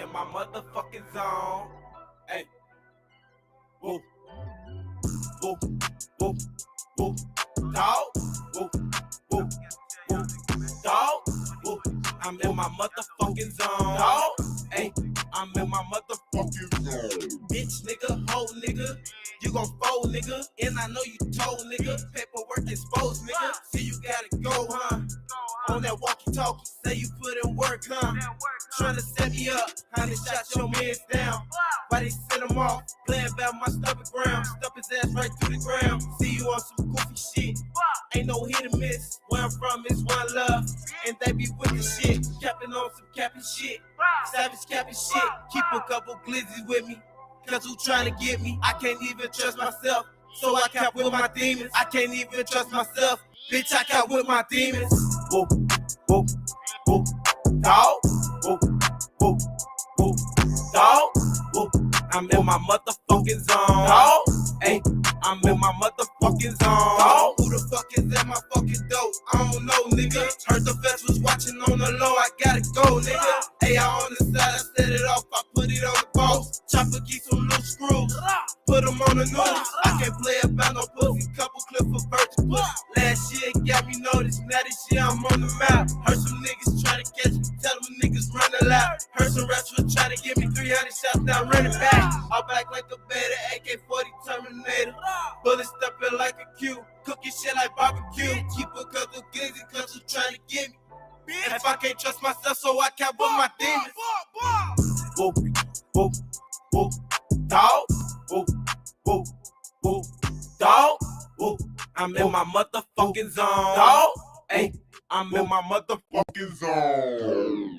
in my motherfucking zone. Hey, woo, woo, woo, woo, dog, woo, woo, woo, dog, woo. I'm in my motherfucking zone, dog. Hey, I'm in my motherfucking zone. Bitch, nigga, hoe, nigga. You gon' fold, nigga. And I know you told, nigga. Paperwork exposed, nigga. See, you gotta go, huh? On that walkie-talkie, say you put in work, huh? Tryna set me up, how they shot your mans down. Why they send him off, playing about my stubborn ground. Stuff his ass right through the ground. See you on some goofy shit. Ain't no hit or miss. Where I'm from is one love. And they be with the shit. Capping on some capping shit. Savage capping shit. Keep a couple glizzies with me. Cause who tryna get me? I can't even trust myself. So I cap with my demons. I can't even trust myself. Bitch, I cap with my demons. Whoop, whoop, whoop, dog. Whoop, whoop, whoop, dog. Whoop. I'm in my motherfucking zone, dog. Hey, I'm in my motherfucking zone, dog. Who the fuck is at my fucking door? I don't know, nigga. Heard the vets was watching on the low. I gotta go, nigga. Hey, I on the side, I set it off. I put it on the boss. Chopper get some loose screws. Put them on the news. I can't play about no pussy. Couple clips for virgin pussy. Last year got me noticed. Now this year I'm on the map. Heard some niggas try to catch me. Tell them niggas run a lap. Heard some rats were trying to give me 300 shots. Now running back. All back like a beta. AK-40 Terminator. Bullets stepping like a Q. Cooking shit like barbecue. Keep a couple glizzy cause you trying to get me. And if I can't trust myself, so I can't with my demons. Whoop, whoop, whoop, dog. Whoop, whoop, whoop, dog. Whoop. I'm in my motherfucking zone, dog. Hey, I'm in my motherfucking zone.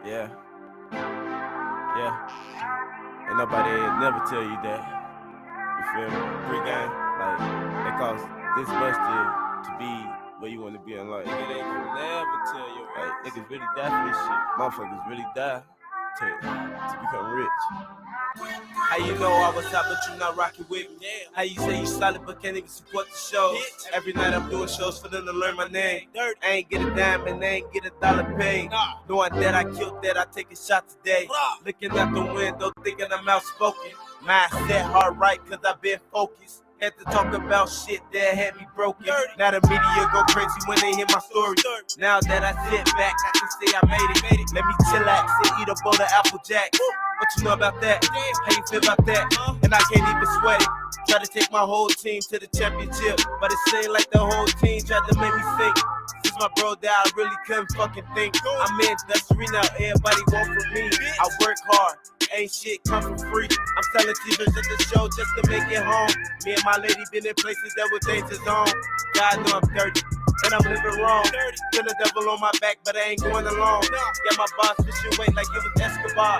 Yeah, yeah. Ain't nobody never tell you that. You feel me? Pre-game, like, it costs this much to be where you want to be in life. Nigga, they can never tell you. Like, niggas really die for this shit. Motherfuckers really die to become rich. How you know I was hot, but you not rocking with me? How you say you solid, but can't even support the shows? Every night I'm doing shows for them to learn my name. I ain't get a dime and I ain't get $1 paid. Knowing that I killed that, I take a shot today. Looking out the window, thinking I'm outspoken. Mindset hard right, cause I been focused. Had to talk about shit that had me broken. Now the media go crazy when they hear my story. Now that I sit back, I can say I made it. Let me chillax and eat a bowl of Apple Jacks. What you know about that? How you feel about that? And I can't even sweat it. Try to take my whole team to the championship, but it seemed like the whole team tried to make me think. Since my bro died, I really couldn't fucking think. I'm in industry now, everybody want from me. I work hard, ain't shit come for free. I'm selling t-shirts at the show just to make it home. Me and my lady been in places that were danger zone. God know I'm dirty, and I'm living wrong. Feel the devil on my back, but I ain't going along. Got my boss fishing weight like it was Escobar.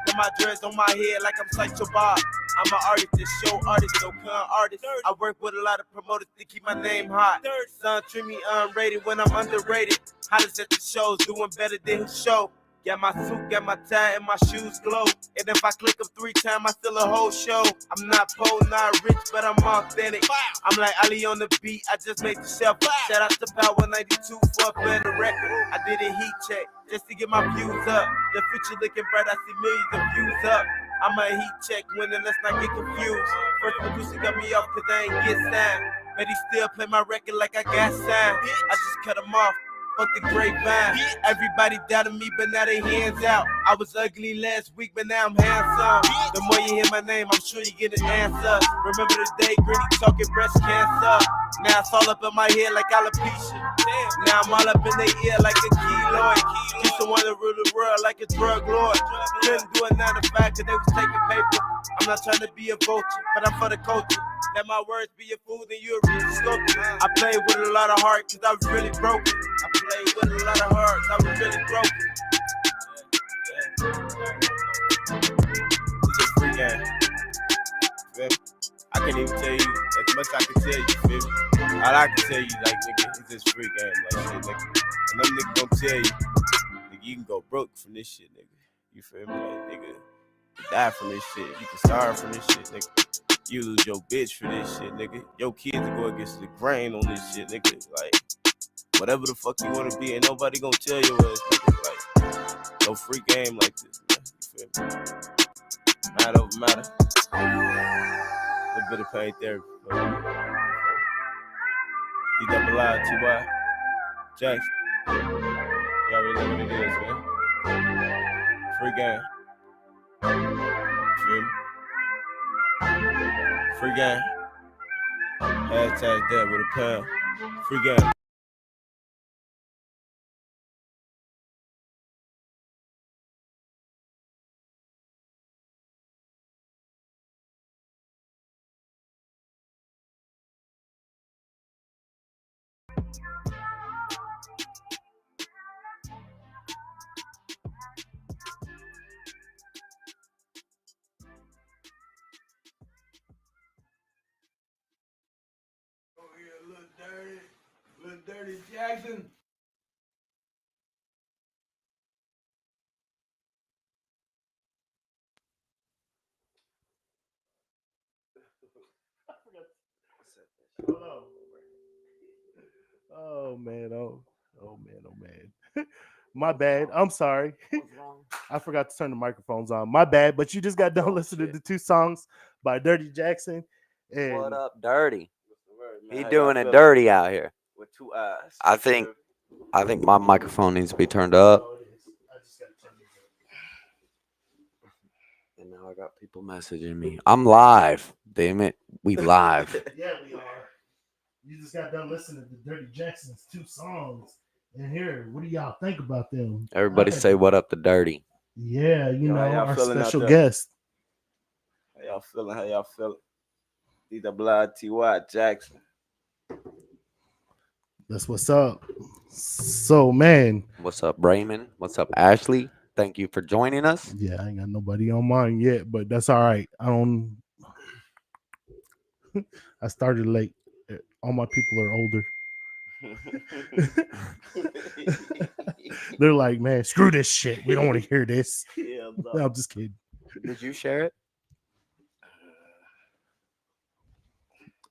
Got my dreads on my head like I'm Psycho Bob. I'm an artist, a show artist, no con artist. I work with a lot of promoters to keep my name hot. Son treat me unrated when I'm underrated. Hottest at the shows, doing better than his show. Got my suit, got my tie, and my shoes glow. And if I click them 3 times, I fill a whole show. I'm not poor, not rich, but I'm authentic. I'm like Ali on the beat, I just made the shelf. Shout out to Power 92 for a better record. I did a heat check just to get my views up. The future looking bright, I see millions of views up. I'm a heat check winner, let's not get confused. First producer got me off cause I ain't get signed. but he still play my record like I got signed. I just cut him off. Fuck the grapevine. Everybody doubted me, but now they hands out. I was ugly last week, but now I'm handsome. The more you hear my name, I'm sure you get an answer. Remember the day Gritty talking breast cancer. Now it's all up in my head like alopecia. Now I'm all up in their ear like a keloid. Used to want to rule the world like a drug lord. Couldn't do a 9 to 5 cause they was taking paper. I'm not trying to be a vulture, but I'm for the culture. Let my words be your food and you a real sculptor. I played with a lot of heart cause I was really broken. I played with a lot of hearts, I was really broken. It's just free game. Feel me? I can't even tell you as much I can tell you, feel me? All I can tell you, like, nigga, it's just free game, like shit, nigga. And them niggas gon' tell you, nigga, you can go broke from this shit, nigga. You feel me? Like, nigga, you die from this shit. You can starve from this shit, nigga. You lose your bitch for this shit, nigga. Your kids will go against the grain on this shit, nigga. Like, whatever the fuck you wanna be, ain't nobody gonna tell you ass, nigga. Like, no free game like this, man. You feel me? Matter over matter. A little bit of pain therapy. DIIRTY, Jackson. You already know what it is, man. Free game. Feel me? Free game. Hashtag that with a pound. Free game. Oh yeah, little dirty Jackson. Oh man, oh man. My bad. I'm sorry. What's wrong? I forgot to turn the microphones on. My bad. But you just got done listening to 2 songs by Dirty Jackson. And What up, Dirty? What's the word, man? He How doing y'all it feeling? dirty out here. With 2 eyes. I think my microphone needs to be turned up. Oh, it is. I just gotta turn it up. And now I got people messaging me. I'm live. Damn it. We live. Yeah, we are. You just got done listening to Dirty Jackson's 2 songs. And here, what do y'all think about them? Everybody say what up to Dirty. Yeah, you Yo, know, how y'all our feeling out special there? guest. How y'all feeling? How y'all feeling? DIIRTY Jackson. That's what's up. So, man, What's up, Raymond? What's up, Ashley? Thank you for joining us. yeah, I ain't got nobody on mine yet, but that's all right. I started late. All my people are older. They're like, man, screw this shit. We don't want to hear this. Yeah, No, I'm just kidding. Did you share it?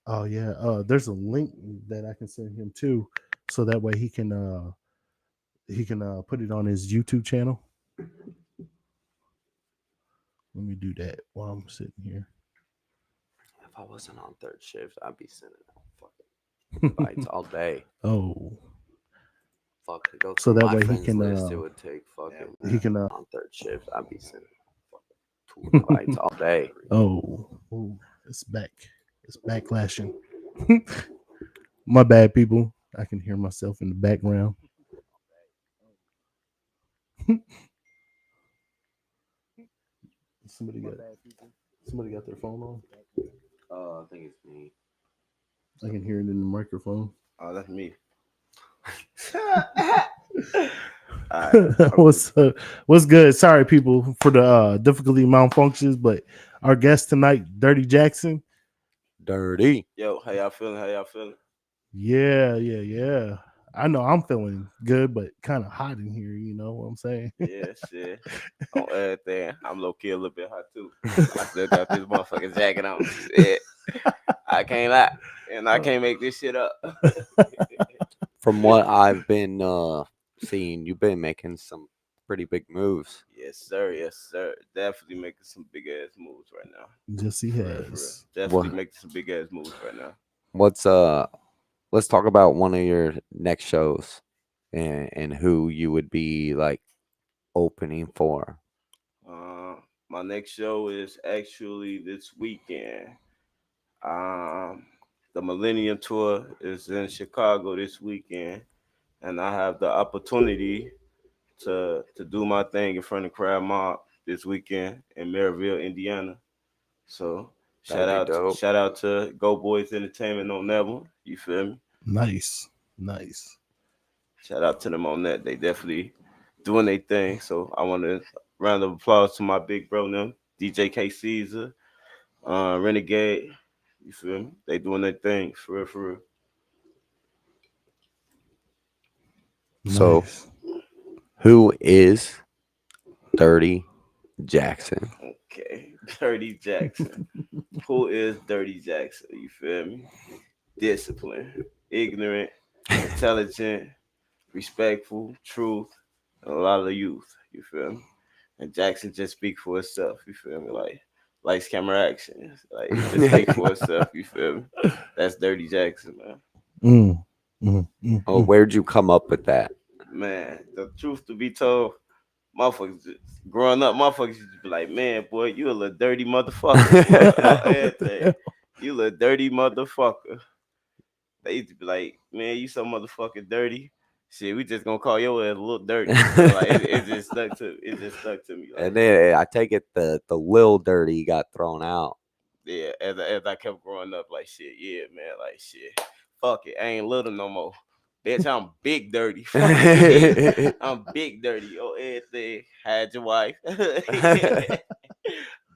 Oh yeah. There's a link that I can send him too, so that way he can put it on his YouTube channel. Let me do that while I'm sitting here. If I wasn't on third shift, I'd be sending out fucking bites all day. Oh, Fuck to go So through that my way he friends can, list. It would take fucking he can. on third shift. I'd be sending fucking 2 bites all day. Oh, it's back. It's backlashing. My bad, people. I can hear myself in the background. Somebody got their phone on. I think it's me. I can hear it in the microphone. Oh, that's me. What's good? Sorry, people, for the difficulty malfunctions, but our guest tonight, Dirty Jackson. Dirty. Yo, how y'all feeling? How y'all feeling? Yeah. I know I'm feeling good, but kind of hot in here. You know what I'm saying? Yeah, shit. On everything. I'm low key a little bit hot too. I still got this motherfucking jacket on. Shit. I can't lie. And I can't make this shit up. From what I've been seeing, you've been making some pretty big moves. Yes, sir. Yes, sir. Definitely making some big ass moves right now. Just he For real. has. Definitely What? making some big ass moves right now. What's let's talk about one of your next shows and who you would be like opening for. Uh, my next show is actually this weekend. Um, the Millennium Tour is in Chicago this weekend, and I have the opportunity to do my thing in front of Crab Mob this weekend in Maryville, Indiana. So That'd be dope. shout out to Go Boys Entertainment on that one. You feel me? Nice, nice. Shout out to them on that. They definitely doing their thing. So I want to round of applause to my big bro them, DJ K Caesar, Renegade. You feel me? They doing their thing for real, for real. So, Nice. who is Dirty Jackson? Okay, Dirty Jackson. Who is Dirty Jackson? You feel me? Discipline, ignorant, intelligent, respectful, truth, and a lot of youth. You feel me? And Jackson just speak for itself. You feel me? Like lights, camera, action. Like it just speak for itself. You feel me? That's Dirty Jackson, man. Oh, Mm. where'd you come up with that? Man, the truth to be told, motherfuckers growing up, motherfuckers used to be like, man, boy, you a little dirty motherfucker. Boy. What the hell? You little dirty motherfucker. They used to be like, man, you so motherfucking dirty. Shit, we just gonna call your ass a little dirty. So, like it just stuck to it just stuck to me. Like, And then I take it the Lil Dirty got thrown out. yeah, as I kept growing up, like shit, yeah, man, like shit. Fuck it, I ain't little no more. Bitch, I'm big dirty. Fuck it, I'm big dirty. Oh, everything. Had your wife.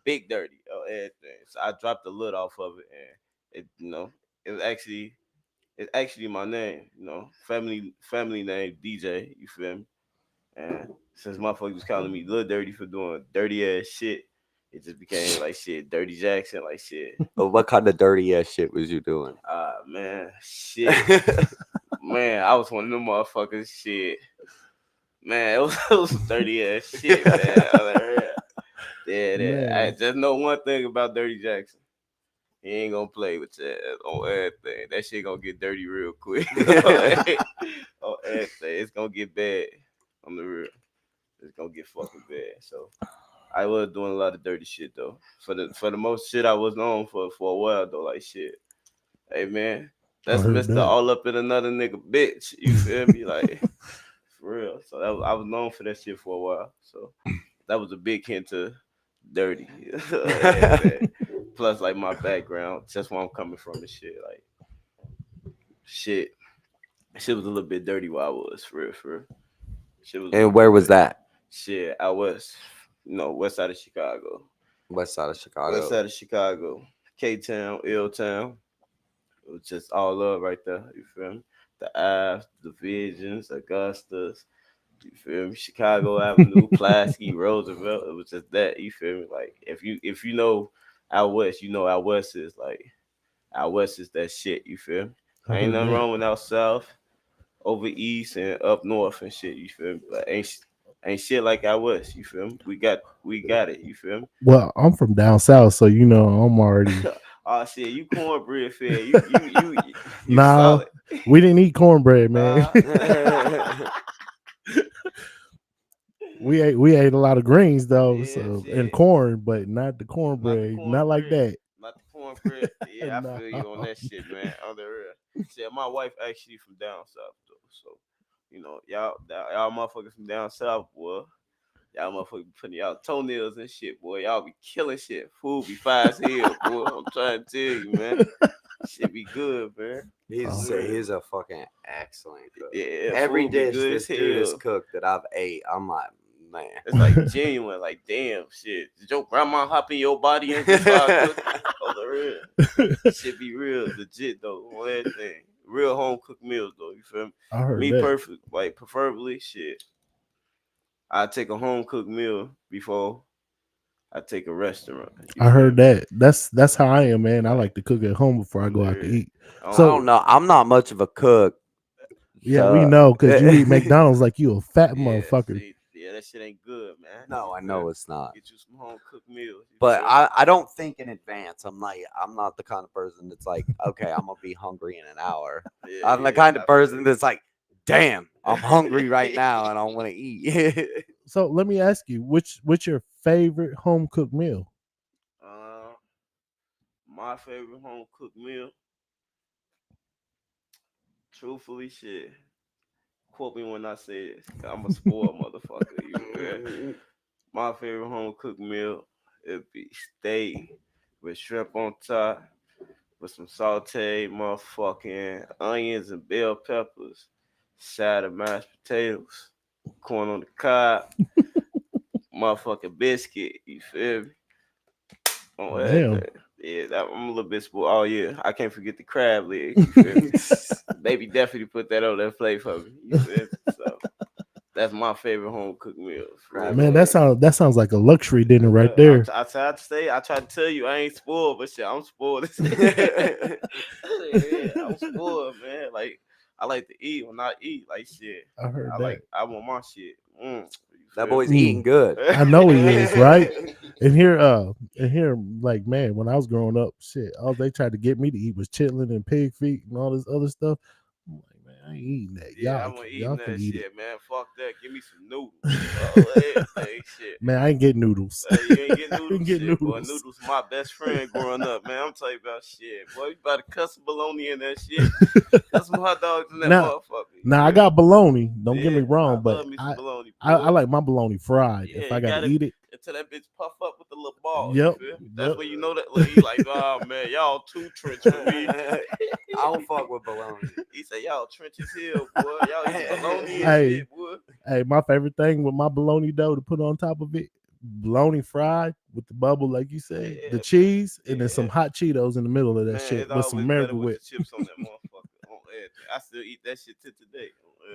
Big dirty. Oh, everything. So I dropped the lid off of it, and it was actually it's actually my name. Family name DJ. You feel me? And since motherfuckers was calling me Lil Dirty for doing dirty ass shit, it just became like shit, Dirty Jackson, like shit. But what kind of dirty ass shit was you doing? Man, shit. Man, I was one of them motherfuckers, shit. Man, it was some dirty ass shit, man. I was like, yeah, Man. I just know one thing about Dirty Jackson. He ain't gonna play with that on everything. That shit gonna get dirty real quick. On everything. It's gonna get bad on the real. It's gonna get fucking bad. So I was doing a lot of dirty shit though. For the most shit I was known for a while though, like shit. Hey man, that's heard Mr. that. All Up in Another Nigga bitch. You feel me? Like for real. So I was known for that shit for a while. So that was a big hint to dirty. Plus like my background, just where I'm coming from and shit. Like shit. Shit was a little bit dirty while I was for real, for real. Shit was a little And where bit was dirty. that? Shit, I was, west side of Chicago. West side of Chicago. West side of Chicago. K Town, Ill Town. It was just all love right there. You feel me? The Ives, Divisions, Augustus. You feel me? Chicago Avenue, Pulaski, Roosevelt. It was just that. You feel me? Like if you know out west, you know out west is like out west is that shit. You feel me? I Ain't heard nothing that. wrong with out south, over east, and up north and shit. You feel me? But ain't shit like out west. You feel me? We got it. You feel me? Well, I'm from down south, so I'm already. Oh shit, you cornbread fed. You Nah, solid. we didn't eat cornbread, man. we ate a lot of greens though, Yeah, so shit. and corn, but not the cornbread, not like that. Not the cornbread. Yeah, I Nah. feel you on that shit, man. On the real. Shit, my wife actually from down south though, so y'all motherfuckers from down south, boy. Y'all motherfuckers be putting y'all toenails and shit, boy. Y'all be killing shit. Food be fire as hell, boy. I'm trying to tell you, man. Shit be good, man. He's a fucking excellent cook. Yeah, Every food be dish good this as dude has hell. cooked that I've ate, I'm like, man. It's like genuine, like damn shit. Did your grandma hop in your body and just start cooking? On the real. Shit be real, legit though. On everything. Real home cooked meals though. You feel me? I heard Me that. perfect, like preferably shit. I take a home cooked meal before I take a restaurant. You I feel heard me? that. That's how I am, man. I like to cook at home before I go out to Yeah. eat. I So don't know. I'm not much of a cook. yeah, we know because you eat McDonald's like you a fat Yeah, motherfucker. see, yeah, that shit ain't good, man. No, You I feel know me? it's not. Get you some home cooked meals. You But feel me? I don't think in advance. I'm not the kind of person that's like, okay, I'm gonna be hungry in an hour. Yeah, I'm the yeah, kind I of feel person you. that's like, damn, I'm hungry right now and I want to eat. So let me ask you, what's your favorite home cooked meal? My favorite home cooked meal, truthfully, shit. Quote me when I say this. 'Cause I'm a spoiled motherfucker. You feel? My favorite home cooked meal it'd be steak with shrimp on top, with some sauteed motherfucking onions and bell peppers, side of mashed potatoes, corn on the cob, motherfucking biscuit. You feel me? On Damn. everything. Yeah, I'm a little bit spoiled. Oh yeah, I can't forget the crab legs. You feel me? Baby definitely put that on that plate for me. You feel me? So that's my favorite home cooked meal. For real. Crab Man, legs. that sounds like a luxury dinner right there. I tried to say, I tried to tell you I ain't spoiled, but shit, I'm spoiled. Yeah, I'm spoiled, man. Like I like to eat when I eat. Like shit, I heard that. I want my shit. You That feel boy's me? eating good. I know he is, right? And here, like, man, when I was growing up, shit, all they tried to get me to eat was chitlin and pig feet and all this other stuff. I'm like, man, I ain't eating that. Yeah, Y'all, I'm eating y'all can that eat shit, it. man. Fuck that. Give me some noodles. Oh, everything, shit. Man, I ain't getting noodles. You ain't get I noodles, ain't getting shit, boy. noodles. Noodles, my best friend growing up, man. I'm telling you about shit, boy. You about to cut some bologna in that shit. Cut some hot dogs in that Now, motherfucker. now I got bologna. Don't get me Yeah, wrong, I but love me some bologna, I boy. like my bologna fried. Yeah, If I you got to gotta eat it, until that bitch puff up with the little ball. yep, You feel me? That's yep. when you know that. Look, he like, oh man, y'all too trench for me. I don't fuck with bologna. He said, y'all trench as hell, boy. Y'all eat bologna and Hey. shit, boy. Hey, my favorite thing with my bologna dough to put on top of it, bologna fried with the bubble, like you said, Yeah, the cheese, and then yeah. some hot Cheetos in the middle of that Man, shit it's with some always better Miracle with Whip. the chips on that motherfucker. On everything. I still eat that shit to today.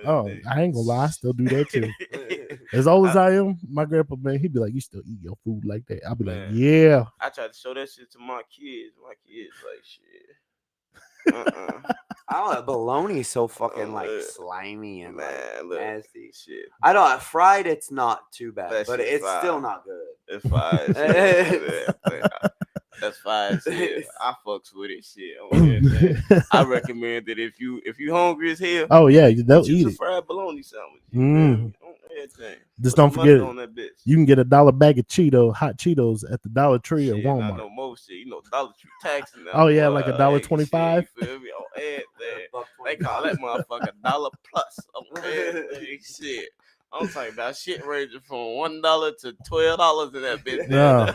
Oh, On I ain't gonna lie, I still do that too. everything. As old as I am, my grandpa, man, he'd be like, "You still eat your food like that?" I'll be like, Man. "Yeah." I tried to show that shit to my kids. My kids like shit. I don't know. Bologna's so fucking like Oh, slimy and man, like look, nasty. shit. I don't. Fried, it's not too bad, That but shit it's fire. still not good. It's fire. Shit. That's fire shit. I fucks with it. Shit. On everything. I recommend that if you hungry as hell, Oh yeah, they'll get you eat some it. fried bologna sandwich. You feel me? On everything. Just Put don't some mustard forget, on that bitch. you can get $1 bag of hot Cheetos at the Dollar Tree or Shit, and I Walmart. know most shit. You know, Dollar Tree taxing now. Oh yeah, boy. like Hey, $1.25. shit, you feel me? On everything. They call that motherfucker dollar plus. On everything. Shit. I'm talking about shit ranging from $1 to $12 in that bitch. No.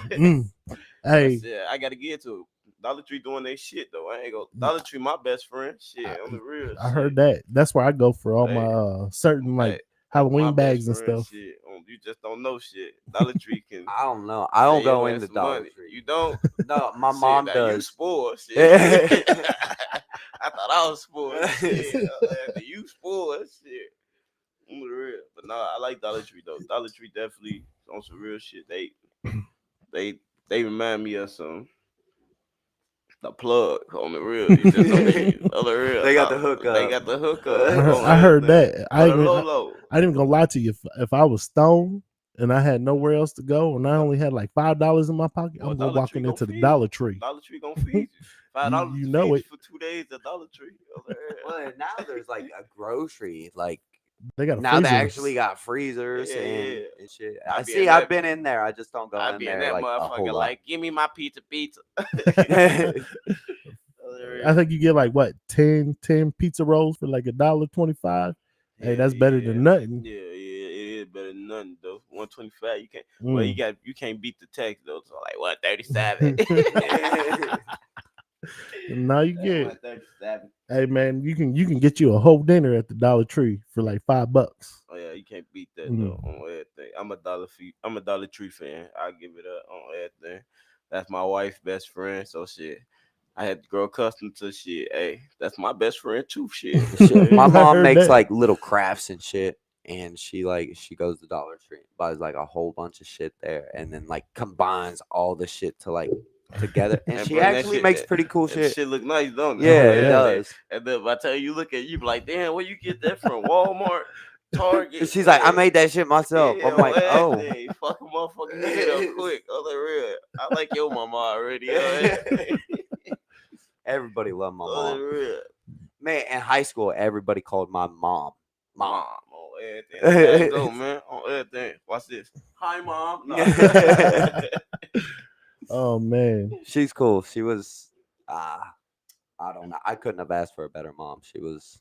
Hey, Yeah, I gotta get to it. Dollar Tree doing their shit though. I ain't go. Dollar Tree, my best friend. Shit, on the real. I heard that. That's where I go for all my certain like Hey, Halloween my bags and best friend, stuff. shit. You just don't know shit. Dollar Tree can. I don't know. I don't save your go ass into some Dollar money. Tree. You don't. No, my Shit, mom now You does. spoiled. Shit. I thought I was spoiled. Shit. You spoiled. Shit. On the real. But no, I like Dollar Tree though. Dollar Tree definitely on some real shit. They remind me of some. The plug on the real. You just on the real. They got the hookup. They got the hookup. I heard that. I ain't even gonna lie to you. If I was stoned and I had nowhere else to go, and I only had like $5 in my pocket, Well, I'm gonna Dollar walk Tree into gonna the feed Dollar you. Tree. Dollar Tree gonna feed you. $5 You to know feed it. you for 2 days at Dollar Tree. Well, now there's like a grocery. Like They got a now they freezer. actually got freezers Yeah, and yeah. shit. I I be see. in I've that- been in there. I just don't go I in be in there that like a whole motherfucker lot. like, give me my pizza. I think you get like what 10 pizza rolls for like $1.25. Hey, that's better than nothing. Yeah, it is better than nothing though. 125, you can't. Mm. Well, you can't beat the tax though. So like 137. No, you get. 137. Hey man, you can get you a whole dinner at the Dollar Tree for like $5. Oh yeah, you can't beat that though on everything. I'm a Dollar Tree fan. I give it up on everything. That's my wife's best friend. So shit. I had to grow accustomed to shit. Hey, that's my best friend too. Shit. My I mom heard makes that. like little crafts and shit, and she goes to Dollar Tree, buys like a whole bunch of shit there, and then like combines all the shit to like together, and And she bring that actually shit- makes pretty cool And shit. shit look nice, don't it? Yeah, Oh, it yeah. does. And then by the time you look at it, you be like, damn, where you get that from? Walmart? Target. She's like, I man. made that shit myself. Yeah, I'm like, oh. everything. Fuck a motherfucking head up quick. On the real. I like your mama already. Everything. Everybody loved my On the mom. real. Man, in high school, everybody called my mom. Mom on everything. There you go, man. On everything. Watch this. Hi, mom. No. Oh man. She's cool. She was, I don't know. I couldn't have asked for a better mom. She was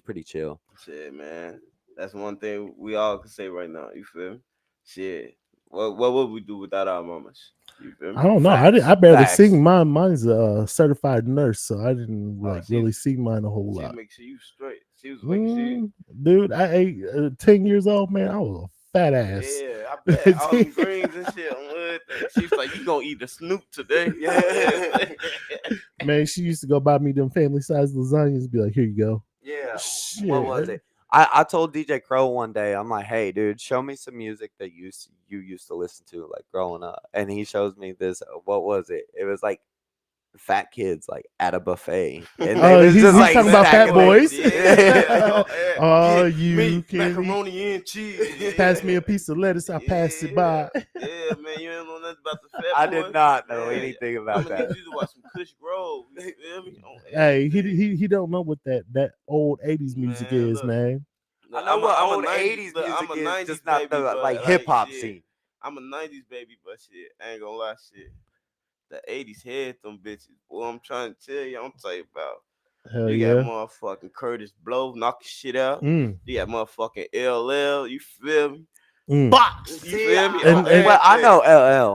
pretty chill. Shit, man. That's one thing we all can say right now. You feel me? Shit. What would we do without our mamas? You feel me? I don't know. Facts. I barely Facts. sing mine. Mine's a certified nurse, so I didn't Oh, like she- really sing mine a whole She lot. make sure you straight. She was making sure you. Dude, I ate 10 years old, man. I was a fat ass. Yeah, I bet all them greens and shit on everything. She was like, "You gonna eat a Snoop today?" Yeah. Man, she used to go buy me them family size lasagnas and be like, here you go. Yeah. Shit. What was it? I told DJ Crow one day, I'm like, hey, dude, show me some music that you used to listen to like growing up. And he shows me this. What was it? It was like fat kids like at a buffet. And they was he's just like talking about Fat stacking their- Boys. Yeah. Oh, Get you meat, can macaroni and cheese. pass me a piece of lettuce. I pass it by. Yeah, man, you ain't know nothing about the fat I boy. did not know Yeah. anything I'm about gonna that. need you to watch some Kush Grove. You feel me? On Hey, everything. he don't know what that old 80s music Man, is, look. man. I know what old 80s look, music I'm a is, 90s just not baby, the but, like hip hop shit, scene. I'm a 90s baby, but shit, I ain't gonna lie, shit. The 80s had them bitches. Boy, I'm trying to tell you, I'm talking about. Hell You yeah. got motherfucking Curtis Blow knocking shit out. Mm, You got motherfucking LL, you feel me? mm. Box, you See, feel me? And- On well, I everything. know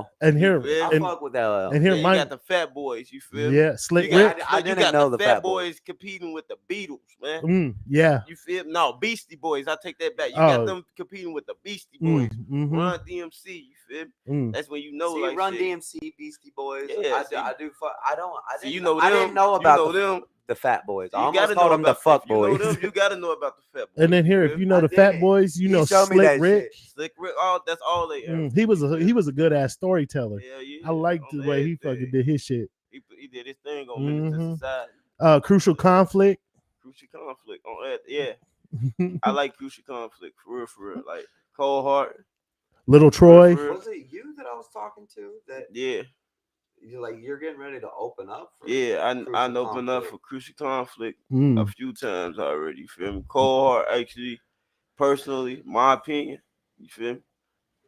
LL. And You here, feel I me? and, fuck with LL. and here, Then you my got the Fat Boys, you feel me? yeah, Slick You got, Rick. I you didn't got know the the Fat Fat Boys. Boys competing with the Beatles, man. Yeah. You feel me? No, Beastie Boys. I take that back. You Oh. got them competing with the Beastie Boys. Mhm. Run DMC, you feel me? Mm. That's when you know, See, like Run shit. DMC, Beastie Boys. Yeah, see. I do. I don't. I See, didn't. you know I them. didn't know You about know them. the Fat Boys. I You almost gotta called know them the about Fuck if you know Boys. them. You gotta know about the Fat Boys. And then here, you if feel you me? know I the Fat didn't. Boys, you He know showed me Slick that Rick. shit. Slick Rick, that's all they are. He was a good ass storyteller. Hell yeah, I liked on the way he everything. fucking did his shit. He did his thing on Menace to Mhm. Society. Crucial Conflict. Crucial Conflict on earth. Yeah, I like Crucial Conflict for real. Like Cold Heart. Little Troy. For real. Was it you that I was talking to? That Yeah, you're getting ready to open up for? yeah. I Crucial opened up Conflict. for Crucial Conflict a Mm. few times already. You feel me? Cold Heart, actually, personally, my opinion. You feel me?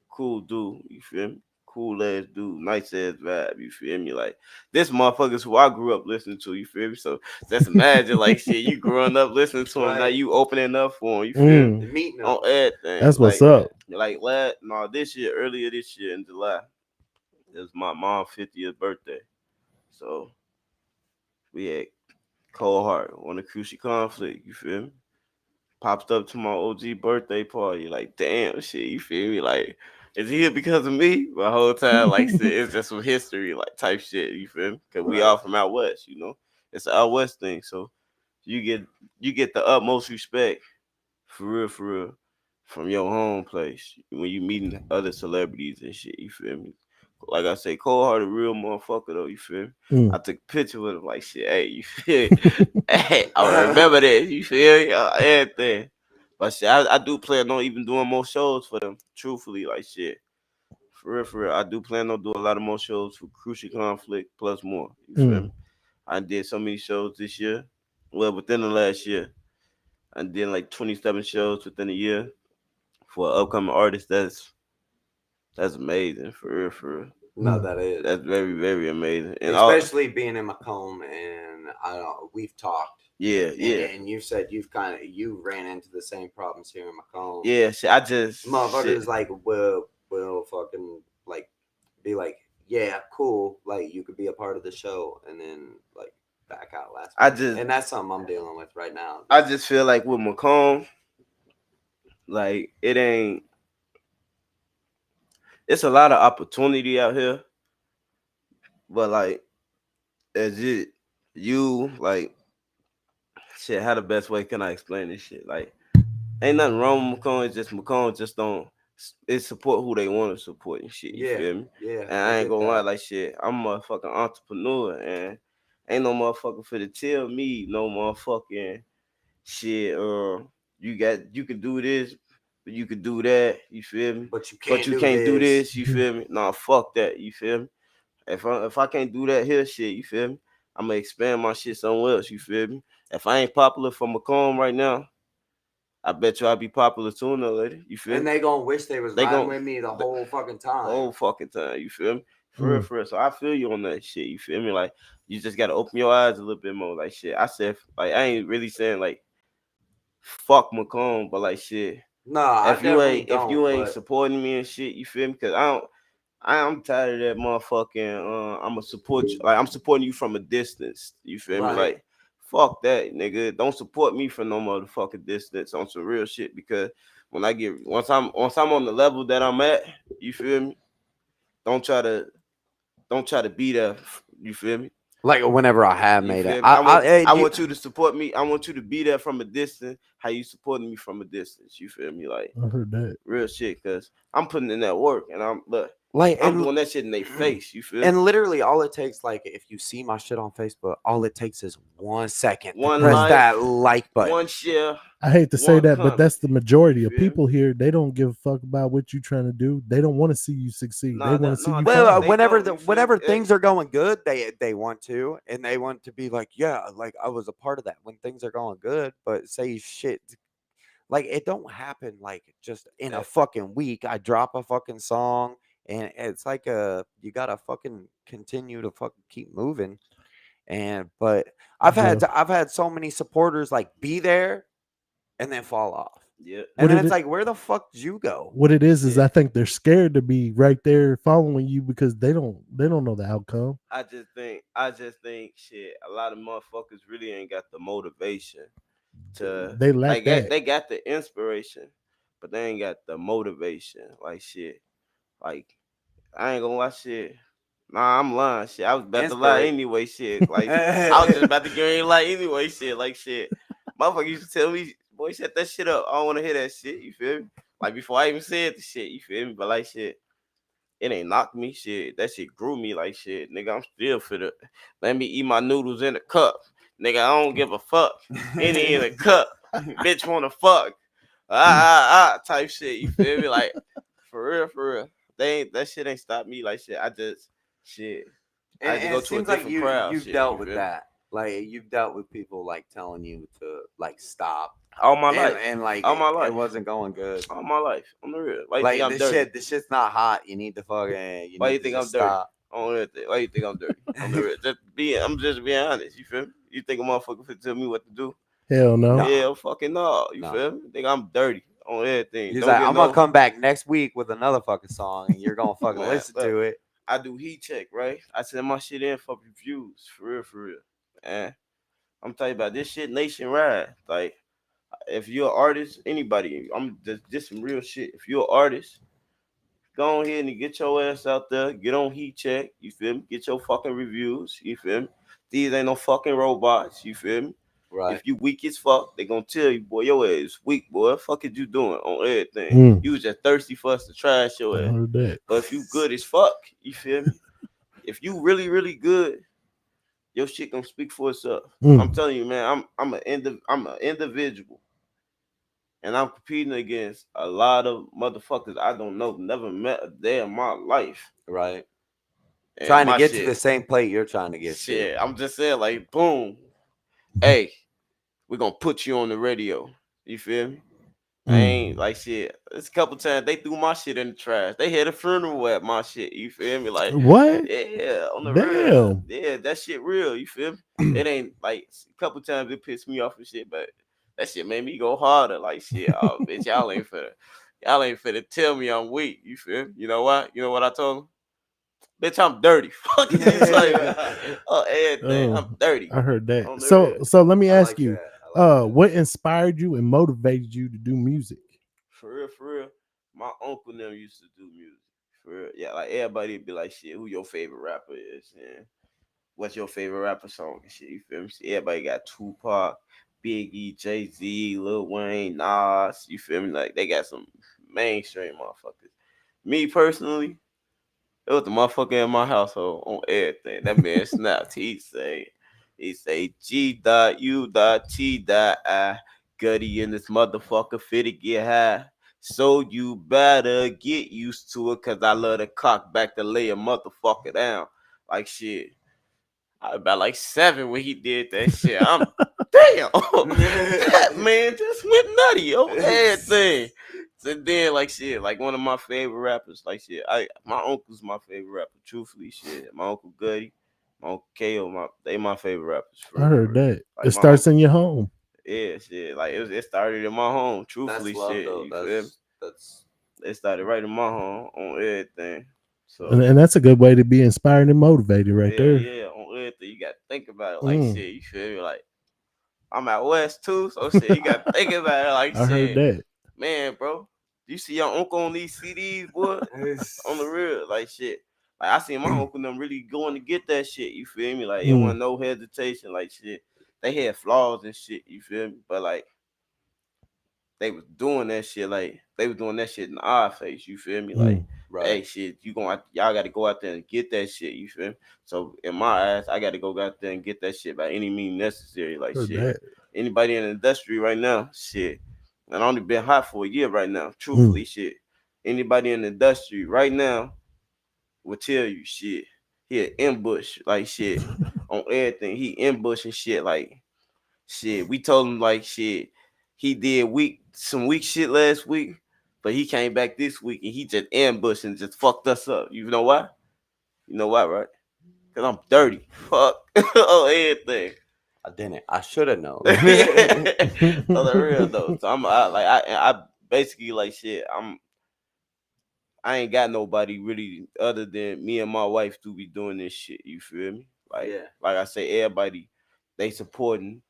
Cool dude. You feel me? Cool ass dude, nice ass vibe. You feel me? Like this motherfuckers who I grew up listening to. You feel me? So just imagine like shit. You growing up listening to him, now Right. you opening up for him. You feel me? Mm. Meeting them. On everything. That's what's like, up. Like this year, earlier this year in July, it was my mom's 50th birthday. So we had Cold Heart on the Crucial Conflict. You feel me? Popped up to my OG birthday party. Like, damn shit, you feel me? Like, is he here because of me? The whole time, like, shit, it's just some history, like type shit. You feel me? Cause we Right. all from out west, you know. It's an out west thing, so you get the utmost respect for real from your home place when you meeting other celebrities and shit. You feel me? Like I say, Cold Heart a real motherfucker though. You feel me? Mm. I took a picture with him like shit. Hey, you feel me? Hey, I remember that. You feel me? Everything. But shit, I do plan on even doing more shows for them. Truthfully, like shit. For real. I do plan on doing a lot of more shows for Crucial Conflict plus more. You feel Mm. me? I did so many shows this year. Well, within the last year. I did like 27 shows within a year for an upcoming artist. That's amazing for real. No, Mm. that is. That's very amazing. And Especially being in Macomb, and I don't know, we've talked. yeah. And you said you ran into the same problems here in Macomb. Yeah, shit, I just Motherfuckers shit. like will fucking like be like, yeah, cool, like you could be a part of the show, and then like back out last minute. And that's something I'm dealing with right now. I just feel like with Macomb, like it's a lot of opportunity out here, but like as you like shit, how the best way can I explain this shit? Like ain't nothing wrong with Macomb, it's just Macomb just don't support who they want to support and shit. You feel me? Yeah. And I ain't gonna lie, like shit, I'm a fucking entrepreneur and ain't no motherfucker for to tell me no motherfucking shit. You can do this, but you can do that. You feel me? But you But you can't do this. You feel me? Nah, fuck that. You feel me? If I can't do that here shit, you feel me? I'm gonna expand my shit somewhere else. You feel me? If I ain't popular for Macomb right now, I bet you I'll be popular sooner or later. You feel And me? they gonna wish they was They riding gon' with me the whole fucking time. whole fucking time. You feel me? For real, for real. So I feel you on that shit. You feel me? Like you just gotta open your eyes a little bit more. Like shit. I said like I ain't really saying like fuck Macomb, but like shit. No, I definitely If you ain't but supporting me and shit, you feel me? Cause I'm tired of that motherfucking. I'ma support you. Like I'm supporting you from a distance. You feel me? Right. Like fuck that, nigga. Don't support me from no motherfucking distance on some real shit. Because when I get once I'm on the level that I'm at, you feel me? Don't try to be there. You feel me? like whenever I have You made it, feel me? I you, want you to support me. I want you to be there from a distance. How you supporting me from a distance? You feel me? Like I heard that. real shit. Cause I'm putting in that work, and like I'm and doing that shit in their face. You feel me? and literally all it takes, like if you see my shit on Facebook, all it takes is 1 second to One press like, that like button. one share. I hate to say One that, but comment. that's the majority You of feel me? people here. They don't give a fuck about what you trying to do. They don't want to see you succeed. They want to see you Well, fall. they whenever don't, you feel whenever me? things are going good, they want to, and they want to be like, yeah, like I was a part of that when things are going good. But say shit, like it don't happen like just in a fucking week. I drop a fucking song, and it's like you gotta fucking continue to fucking keep moving. And but Yeah. I've had so many supporters like be there and then fall off. Yeah. And What then it it's i- like, where the fuck did you go? what it is Shit. I think they're scared to be right there following you because they don't know the outcome. I just think shit. A lot of motherfuckers really ain't got the motivation to They lack like that. they got the inspiration, but they ain't got the motivation. Like shit. Like I ain't gonna lie shit. Nah, I'm lying. Shit, I was about to lie anyway. Shit, like I was just about to get ready to lie anyway. Shit, like shit. Motherfucker used to tell me, boy, shut that shit up. I don't want to hear that shit. You feel me? Like before I even said the shit. You feel me? But like shit, it ain't knocked me. Shit, that shit grew me. Like shit, nigga. I'm still for the. Let me eat my noodles in a cup, nigga. I don't give a fuck. Any in a cup, bitch wanna fuck. Type shit. You feel me? Like for real, for real. They ain't that shit ain't stopped me. Like shit, I just shit. I had to And go it to a seems like different crowd. you've Shit, dealt you with feel me? that. Like you've dealt with people like telling you to like stop, All my life, and like all my it life, wasn't going good. all my life. On the real. Why you think Like I'm dirty? this shit's not hot. You need to fucking you Why need you to think I'm just dirty? stop. On everything. Why you think I'm dirty? On the real. I'm just being honest. You feel me? You think a motherfucker fit tell me what to do? Hell no. No. Hell fucking no. You No. feel me? Think I'm dirty on everything. He's Don't like, get I'm no. gonna come back next week with another fucking song, and you're gonna fucking Man, listen look, to it. I do heat check, right? I send my shit in for reviews. For real, for real. And I'm telling you about this shit nationwide. Like, if you're an artist, anybody, I'm just some real shit. If you're an artist, go on ahead and get your ass out there. Get on heat check. You feel me? Get your fucking reviews. You feel me? These ain't no fucking robots. You feel me? Right. If you weak as fuck, they gonna tell you, boy, your ass weak, boy. Fuck is you doing on everything? Mm. You was just thirsty for us to trash your I ass. heard that. But if you good as fuck, you feel me? If you really, really good, your shit gonna speak for itself. I'm Mm. telling you, man. I'm an individual, and I'm competing against a lot of motherfuckers I don't know, never met a day in my life. Right. And Trying to my get to shit, the same plate you're trying to get shit. to. I'm just saying, like, boom, hey, we're gonna put you on the radio. You feel me? I ain't like shit. It's a couple times they threw my shit in the trash. They had a funeral at my shit. You feel me? Like, What? yeah, on the real. Damn. Yeah, that shit real. You feel me? It ain't like a couple times it pissed me off and shit, but that shit made me go harder. Like shit, oh bitch, y'all ain't finna tell me I'm weak. You feel me? You know what? You know what I told them? Bitch, I'm dirty. Fuck is you talking about? Oh, everything. I'm Oh, dirty. I heard that. On the So real. let me I ask like you, that. I like that. what inspired you and motivated you to do music? For real, for real. My uncle them used to do music. For real. Yeah, like everybody be like, shit, who your favorite rapper is? And what's your favorite rapper song and shit? You feel me? See, everybody got Tupac, Biggie, Jay-Z, Lil Wayne, Nas. You feel me? Like they got some mainstream motherfuckers. Me personally, it was the motherfucker in my household on everything. That man snapped. He say G dot U dot T dot I Gutty in this motherfucker fit to get high. So you better get used to it, cause I love to cock back to lay a motherfucker down. Like shit. I was about like 7 when he did that shit. I'm damn. That man just went nutty on everything. So then like shit, like one of my favorite rappers, like shit. My uncle's my favorite rapper, truthfully shit. My uncle Gutty, my uncle Ko, they my favorite rappers. I heard that. Like, It my starts uncle- in your home. Yeah, shit. Like it started in my home, truthfully shit. You feel me? That's It started right in my home on everything. So And that's a good way to be inspired and motivated right there. yeah, on everything. You gotta think about it like Mm. shit. You feel me? Like I'm out west too, so shit. You gotta think about it like I heard shit. that. Man, bro, you see your uncle on these CDs, boy? On the real, like shit. Like I seen my uncle them really going to get that shit. You feel me? Like it wasn't no hesitation, like shit. They had flaws and shit. You feel me? But like they was doing that shit, like they was doing that shit in our face. You feel me? Like, right. hey, shit, y'all got to go out there and get that shit. You feel me? So in my eyes, I got to go out there and get that shit by any means necessary. Like Heard shit, that. anybody in the industry right now, shit, and I only been hot for a year right now. Truthfully, shit, anybody in the industry right now will tell you shit. He an ambush, like shit, on everything. He ambushing shit, like. Shit, we told him like shit. He did some weak shit last week, but he came back this week and he just ambushed and just fucked us up. You know why? You know why, right? Cause I'm dirty. Fuck oh everything. I didn't. I should have known. On the real though. So I basically like shit. I ain't got nobody really other than me and my wife to be doing this shit. You feel me? Like Yeah. like I say, everybody they supporting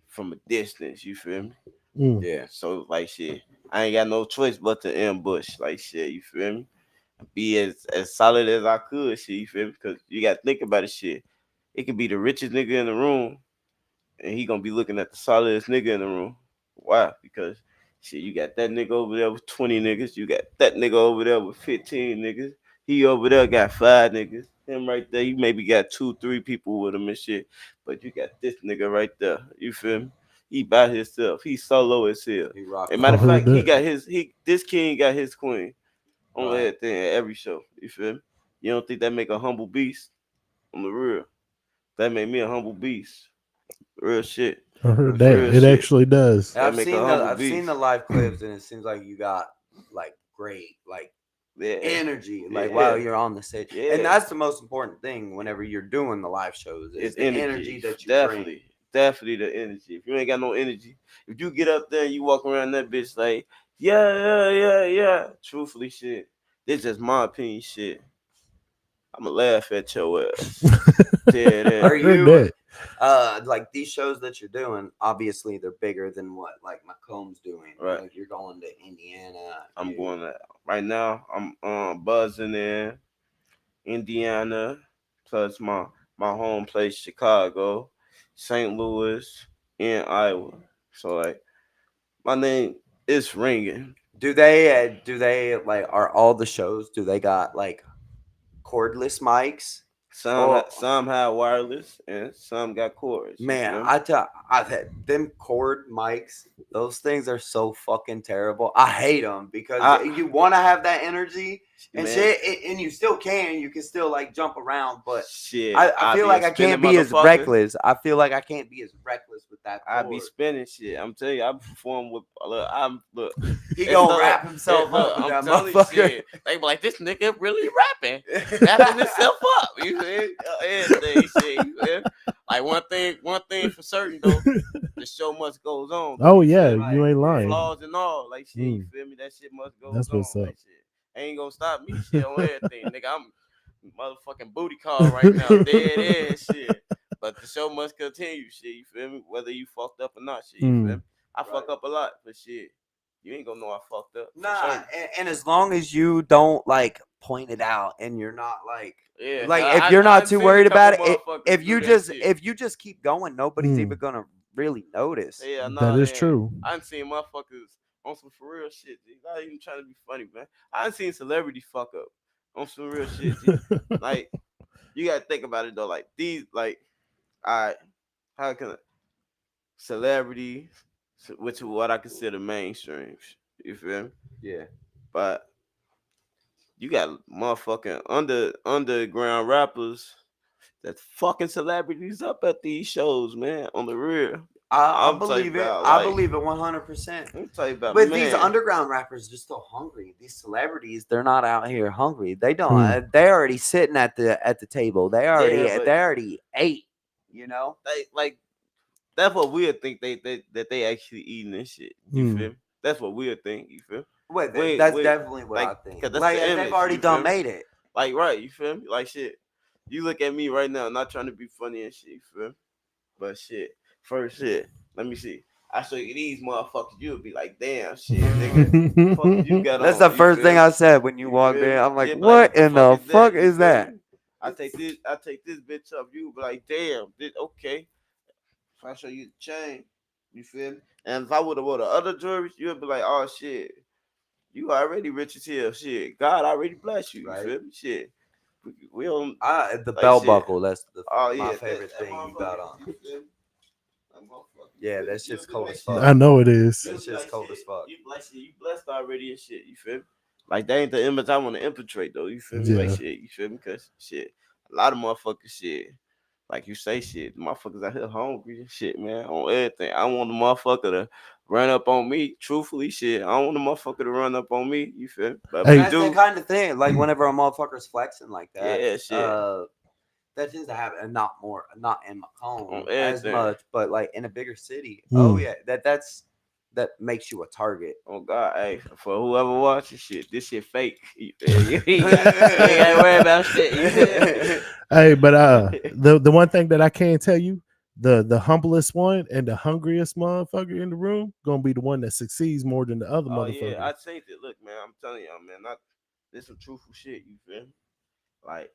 from a distance. You feel me? Yeah. So like shit, I ain't got no choice but to ambush. Like shit, you feel me? Be as solid as I could, shit, you feel me? Because you gotta think about it, shit. It could be the richest nigga in the room, and he gonna be looking at the solidest nigga in the room. Why? Because shit, you got that nigga over there with 20 niggas, you got that nigga over there with 15 niggas. He over there got 5 niggas. Him right there, you maybe got 2, 3 people with him and shit. But you got this nigga right there. You feel me? He by himself. He solo as hell. He rocked. As a matter of I heard fact, he that. got this king got his queen on Right. everything at every show. You feel me? You don't think that make a humble beast? On the real. That made me a humble beast. Real shit. I heard Real that. It shit. actually does. That I've make a seen humble I've seen beast. the live clips, and it seems like you got like great Yeah. energy, like Yeah. while you're on the stage, Yeah. and that's the most important thing whenever you're doing the live shows. Is It's the energy that you definitely, bring. definitely the energy. If you ain't got no energy, if you get up there and you walk around that bitch like, yeah, truthfully, shit. This just my opinion, shit. I'ma laugh at your ass. Dead ass. Are I heard you that. like these shows that you're doing? Obviously, they're bigger than what like Macomb's doing. Right. Like you're going to Indiana. I'm going to right now. I'm buzzing in Indiana, plus my home place Chicago, St. Louis, and Iowa. So like my name is ringing. Do they like are all the shows? Do they got like cordless mics? Some have wireless and some got cords. You Man, feel me? I've had them cord mics. Those things are so fucking terrible. I hate them because you want to have that energy and Man. shit, and you still can. You can still like jump around, but Shit, I feel be like a I can't spinning be as motherfucker. reckless. I feel like I can't be as reckless with that. I be cord. spinning shit. I'm telling you, I perform with look. He it's gonna so wrap like- himself look, up with I'm that telling you, motherfucker. shit. They be like, this nigga really wrapping himself up. You feel? Everything, shit. You feel? Like one thing for certain though, the show must goes on. Oh You yeah, feel me? you ain't lying. Flaws and all, like shit. You feel me? That shit must go That's on. what's up. Like shit, ain't gonna stop me. Shit on everything, nigga. I'm motherfucking booty call right now, dead ass shit. But the show must continue, shit. You feel me? Whether you fucked up or not, shit. You feel me? I fuck up a lot, but shit, you ain't gonna know I fucked up. Nah, and as long as you don't like point it out, and you're not like, Yeah, like if you're not too worried about it, if you shit. just keep going, nobody's even gonna really notice. Yeah, That is true. I done seen motherfuckers on some for real shit. G. Not even trying to be funny, man. I done seen celebrities fuck up on some real shit. G. Like, you gotta think about it though. Like these, like, how can celebrities, which is what I consider mainstream. You feel me? Yeah. But you got motherfucking underground rappers that fucking celebrities up at these shows, man. On the real, I I'm talking believe it. about, I like, believe it 100%. I'm talking about, But man. these underground rappers, they're still hungry. These celebrities, they're not out here hungry. They don't. Hmm. They're already sitting at the table. Yeah, but They already ate. You know. they like that's what we'll think that they actually eating this shit. You Hmm. feel me? That's what we'll think. You feel me? Wait, We that's we definitely what I like think. because that's Like the image. they've already You feel done me? made it. Like, right, you feel me? Like, shit. You look at me right now, not trying to be funny and shit. You feel me? But shit, first shit. Let me see. I show you these motherfuckers, you'll be like, damn, shit, nigga. Fuck you got That's on. the You first feel thing me? I said when you You walked feel in. me? I'm like, Yeah, what in the fuck You is feel that? me? I take this bitch up. You be like, damn, this, okay. If I show you the chain, you feel me? And if I would have wore the other jewelry, you would be like, oh shit, you already rich as hell. Shit, God already bless you. You Right. feel me? Shit, we don't The like belt shit. buckle. That's Oh my yeah, favorite thing you got on. Yeah, that shit's cold as fuck. I know it is. That shit's cold as fuck. You like shit, you blessed already and shit. You feel me? Like that ain't the image I want to infiltrate though. You feel me? Like Yeah. shit. You feel me? Cause shit, a lot of motherfuckers shit. Like you say shit, motherfuckers out here hungry and shit, man, on everything. I want the motherfucker to run up on me. Truthfully, shit, I don't want the motherfucker to run up on me. You feel me? But Hey. we That's the do. kind of thing. Like whenever a motherfucker's flexing like that, Yeah, shit. that tends to happen, and not in Macomb On as everything. much, but like in a bigger city. Hmm. Oh yeah, that makes you a target. Oh God, hey, for whoever watches shit, this shit fake. You ain't gotta worry about shit. You feel me? Hey, but the one thing that I can tell you, the humblest one and the hungriest motherfucker in the room gonna be the one that succeeds more than the other Oh yeah, I motherfuckers. changed it. Look, man, I'm telling y'all, man, not this some truthful shit. You feel me? Like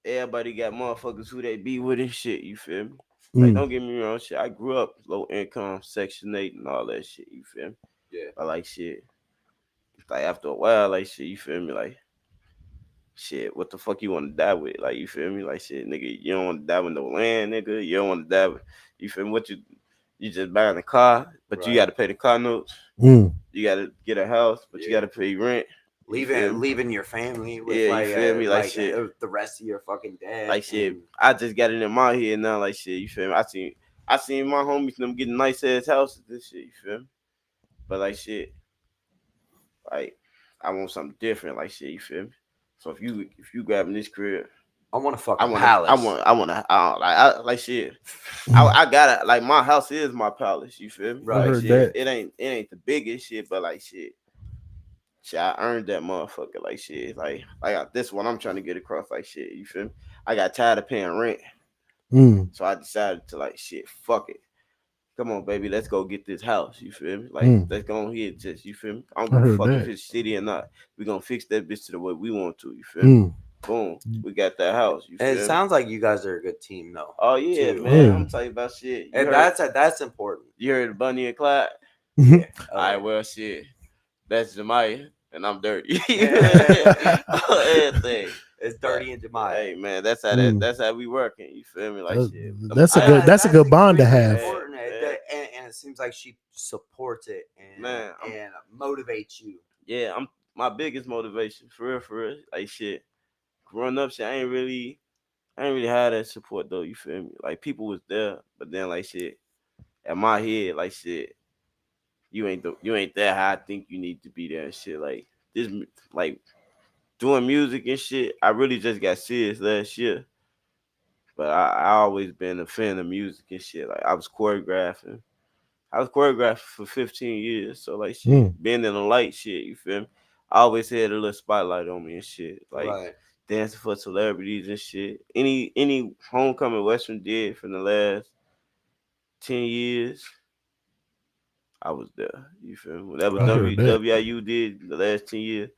everybody got motherfuckers who they be with and shit. You feel me? Like, Mm. don't get me wrong, shit. I grew up low income, Section 8 and all that shit. You feel me? Yeah. But like shit, like after a while, like shit, you feel me? Like shit, what the fuck you want to die with? Like, you feel me? Like shit, nigga, you don't want to die with no land, nigga. You don't want to die with, you feel me? What you just buying a car, but you Right. got to pay the car notes. Mm. You got to get a house, but you Yeah. got to pay rent. You feel me? Leaving your family with Yeah, you feel me? Like shit. the rest of your fucking debt. Like shit, and- I just got it in my head now. Like shit, you feel me? I seen my homies them getting nice ass houses. This shit, you feel me? But like shit, like I want something different. Like shit, you feel me? So if you grabbing this crib, I want a I fucking want palace. like shit. I got it. Like my house is my palace. You feel me? Right. I Like heard shit, that. it ain't the biggest shit, but like shit. Shit, I earned that motherfucker. Like shit, this one I'm trying to get across. Like shit, you feel me? I got tired of paying rent. Mm. So I decided to like shit, fuck it. Come on, baby, let's go get this house. You feel me? Like Mm. let's go on here, just you feel me? I don't I give a heard fuck if that. it's shitty or not. We gonna fix that bitch to the way we want to. You feel me? Mm. Boom, we got that house. You And feel it me? sounds like you guys are a good team, though. Oh yeah, too. man. Yeah. I'm telling you about shit. You And heard, that's important. you heard Bunny and Clyde? Mhm. All right, well shit. That's Jemiah and I'm dirty. Everything. It's dirty and Jemiah. Hey man, that's how Mm. that's how we working. You feel me? Like shit. That's a good. That's a good bond to have. Important. Yeah. And it seems like she supports it and Man, and motivates you. Yeah, I'm my biggest motivation for real. Like shit. Growing up, shit, I ain't really had that support though. You feel me? Like people was there, but then like shit, at my head, like shit, you ain't that high. I think you need to be there and shit. Like this, like doing music and shit. I really just got serious last year, but I always been a fan of music and shit. Like I was choreographing. I was choreographing for 15 years, so like shit, Mm. being in the light, shit. You feel me? I always had a little spotlight on me and shit. Like Right. dancing for celebrities and shit. Any homecoming Western did from the last 10 years, I was there. You feel me? Whatever I heard that. WIU did the last 10 years,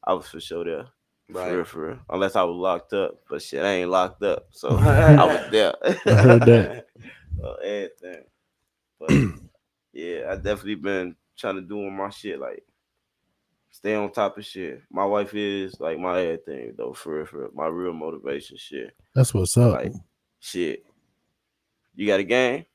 I was for sure there. Right. For real. Unless I was locked up. But shit, I ain't locked up. So I was there. I heard that. Everything. But yeah, I definitely been trying to do my shit, like stay on top of shit. My wife is like my everything though, for real. My real motivation shit. That's what's up. Like shit. You got a game?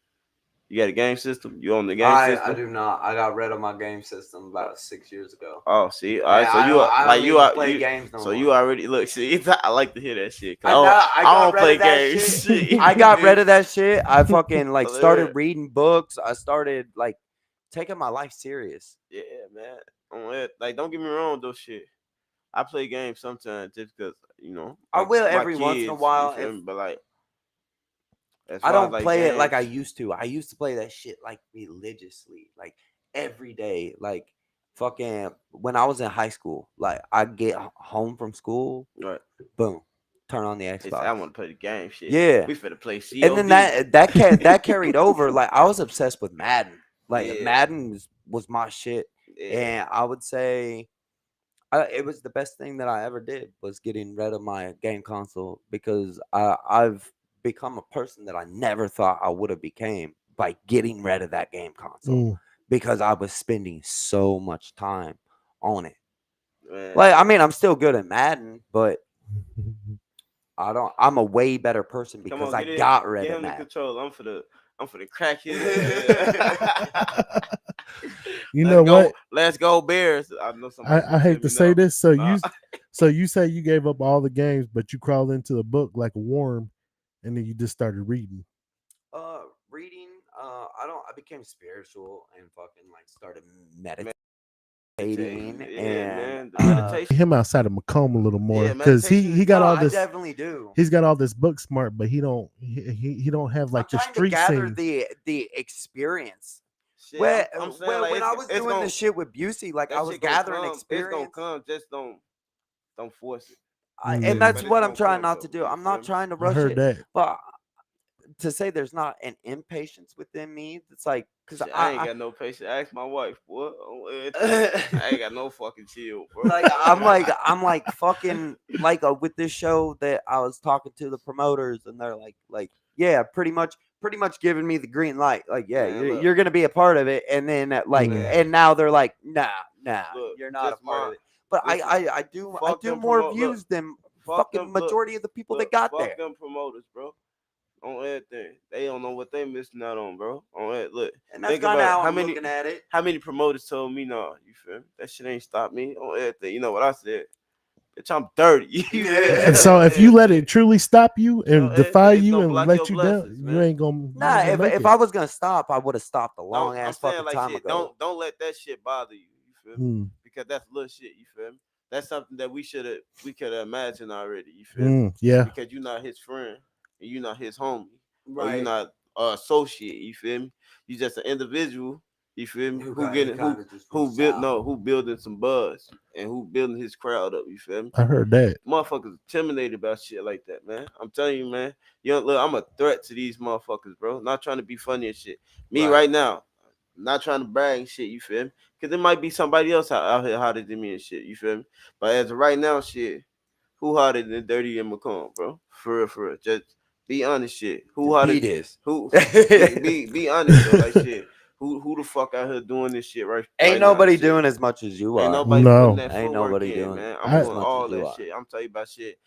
You got a game system? You on the game I system? do not. I got rid of my game system about 6 years ago. Oh, see, all right. So I you don't, are I like don't you even are play you. games no So more. you already look. See, I like to hear that shit. 'Cause I I got don't rid play of that games. shit. I got rid of that shit. I fucking like Oh, started yeah. reading books. I started like taking my life serious. Yeah, man. Like, don't get me wrong, though. Shit, I play games sometimes just because I like will my every once in a kids. You while. feel me? But like, as I far as don't like play it like I games, used to. I used to play that shit like religiously, like every day. Like fucking when I was in high school, like I'd get home from school, right? boom, turn on the They say Xbox. I want to play the game. Shit, Yeah. we finna play COD. And then that carried over. Like I was obsessed with Madden. Like Yeah. Madden was my shit. Yeah. And I would say it was the best thing that I ever did was getting rid of my game console because I've become a person that I never thought I would have became by getting rid of that game console because I was spending so much time on it. Man, Like I mean, I'm still good at Madden, but I'm a way better person come because on, I get got rid get of him the Madden. control. I'm for the crack his. You know what? Let's go Bears. I know somebody. I hate to say this. So you say you gave up all the games, but you crawled into the book like a worm, and then you just started reading. Reading. I became spiritual and fucking like started meditating Yeah, and man. The meditation. Him outside of Macomb a little more Yeah, because meditation he is got no, all I this. definitely do. He's got all this book smart, but he don't have like I'm the trying to street gather scene. the experience. Shit, When I'm saying like when I was it's doing gonna, the shit with Busey, like that I was shit gonna gathering come. It's gonna experience. come. Just don't force it. And Yeah, that's But it's what I'm gonna trying come not though. to do. You I'm feel not me? trying to I rush heard it, that. but to say there's not an impatience within me, it's like because Shit, I ain't got no patience. Ask my wife, boy. I ain't got no fucking chill, bro. like I'm like fucking like with this show that I was talking to the promoters and they're like yeah, pretty much giving me the green light. Like yeah, Man, look. you're gonna be a part of it, and then like Mm. and now they're like nah, Look, you're not a just part my- of it. But listen, I fuck do them more look, views than fuck fucking them, majority of the people that look, got fuck there. them promoters, bro. On everything, they don't know what they missing out on, bro. On it, look. And that's Think kind of about how how I'm many looking at it. promoters told me no. You feel me? That shit ain't stopped me on everything. You know what I said? Bitch, I'm 30. And so if you let it truly stop you and defy it's you gonna and block let your you blessings, down, you man. ain't gonna Nah, make if it. I was gonna stop, I would have stopped a long I'm ass saying fucking like time shit. ago. Don't let that shit bother you. You feel me? Mm, Because that's little shit. You feel me? That's something that we could imagine already. You feel me? yeah. Because you're not his friend and you're not his homie or you're Right. not associate. You feel me? You just an individual. You feel me? Who Who kinda- getting kinda just who reached build out. no who building some buzz and who building his crowd up. You feel me? I heard that. Motherfuckers intimidated about shit like that, man. I'm telling you, man. You know, look, I'm a threat to these motherfuckers, bro. Not trying to be funny and shit. Me right now, not trying to brag and shit. You feel me? Because there might be somebody else out here harder than me and shit. You feel me? But as of right now, shit, who harder than Dirty and Macomb, bro? For real. Just be honest, shit. Who harder? Beat is. Who? be honest though, like shit. Who the fuck out here doing this shit Ain't right now? nobody Shit. doing as much as you Ain't are. nobody putting No. that Ain't footwork nobody in, doing man. as I'm doing much all as you that are. shit. I'm telling you about shit.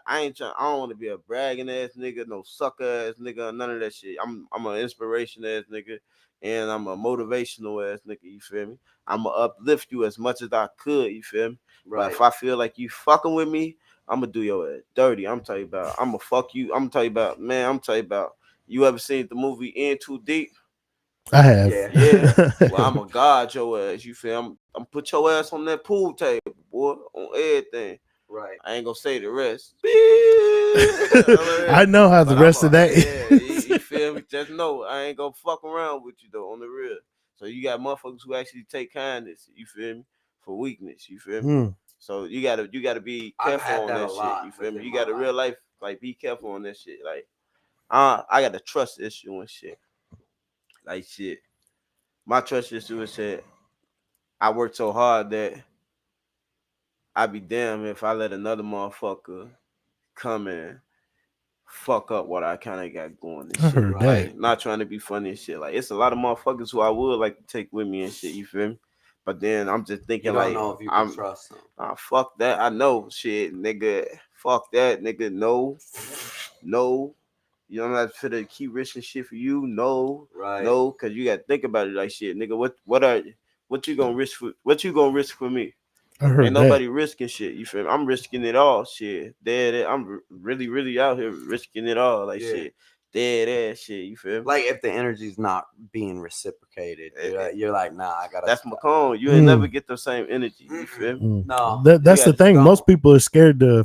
I don't want to be a bragging ass nigga, no sucker ass nigga, none of that shit. I'm an inspiration ass nigga, and I'm a motivational ass nigga. You feel me? I'ma uplift you as much as I could. You feel me? But Right. if I feel like you fucking with me, I'ma do your ass dirty. I'm telling you about. I'ma fuck you. I'm telling you about. Man, I'm telling you about. You ever seen the movie In Too Deep? I have. Yeah. Well, I'm a god your ass. You feel? I'm put your ass on that pool table, boy, on everything. Right. I ain't gonna say the rest. I know how the But rest of that yeah, is. you feel me? Just know I ain't gonna fuck around with you though on the real. So you got motherfuckers who actually take kindness, you feel me, for weakness, you feel me? Mm. So you gotta be I've careful had on that that a shit, lot you feel me? within You my gotta real life. life, like be careful on that shit. Like I got a trust issue and shit. Like shit. My trust issue is that I work so hard that I'd be damned if I let another motherfucker come and fuck up what I kind of got going and I shit. heard Right. that. Like, not trying to be funny and shit. Like, it's a lot of motherfuckers who I would like to take with me and shit. You feel me? But then I'm just You thinking don't like, know if you can I'm trust them. fuck that. I know shit, nigga. Fuck that, nigga. No, You know, I'm not for to keep risking shit for you. No, Right. no, because you got to think about it like shit, nigga. What you gonna risk for? What you gonna risk for me? I heard Ain't that. nobody risking shit. You feel me? I'm risking it all. Shit, dead. I'm really, really out here risking it all. Like Yeah. shit, dead ass shit. You feel me? Like if the energy's not being reciprocated, you're like, nah, I gotta. That's stop. Macomb. You ain't never get the same energy. You feel me? Mm. No, That's the gotta thing. go. Most people are scared to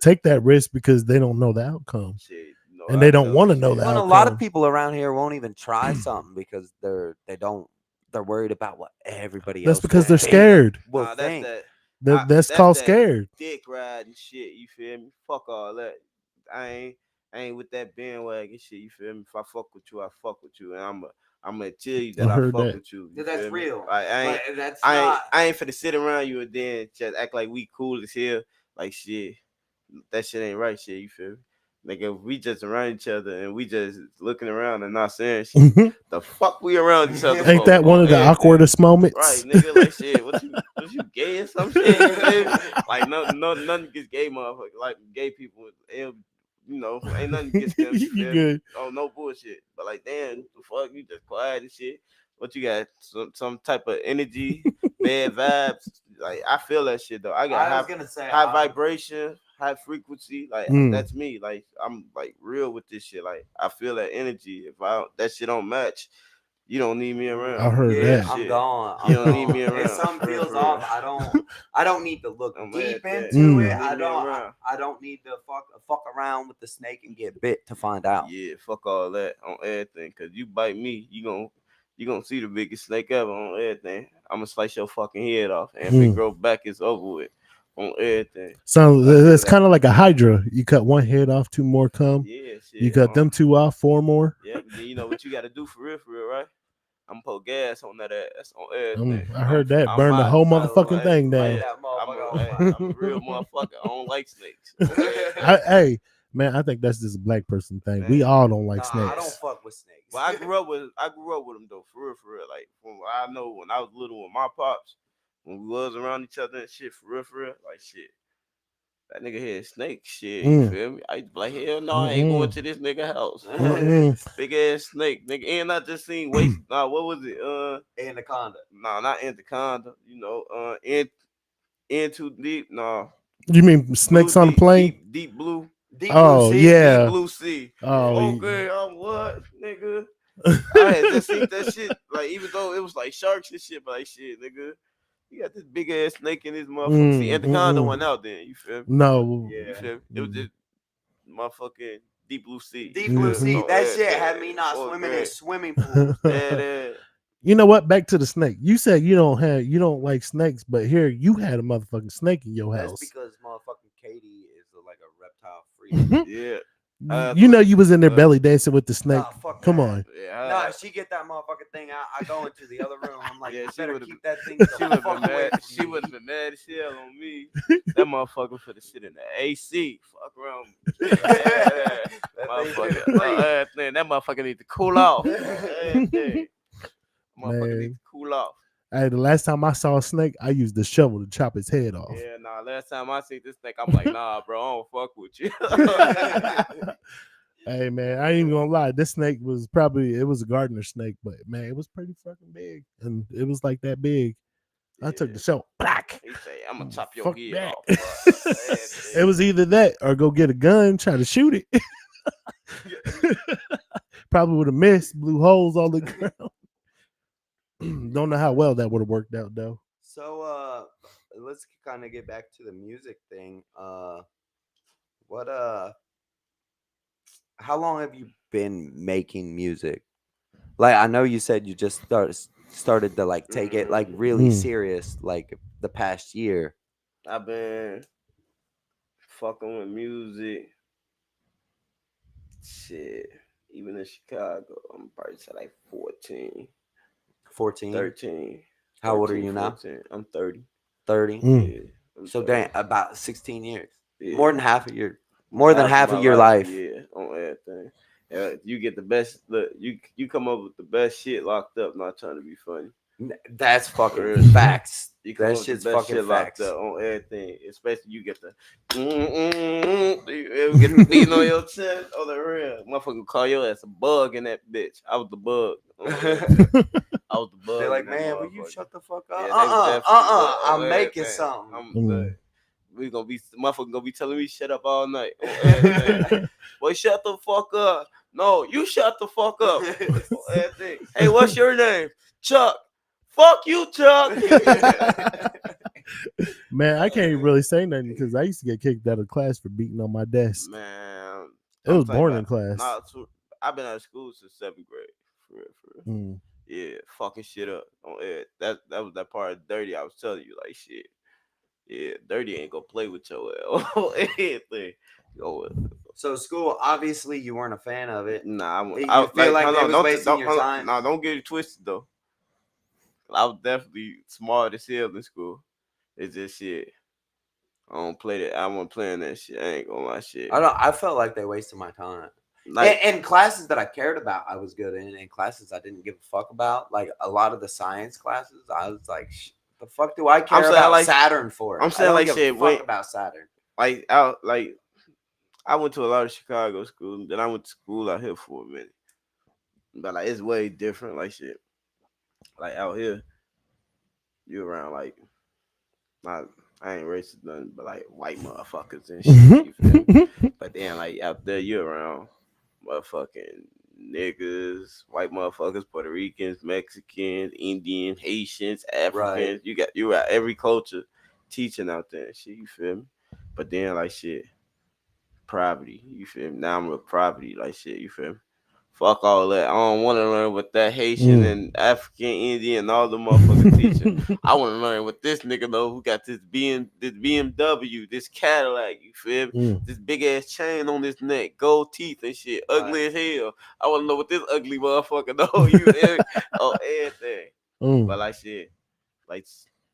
take that risk because they don't know the outcome, Shit, no, and I they don't tell want to you, know shit. the Well, and a outcome. lot of people around here won't even try something because they're worried about what everybody That's else. because will they're think. scared. Will Nah, that's think. that. That's That's called that scared. dick riding shit. You feel me? Fuck all that. I ain't with that bandwagon shit. You feel me? If I fuck with you, I fuck with you, and I'm gonna tell you that I I heard fuck that. with you. Yeah, that's feel me? real. Like, Like, that's not. I ain't finna sit around you and then just act like we cool as hell. Like shit, that shit ain't right. Shit, you feel me? Like if we just around each other and we just looking around and not saying shit, the fuck we around each other Ain't for? that one On of the everything. awkwardest moments? Right, nigga, like shit. What you gay or some shit? You feel me? Like nothing against gay motherfuckers. Like gay people, you know, ain't nothing against them. You You feel me? good. Oh, no bullshit. But like, damn, the fuck, you just quiet and shit. What you got? Some type of energy, bad vibes. Like I feel that shit though. I got I was gonna say high vibration, high frequency. Like Mm. that's me. Like I'm like real with this shit. Like I feel that energy. If that shit don't match, you don't need me around. I heard Yeah, that. I'm Shit. gone. You I'm don't need gone. me If around. something For real, feels for real. off, I don't need to look I'm deep mad at that. into Mm. it. Don't need me around. I don't need to fuck around with the snake and get bit to find out. Yeah, fuck all that on everything. Cause you bite me, you gonna see the biggest snake ever on everything. I'm gonna slice your fucking head off, and if it Mm. grow back, it's over with on everything. So feel it's that. kind of like a hydra. You cut one head off, two more come. Yeah, shit. You cut them two off, four more. Yeah, but then you know what you gotta do for real, right? I'm gonna put gas on that ass on everything. I heard that. Burn the whole motherfucking thing Light down. that motherfucker on I'm fire. a real motherfucker. I don't like snakes. Hey, man, I think that's just a black person thing. We Man. all don't like Nah, snakes. I don't fuck with snakes. But I grew up with them though, for real. Like from what I know when I was little with my pops, when we was around each other and shit, for real, like shit. That nigga had snake shit, you Mm. feel me? I used to be like, hell no, I ain't going to this nigga house. Mm-mm. Big ass snake, nigga. And I just seen waste. What was it? Anaconda. Nah, not anaconda. You know, in too deep. Nah, You mean blue snakes on the deep, plane? deep blue, Deep Oh, blue sea. yeah. deep blue sea. Oh, Okay, I'm what, nigga? I had just seen that shit. Like even though it was like sharks and shit, but like shit, nigga. You got this big ass snake in this motherfucker. See, anaconda went out then. You feel me? No. You feel me? It was just motherfucking deep blue sea. Deep blue sea. So, That shit had me not swimming in swimming pools. You know what? Back to the snake. You said you don't like snakes, but here you had a motherfucking snake in your That's house. because motherfucking Katie is like a reptile freak. Yeah. You know you was in there belly dancing with the snake. Nah, fuck Come that. on. Yeah. Nah, she get that motherfucking thing out. I go into the other room. I'm like, Yeah, you she better would've- keep that thing. She would have been mad. She would have been mad as hell on me. That motherfucker for the shit in the AC. Fuck around. That motherfucker need to cool off. Motherfucker Man. need to cool off. Hey, the last time I saw a snake, I used the shovel to chop its head off. Yeah, nah. Last time I seen this thing, I'm like, nah, bro, I don't fuck with you. Hey man, I ain't even gonna lie. This snake was it was a gardener snake, but man, it was pretty fucking big, and it was like that big. I took the shovel. Black. He say, I'm gonna chop your Fuck head that. off. It was either that or go get a gun, try to shoot it. Probably would have missed, blew holes all the ground. Don't know how well that would have worked out though. So let's kind of get back to the music thing. What how long have you been making music? Like I know you said you just started to like take it like really serious like the past year. I've been fucking with music. Shit. Even in Chicago, I'm probably say like 14, 14. 13. How old are you now? 14. I'm 30. 30. Yeah. I'm So 30. damn, about 16 years. Yeah. More than half of your my your life. Yeah, on everything. You get the best. Look, you come up with the best shit locked up. Not trying to be funny. That's fucking Real. facts. You come That up with shit's the best fucking shit locked facts. up on everything. Especially you get the you ever get the beating on your chest on the real. Motherfucker call your ass a bug in that bitch. I was the bug. I was the bug. They're like, in that man, will you motherfucker. shut the fuck up? Yeah, they was definitely I'm making something. We gonna be motherfucker gonna be telling me shut up all night. On everything. Boy, shut the fuck up. No, you shut the fuck up. On everything. Hey, what's your name? Chuck. Fuck you, Chuck. Man, I can't really say nothing because I used to get kicked out of class for beating on my desk. Man, It was boring in class. Nah, I've been out of school since 7th grade. For real. Yeah, fucking shit up on air. That was that part of dirty. I was telling you, like shit. Yeah, dirty ain't gonna play with your anything. So school, obviously, you weren't a fan of it. Nah, You feel like they was wasting your time? Nah, don't get it twisted though. I was definitely smart as hell in school. It's just shit. I don't play that. I wasn't playing that shit. I ain't gonna lie, shit. I felt like they wasted my time. Like, and classes that I cared about, I was good in. And classes I didn't give a fuck about, like a lot of the science classes, I was like, the fuck do I care about like, Saturn for? I'm saying I don't like give shit. a fuck about Saturn. I went to a lot of Chicago schools. Then I went to school out here for a minute. But like it's way different. Like shit. Like out here, you around like I ain't racist nothing, but like white motherfuckers and shit. You feel me? But then like out there, you around motherfucking niggas, white motherfuckers, Puerto Ricans, Mexicans, Indians, Haitians, Africans. Right. You got every culture teaching out there and shit. You feel me? But then like shit, poverty. You feel me? Now I'm with poverty. Like shit. You feel me? Fuck all that. I don't want to learn what that Haitian and African, Indian, and all the motherfuckers teaching. I want to learn what this nigga know who got this BMW, this Cadillac. You feel me? This big ass chain on his neck, gold teeth and shit, ugly as hell. I want to know what this ugly motherfucker know. You feel me? Oh, everything. But like shit, like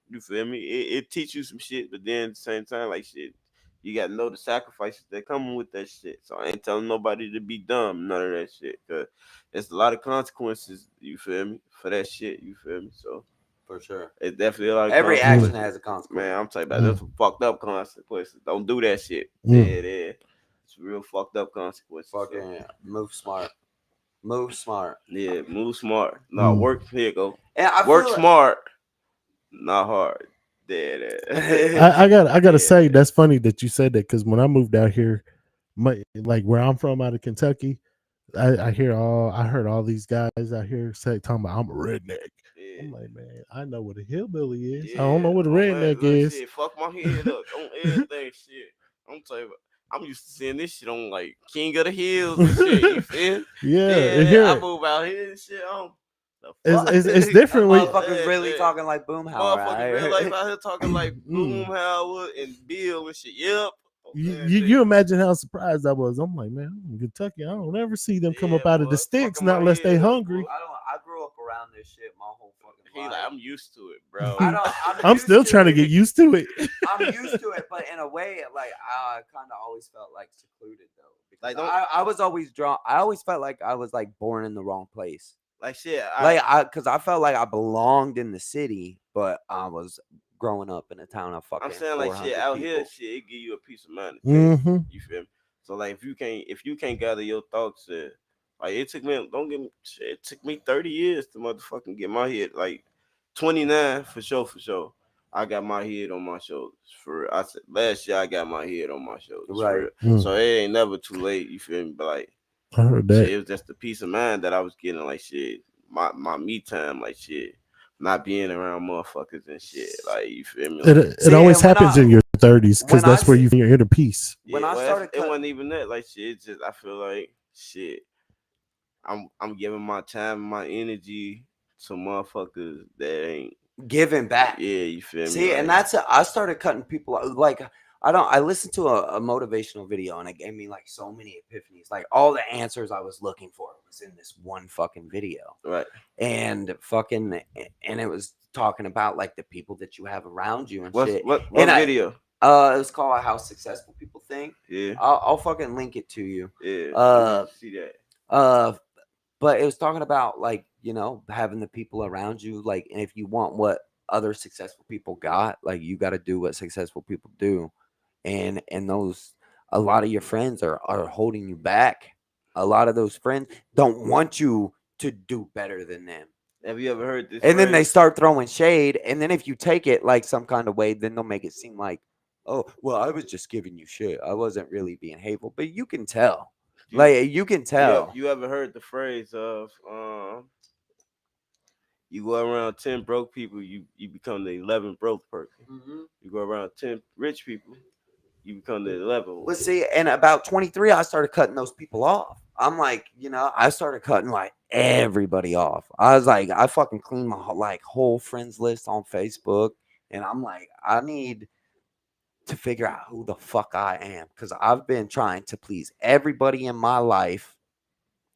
you feel me? It teach you some shit, but then at the same time, like shit. You gotta know the sacrifices that come with that shit. So I ain't telling nobody to be dumb, none of that shit. Cause there's a lot of consequences, you feel me, for that shit, you feel me? So for sure. It's definitely a lot of every action has a consequence. Man, I'm talking about there's some fucked up consequences. Don't do that shit. Yeah. It's real fucked up consequences. Fucking move smart. Move smart. Yeah, move smart. No, work here go. And work smart, not hard. I gotta say that's funny that you said that because when I moved out here, like where I'm from out of Kentucky, I heard all these guys out here talking about I'm a redneck. Yeah. I'm like, man, I know what a hillbilly is. Yeah. I don't know what a redneck is. Shit, fuck my head up on everything. Shit, I'm telling you. I'm used to seeing this shit on like King of the Hills and shit. You feel? Yeah. I move out here and shit. It's different. Motherfuckers really talking like Boomhauer. Motherfuckers real life out here talking like Boomhauer and Bill and shit. Yep. You imagine how surprised I was. I'm like, man, I'm in Kentucky. I don't ever see them come up out of the sticks, not unless they hungry. I grew up around this shit my whole fucking life. Like, I'm used to it, bro. I'm still trying to get used to it. I'm used to it, but in a way, like I kind of always felt like secluded though. Like I was always drawn. I always felt like I was like born in the wrong place. Like shit, because I felt like I belonged in the city, but I was growing up in a town of fucking. I'm saying like shit out people. here, shit, it give you a peace of mind. You feel me? So like if you can't gather your thoughts, like it took me. Don't get me. Shit, it took me 30 years to motherfucking get my head. Like 29 for sure. I got my head on my shoulders. I said last year I got my head on my shoulders. Right. So it ain't never too late. You feel me? But like. I heard that. Shit, it was just the peace of mind that I was getting, like shit, my me time, like shit, not being around motherfuckers and shit, like you feel me? Like, it always happens in your 30s because that's where you're inner peace. Yeah, when I started, it wasn't even that, like shit. It's just I feel like shit. I'm giving my time, and my energy to motherfuckers that ain't giving back. Yeah, you feel me? See, like, and I started cutting people out. Like I listened to a motivational video and it gave me like so many epiphanies. Like all the answers I was looking for was in this one fucking video. Right. And it was talking about like the people that you have around you and shit. What video? It was called How Successful People Think. Yeah. I'll fucking link it to you. Yeah. See that. But it was talking about like having the people around you, like, and if you want what other successful people got, like, you got to do what successful people do, and those a lot of your friends are holding you back. A lot of those friends don't want you to do better than them. Have you ever heard this? And then they phrase? start throwing shade, and then if you take it like some kind of way, then they'll make it seem like, oh, well, I was just giving you shit. I wasn't really being hateful, but you can tell. Like, you can tell. You ever heard the phrase of you go around 10 broke people, you become the 11th broke person. You go around 10 rich people, you become the 11th one. Well, see, and about 23, I started cutting those people off. I'm like, I started cutting like everybody off. I was like, I fucking cleaned my whole friends list on Facebook, and I'm like, I need to figure out who the fuck I am, because I've been trying to please everybody in my life,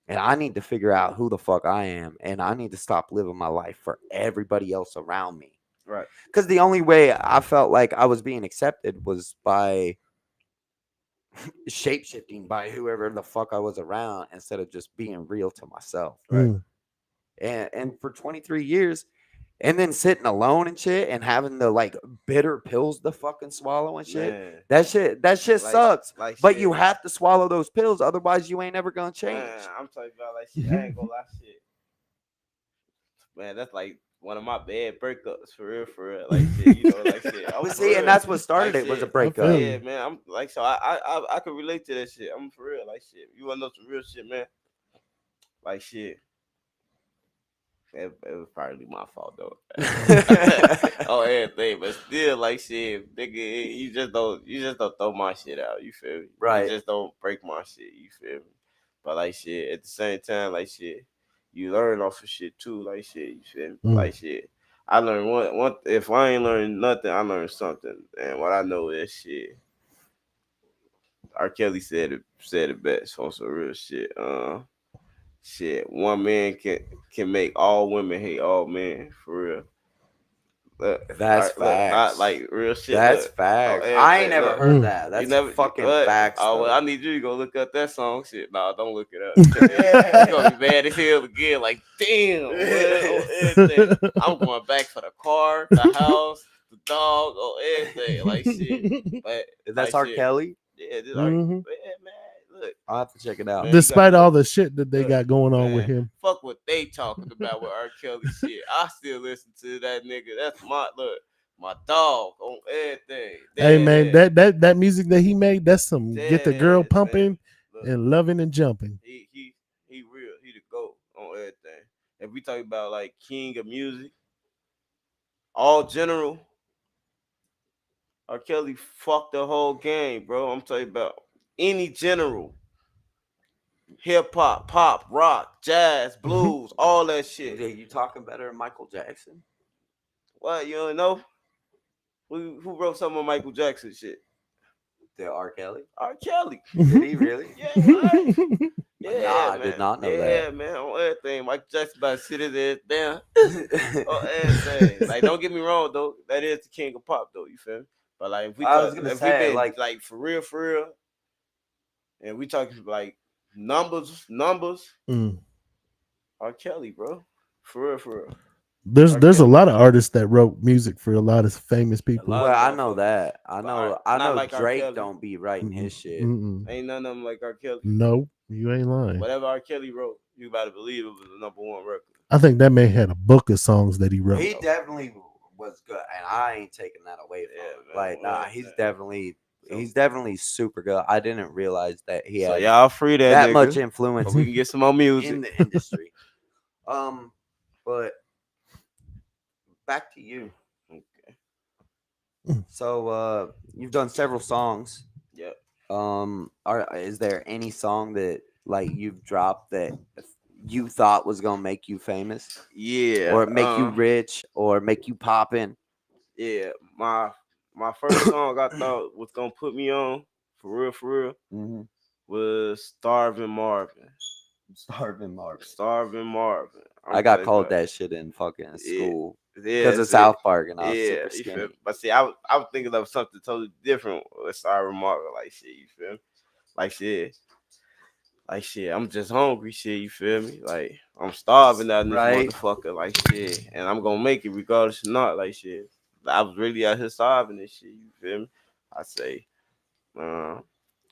and I need to figure out who the fuck I am, and I need to stop living my life for everybody else around me. Right. Because the only way I felt like I was being accepted was by shape shifting by whoever the fuck I was around, instead of just being real to myself. Right. And for 23 years, and then sitting alone and shit, and having the like bitter pills to fucking swallow and shit. Man. That shit sucks. But shit. you have to swallow those pills, otherwise you ain't ever gonna change. Man, I'm talking about like shit. I ain't gonna lie, shit. Man, that's like one of my bad breakups for real. Like shit, like shit. But see, and that's what started it, was a breakup. Yeah, man. I'm like, so I can relate to that shit. I'm for real, like shit. You wanna know some real shit, man? Like shit. It was probably my fault though. Oh, everything, but still, like shit, nigga, you just don't throw my shit out. You feel me? Right. You just don't break my shit. You feel me? But like shit, at the same time, like shit, you learn off of shit too. Like shit, you feel me? Like shit. I learned one. If I ain't learned nothing, I learned something. And what I know is shit. R. Kelly said it best on some real shit. Shit, one man can make all women hate all men, for real. That's facts. Like real shit. That's facts. I ain't never heard that. That's fucking facts. Oh, well, I need you to go look up that song. Shit, nah, don't look it up. You're gonna be mad as hell again. Like, damn, everything. I'm going back for the car, the house, the dog, everything. Like shit. But that's like R. Kelly. Yeah, this man. Look, I'll have to check it out. Man, despite all the shit that they got going on with him. Fuck what they talking about with R. Kelly shit. I still listen to that nigga. That's my dog on everything. Hey man, that music that he made, that's some get the girl pumping and loving and jumping. He real. He the GOAT on everything. If we talk about like king of music, all general, R. Kelly fucked the whole game, bro. I'm talking about any general. Hip hop, pop, rock, jazz, blues, all that shit. Yeah, you talking better than Michael Jackson? What, you don't know? Who wrote some of Michael Jackson shit? The R. Kelly. R. Kelly. Did he really? Yeah, right. Yeah, nah, man. I did not know that. Yeah, man, on everything. Michael Jackson about to sit his ass down. On everything. Like, don't get me wrong though. That is the king of pop though. You feel me? But like, if we I was gonna say, like for real, and we talking like numbers. R. Kelly, bro. For real. There's a lot of artists that wrote music for a lot of famous people. Well, I know that. I know like Drake don't be writing his shit. Ain't none of them like R. Kelly. No, you ain't lying. Whatever R. Kelly wrote, you better believe it was the #1 record. I think that man had a book of songs that he wrote. He definitely was good, and I ain't taking that away from him. Man, like, nah, he's definitely super good. I didn't realize that he had y'all free that much influence. We can get some more music in the industry. But back to you. Okay. So you've done several songs. Yep. Is there any song that like you've dropped that you thought was gonna make you famous? Yeah. Or make you rich or make you poppin'? Yeah. My first song I thought was gonna put me on for real was Starving Marvin. I got called that shit in fucking school because of South Park, and I was super skinny. But see, I was thinking of something totally different with Starving Marvin, like shit. You feel me? Like shit. like shit, I'm just hungry, shit, you feel me? Like I'm starving out in this Right. motherfucker, like shit, and I'm gonna make it regardless or not, like shit. I was really out here starving and shit, you feel me? I say,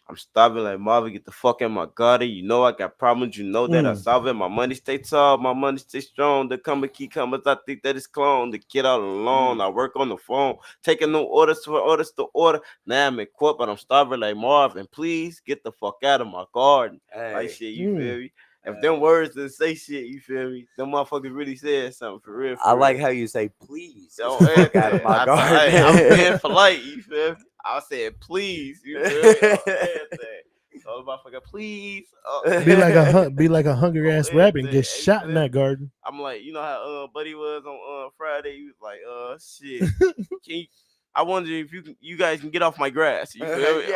I'm starving like Marvin, get the fuck in my garden. You know I got problems, you know that I solve it. My money stay tall, my money stay strong. The coming key comers, I think that it's clone. The kid out alone, I work on the phone. Taking no orders for orders to order. Now I'm in court, but I'm starving like Marvin. Please get the fuck out of my garden. Like shit, you feel me? If them words didn't say shit, you feel me? Them motherfuckers really said something for real. I like how you say please. Don't Get the fuck out of my garden. I'm being polite, you feel me? I said please, you feel me? On everything. So the motherfucker, please. Be like a hungry ass rabbit and get shot in that garden. I'm like, you know how Buddy was on Friday? He was like, shit. I wonder if you guys can get off my grass. You feel me?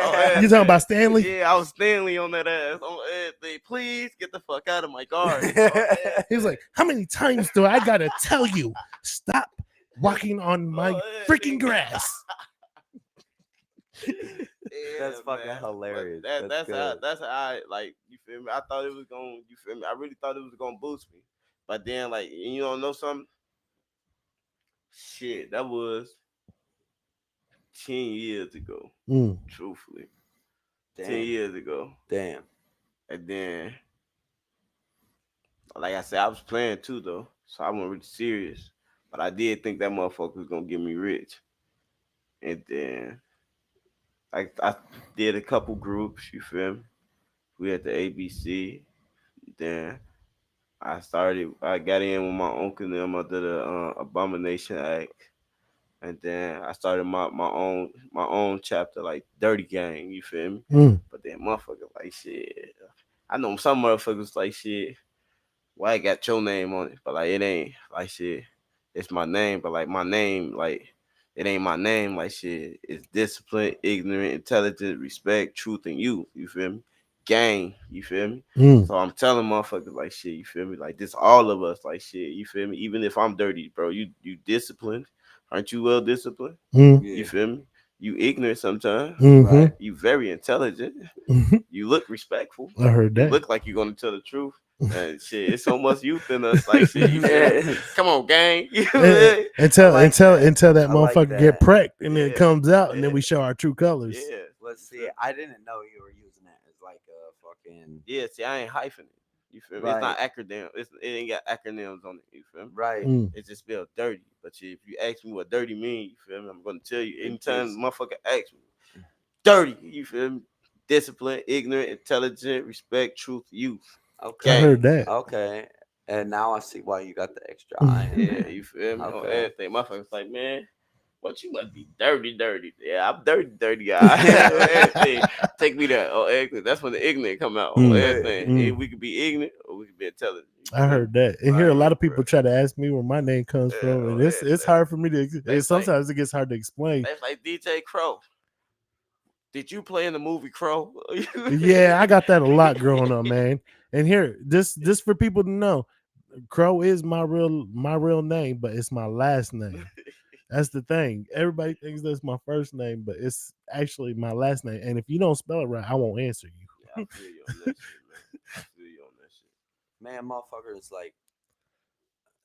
You talking about Stanley? Yeah, I was Stanley on that ass. On everything. Please get the fuck out of my garden. He was like, how many times do I gotta tell you? Stop walking on my freaking grass. That's fucking hilarious. That's how I like, you feel me? I thought it was gonna, you feel me? I really thought it was gonna boost me. But then like, you know something? Shit, that was 10 years ago. Truthfully. Damn. 10 years ago. Damn. And then like I said, I was playing too though. So I wasn't really serious. But I did think that motherfucker was gonna get me rich. And then I did a couple groups, you feel me? We had the ABC. Then I got in with my uncle and them. I did a Abomination Act. And then I started my own chapter, like Dirty Gang, you feel me? But then motherfuckers like shit. I know some motherfuckers like shit. Why I got your name on it? But like it ain't like shit. It's my name, but like my name, like it ain't my name, like shit. It's discipline, ignorant, intelligent, respect, truth, and you. You feel me? Gang, you feel me? So I'm telling motherfuckers like shit, you feel me? Like this all of us, like shit, you feel me? Even if I'm dirty, bro, you disciplined. Aren't you well disciplined? You feel me? You ignorant sometimes. Right? You very intelligent. You look respectful. I heard that. You look like you're gonna tell the truth. And shit, it's so much youth in us. Like shit, you feel me? Come on, gang. Until that motherfucker get pranked and then it comes out and then Yeah. we show our true colors. Yeah. Let's see. I didn't know you were using that as like a fucking. Yeah, see, I ain't hyphing it. You feel me? Right. It's not acronym. It ain't got acronyms on it. You feel me? Right. It's just spelled dirty. But if you ask me what dirty mean, you feel me? I'm gonna tell you. Anytime motherfucker asks me, dirty. You feel me? Discipline, ignorant, intelligent, respect, truth, youth. Okay. I heard that. Okay. And now I see why you got the extra eye. Yeah, you feel me? On everything. Motherfuckers like, man, what you must be dirty. Yeah, I'm dirty guy. Take me there. Oh, ignorant. That's when the ignorant come out. On everything. We could be ignorant or we could be intelligent. I heard that. And here a lot of people try to ask me where my name comes from. And it's hard for me to sometimes it gets hard to explain. That's like DJ Crow. Did you play in the movie Crow? Yeah, I got that a lot growing up, man. And here, this for people to know, Crow is my real name, but it's my last name. That's the thing. Everybody thinks that's my first name, but it's actually my last name. And if you don't spell it right, I won't answer you. Yeah, I feel you on that shit, man. I feel you on that shit. Man, motherfuckers like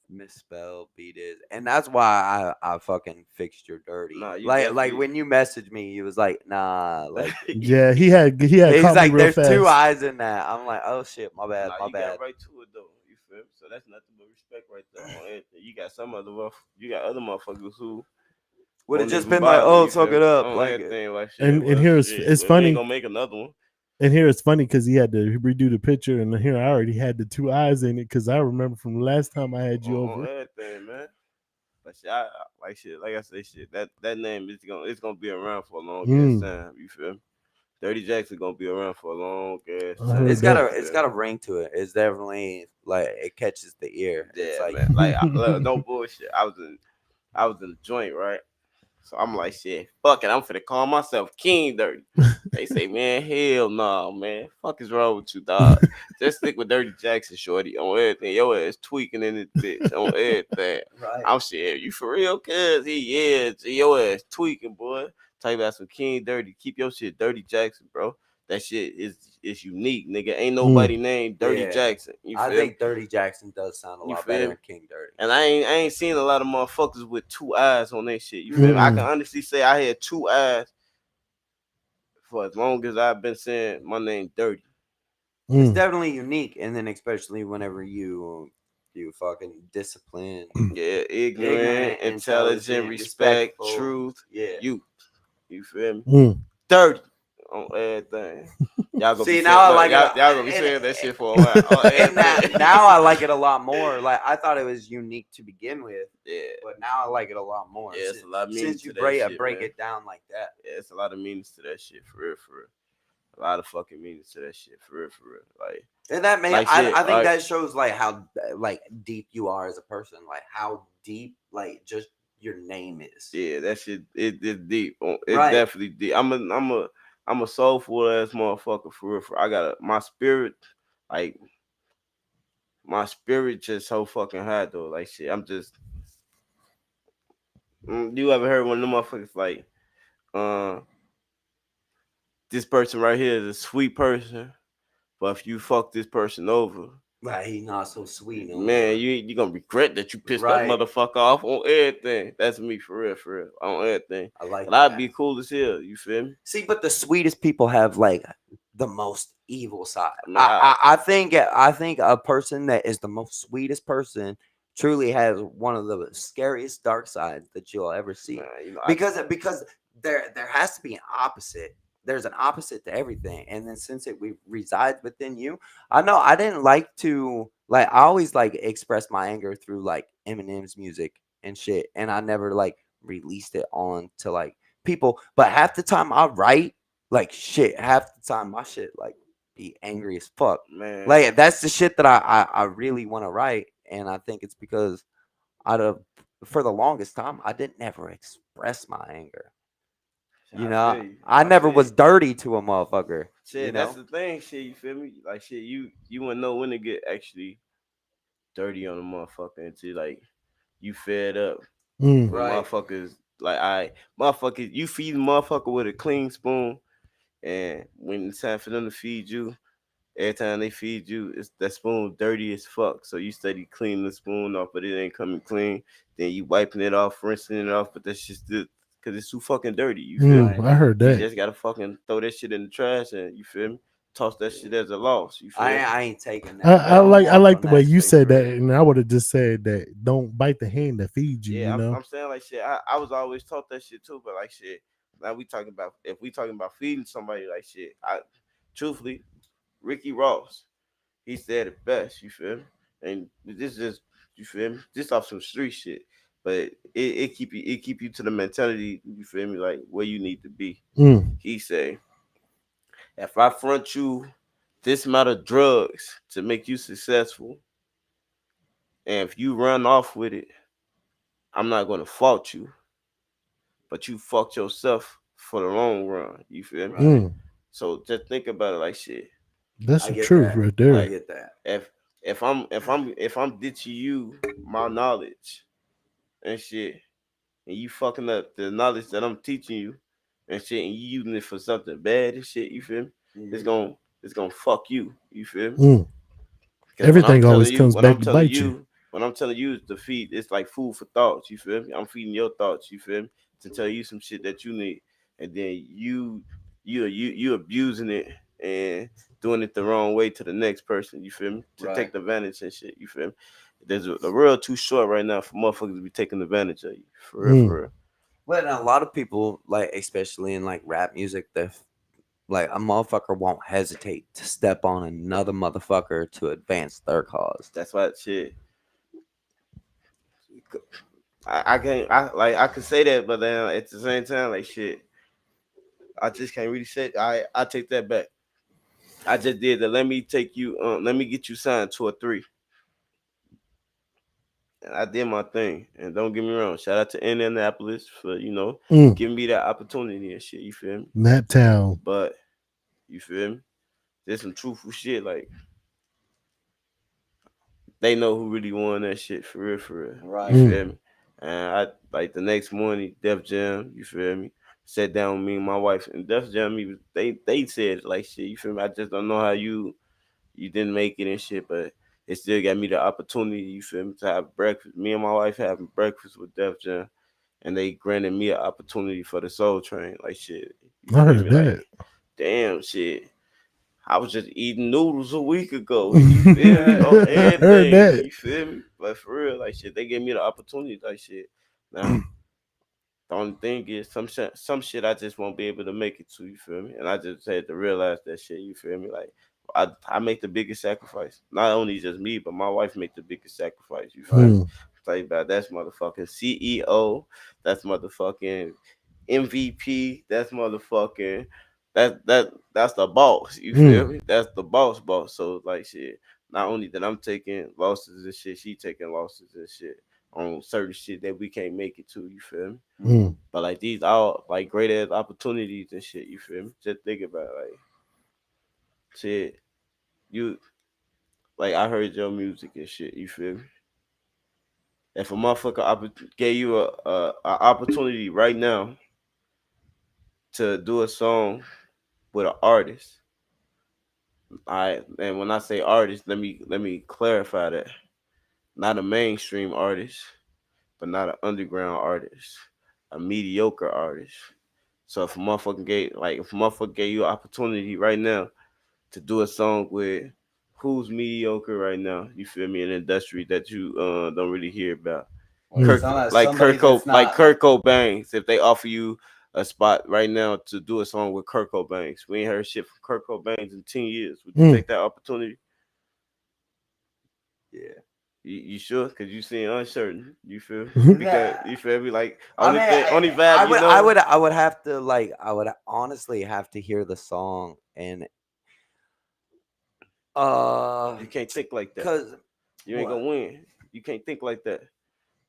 misspell, beat it, and that's why I fucking fixed your dirty. Nah, like when you messaged me, he was like, nah, like yeah, he had he's caught like, me real there's fast. 2 eyes in that. I'm like, oh shit, my bad, Nah, my you bad. got right to it though. You feel me? So that's nothing but respect right there on everything. You got other motherfuckers who would have just been like, oh, suck it up, like and here it's funny. Ain't gonna make another one. And here it's funny because he had to redo the picture, and here I already had the 2 eyes in it because I remember from the last time I had you over. Everything, man. But shit, like I say, shit. That name it's gonna be around for a long ass time. You feel me? Dirty Jackson gonna be around for a long ass time. It's got a ring to it. It's definitely like it catches the ear. Yeah, it's like, man. Like no bullshit. I was in the joint, right? So I'm like, shit, fuck it. I'm finna call myself King Dirty. They say, man, hell no, man. Fuck is wrong with you, dog? Just stick with Dirty Jackson, shorty, on everything. Your ass tweaking in this bitch on everything. Right. I'm shit. You for real, cuz? Your ass tweaking, boy. Talk about some King Dirty. Keep your shit Dirty Jackson, bro. that shit is unique, nigga. Ain't nobody named Dirty Yeah. Jackson. You I feel think me? Dirty Jackson does sound a You lot feel better me? than King Dirty. And I ain't seen a lot of motherfuckers with 2 eyes on that shit. You feel me? I can honestly say I had 2 eyes for as long as I've been saying my name Dirty. It's definitely unique, and then especially whenever you fucking discipline, Yeah, ignorant, intelligent, respect, respectful. truth, Yeah. You feel me? Dirty on everything. Y'all gonna See, be now saying, I look, like it. y'all gonna be saying that shit for a while. On And everything. now I like it a lot more. Like I thought it was unique to begin with, Yeah, but now I like it a lot more. yeah, it's a lot of meaning Since you to that break shit, break man. it down like that. Yeah, it's a lot of meanings to that shit, for real, for real. A lot of fucking meanings to that shit, for real, for real. Like, And that may like I shit, think like- that shows like how like deep you are as a person, like how deep like just your name is. yeah, that shit, it's deep. It's Right. definitely deep. I'm a soulful ass motherfucker, for real. For I got my spirit, like my spirit, just so fucking high though. Like shit, I'm just. You ever heard one of them motherfuckers like, uh, this person right here is a sweet person, but if you fuck this person over, Like he's not so sweet no man, more. you gonna regret that you pissed Right. that motherfucker off on everything. That's me, for real, on everything. I like But that. I'd be cool as hell. You feel me? See, but the sweetest people have like the most evil side. Man, I think a person that is the most sweetest person truly has one of the scariest dark sides that you'll ever see. man, you know, Because there has to be an opposite. There's an opposite to everything, and then since it resides within you, I know I didn't like to like. I always like express my anger through like Eminem's music and shit, and I never like released it on to like people. But half the time I write like shit. Half the time my shit like be angry as fuck. man, Like that's the shit that I really want to write, and I think it's because out of for the longest time I didn't never express my anger. You know, I never was dirty to a motherfucker. Shit, You that's know, the thing. Shit, you feel me? Like shit, you wouldn't know when to get actually dirty on a motherfucker until like you fed up. When Right. motherfuckers like motherfuckers, you feed a motherfucker with a clean spoon, and when it's time for them to feed you, every time they feed you, it's that spoon dirty as fuck. So you steady cleaning the spoon off, but it ain't coming clean. Then you wiping it off, rinsing it off, but that's just because it's too fucking dirty. You feel me? I heard You that. just gotta fucking throw that shit in the trash, and you feel me? Toss that shit as a loss. You feel me? I ain't taking that. I like the way you said that, And and I would have just said that don't bite the hand that feeds you. Yeah, You know. I'm saying like shit. I was always taught that shit too, but like shit. Now we talking about if we talking about feeding somebody like shit. I truthfully, Ricky Ross, he said it best. You feel me? And this is you feel me? This off some street shit, but it keep you to the mentality. You feel me? Like where you need to be. He say, if I front you this amount of drugs to make you successful, and if you run off with it, I'm not gonna fault you. But you fucked yourself for the long run. You feel me? So just think about it like shit. That's the truth right there. I get that. If I'm ditching you my knowledge and shit, and you fucking up the knowledge that I'm teaching you and shit, and you using it for something bad and shit, you feel me? It's gonna fuck you. You feel me? Everything always comes back to bite you. When I'm telling you to feed, it's like food for thoughts. You feel me? I'm feeding your thoughts. You feel me? To tell you some shit that you need, and then you abusing it and doing it the wrong way to the next person. You feel me? To take advantage and shit. You feel me? The world too short right now for motherfuckers to be taking advantage of you. For real, for real. But a lot of people, like especially in like rap music, that like a motherfucker won't hesitate to step on another motherfucker to advance their cause. That's why shit. I can't. I can say that, but then at the same time, like shit, I just can't really say. I take that back. I just did the let me take you. Let me get you signed to a 3. And I did my thing. And don't get me wrong. Shout out to Indianapolis for giving me that opportunity and shit. You feel me? That town. But you feel me? There's some truthful shit. Like they know who really won that shit for real, for real. Right. You feel me? And I like the next morning, Def Jam. You feel me? sat down with me and my wife, and Def Jam, they said like shit. You feel me? I just don't know how you didn't make it and shit, but it still got me the opportunity. You feel me? To have breakfast. Me and my wife having breakfast with Def Jam, and they granted me an opportunity for the Soul Train. Like shit. You I feel heard me? that. Like damn shit. I was just eating noodles a week ago. You feel me? Oh, I heard everything. that. You feel me? But for real, like shit, they gave me the opportunity. Like shit. Now the only thing is some shit I just won't be able to make it to. You feel me? And I just had to realize that shit. You feel me? Like I make the biggest sacrifice. Not only just me, but my wife make the biggest sacrifice. You feel me? Mm, Tell you about that's motherfucking CEO. That's motherfucking MVP. That's motherfucking that's the boss. You feel mm, me? That's the boss. So like shit. Not only that I'm taking losses and shit, she taking losses and shit on certain shit that we can't make it to. You feel me? mm. But like these all like great ass opportunities and shit. You feel me? Just think about it, like shit. You like I heard your music and shit. You feel me? If a motherfucker gave you a opportunity right now to do a song with an artist, and when I say artist, let me clarify that. Not a mainstream artist, but not an underground artist, a mediocre artist. So if a motherfucker gave you an opportunity right now to do a song with who's mediocre right now, you feel me, in the industry that you don't really hear about. Mm. Like Kurt Cobain, if they offer you a spot right now to do a song with Kurt Cobain, we ain't heard shit from Kurt Cobain in 10 years. Would you Mm. take that opportunity? Yeah. You sure? Cause you seem uncertain. You feel? Mhm. Because you feel me? Like I mean, only vibe you know. I would have to like, I would honestly have to hear the song and You can't think like that. cause You ain't what? gonna win. You can't think like that.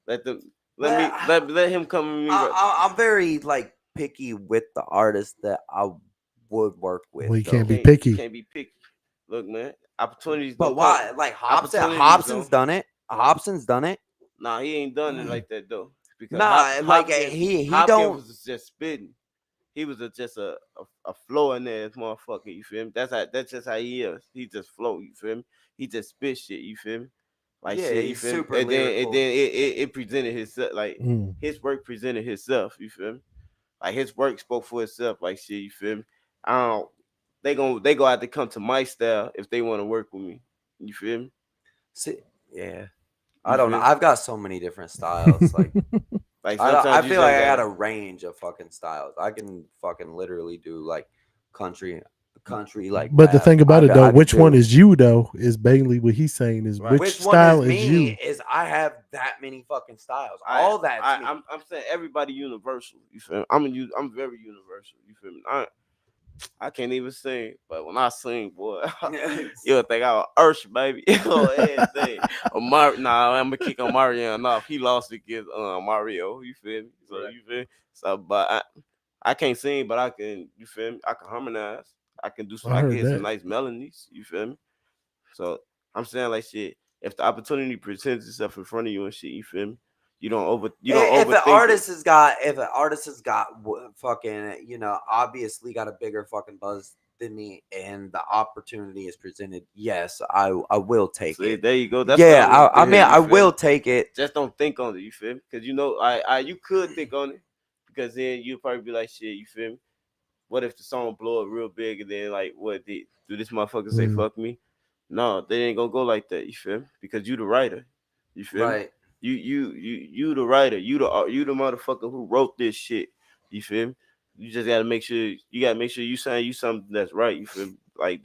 Let them Well, let him come to me. I'm very like picky with the artists that I would work with Well, you though. can't be You picky. can't be picky. Look, man, opportunities But don't come. why? Like Opportunities Hobson's don't. done it. Hobson's done it. Nah, he ain't done it like that though. Because Nah, like he Hopkins don't. was just spitting. He was just a flowing ass motherfucker. You feel me? That's just how he is. He just flow. You feel me? He just spit shit. You feel me? Like Yeah, shit. You he's feel me? super And lyrical. then it presented himself. Like Mm. his work presented himself. You feel me? Like his work spoke for itself. Like shit. You feel me? I don't. They go have to come to my style if they want to work with me. You feel me? See, yeah, I You don't know. feel me? I've got so many different styles. Like Like I don't, I sometimes you feel just like I got gotta. a range of fucking styles. I can fucking literally do like country, like But the rap. thing about it though, I could which one do. is you though? Is mainly what he's saying is Right. which Which one is style is me? you? Is I have that many fucking styles. All that's me. I'm saying everybody universal. You feel me? I'm very universal. You feel me? I can't even sing, but when I sing, boy, you'll think I was Ursh, baby. Everything. Nah, I'm gonna kick on Mario off. He lost against Mario. You feel me? So Right. you feel me? So, but I can't sing, but I can. You feel me? I can harmonize. I can do some. I I can heard hit some that. nice melodies. You feel me? So I'm saying like shit. If the opportunity presents itself in front of you and shit, you feel me? You don't If an overthink it. artist has got, fucking, obviously got a bigger fucking buzz than me, and the opportunity is presented, yes, I will take See, it. there you go. That's what Yeah, I wanted to I hear. mean, You I feel will me? take it. Just don't think on it. You feel me? Because you know, I you could think on it because then you'd probably be like, shit. You feel me? What if the song blow up real big and then like, what did do this motherfucker say? Mm. Fuck me? No, they ain't gonna go like that. You feel me? Because you the writer. You feel me? Right. You the writer. You the motherfucker who wrote this shit. You feel me? You just gotta make sure you saying you something that's right. You feel me? Like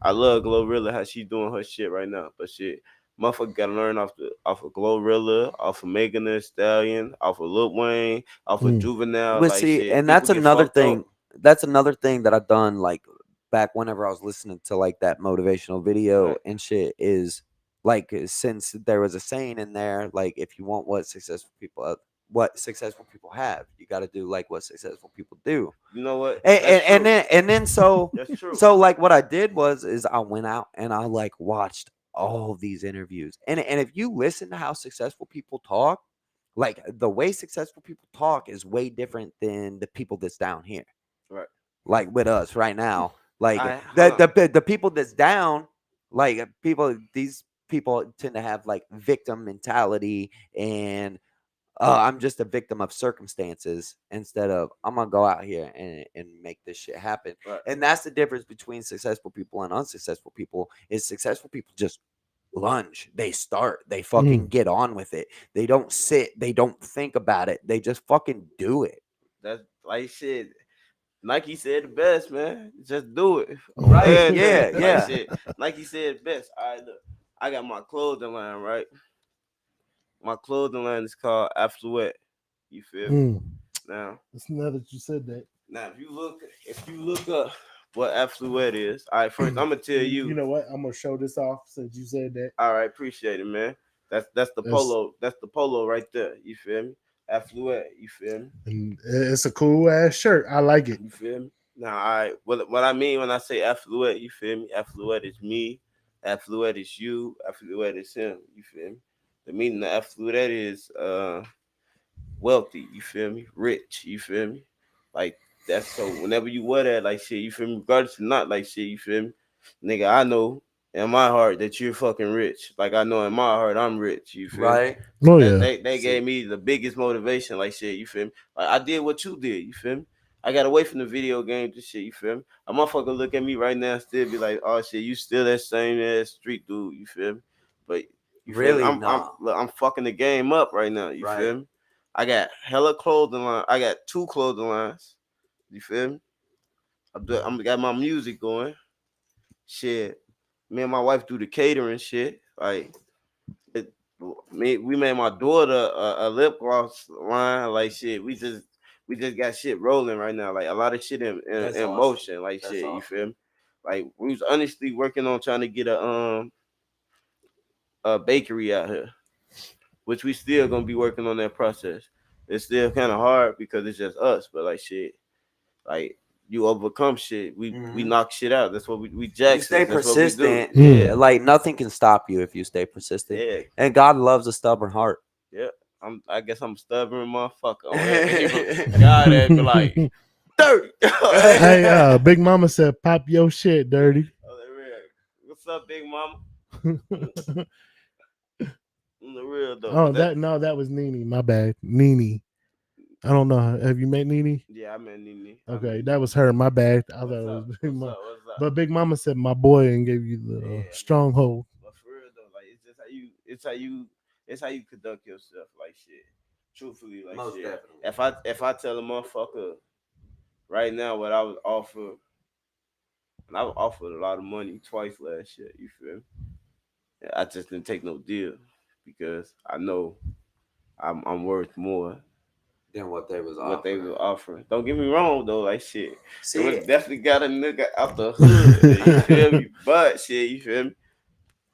I love Glorilla how she doing her shit right now. But shit, motherfucker gotta learn off of Glorilla, off of Megan Thee Stallion, off of Lil Wayne, off of Mm. Juvenile. But Like see, shit, and people that's get another fucked up. thing. That's another thing that I've done, like back whenever I was listening to like that motivational video Right. and shit, is like since there was a saying in there, like if you want what successful people have, you got to do like what successful people do. You know what? And, That's true. then That's true. so like what I did is I went out and I like watched all these interviews, and if you listen to how successful people talk, like the way successful people talk is way different than the people that's down here. Right. Like with us right now, like hold on. the people that's down, like these people tend to have like victim mentality and I'm just a victim of circumstances instead of I'm gonna go out here and make this shit happen. Right. And that's the difference between successful people and unsuccessful people. Is successful people just lunge, they start, they fucking get on with it. They don't sit, they don't think about it. They just fucking do it. That's like shit. Nike said the best, man. Just do it. Right? Yeah, Yeah, like yeah. shit. Nike said the best. All right, look. I got my clothing line, right? My clothing line is called Affluent. You feel me? Now, It's now that you said that. now if you look up what Affluent is, all right, first I'm gonna tell you. You know what? I'm gonna show this off since you said that. All right, appreciate it, man. That's the polo. That's the polo right there. You feel me? Affluent. You feel me? And it's a cool ass shirt. I like it. You feel me? Now, all right. What I mean when I say affluent, you feel me? Affluent is me. Affluent is you. Affluent is him. You feel me? The meaning of affluent is wealthy. You feel me? Rich. You feel me? Like that's so. Whenever you wear that, like shit, you feel me? Regardless of not like shit, you feel me? Nigga, I know in my heart that you're fucking rich. Like I know in my heart I'm rich. You feel me? Right? Oh That- yeah. They gave me the biggest motivation. Like shit, you feel me? Like I did what you did. You feel me? I got away from the video games and shit. You feel me? A motherfucker look at me right now and still be like, "Oh shit, you still that same ass street dude." You feel me? But you feel Really? me? Nah. I'm fucking the game up right now. You Right. feel me? I got hella clothing line. I got 2 clothing lines. You feel me? I'm got my music going. Shit, me and my wife do the catering shit. Like we made my daughter a lip gloss line. Like shit, we just got shit rolling right now. Like a lot of shit That's in awesome. motion. Like That's shit, you awesome. feel me? Like we was honestly working on trying to get a bakery out here, which we still gonna be working on that process. It's still kind of hard because it's just us, but like shit, like you overcome shit. We knock shit out. That's what we You Jacksons. stay That's what we do. persistent. Yeah, Like nothing can stop you if you stay persistent. yeah, And God loves a stubborn heart. yeah. I guess I'm a stubborn motherfucker. God, that'd be like dirty. Hey, Big Mama said, "Pop your shit, dirty." Oh, they real. What's up, big mama? On the real though. Oh, But that was Nene. My bad, Nene. I don't know. Have you met Nene? yeah, I met Nene. Okay, that was her. My bad. I thought What's it up? was Big What's Mama. up? What's up? But Big Mama said, "My boy," and gave you the Yeah, stronghold. But for real though, like it's how you conduct yourself, like shit. Truthfully, like Most shit. definitely. If I tell a motherfucker right now what I was offered, and I was offered a lot of money twice last year, you feel me? Yeah, I just didn't take no deal because I know I'm worth more Than what they was what they offering. were offering. Don't get me wrong though, like shit. See, It was definitely got a nigga out the hood. You feel me? But shit, you feel me?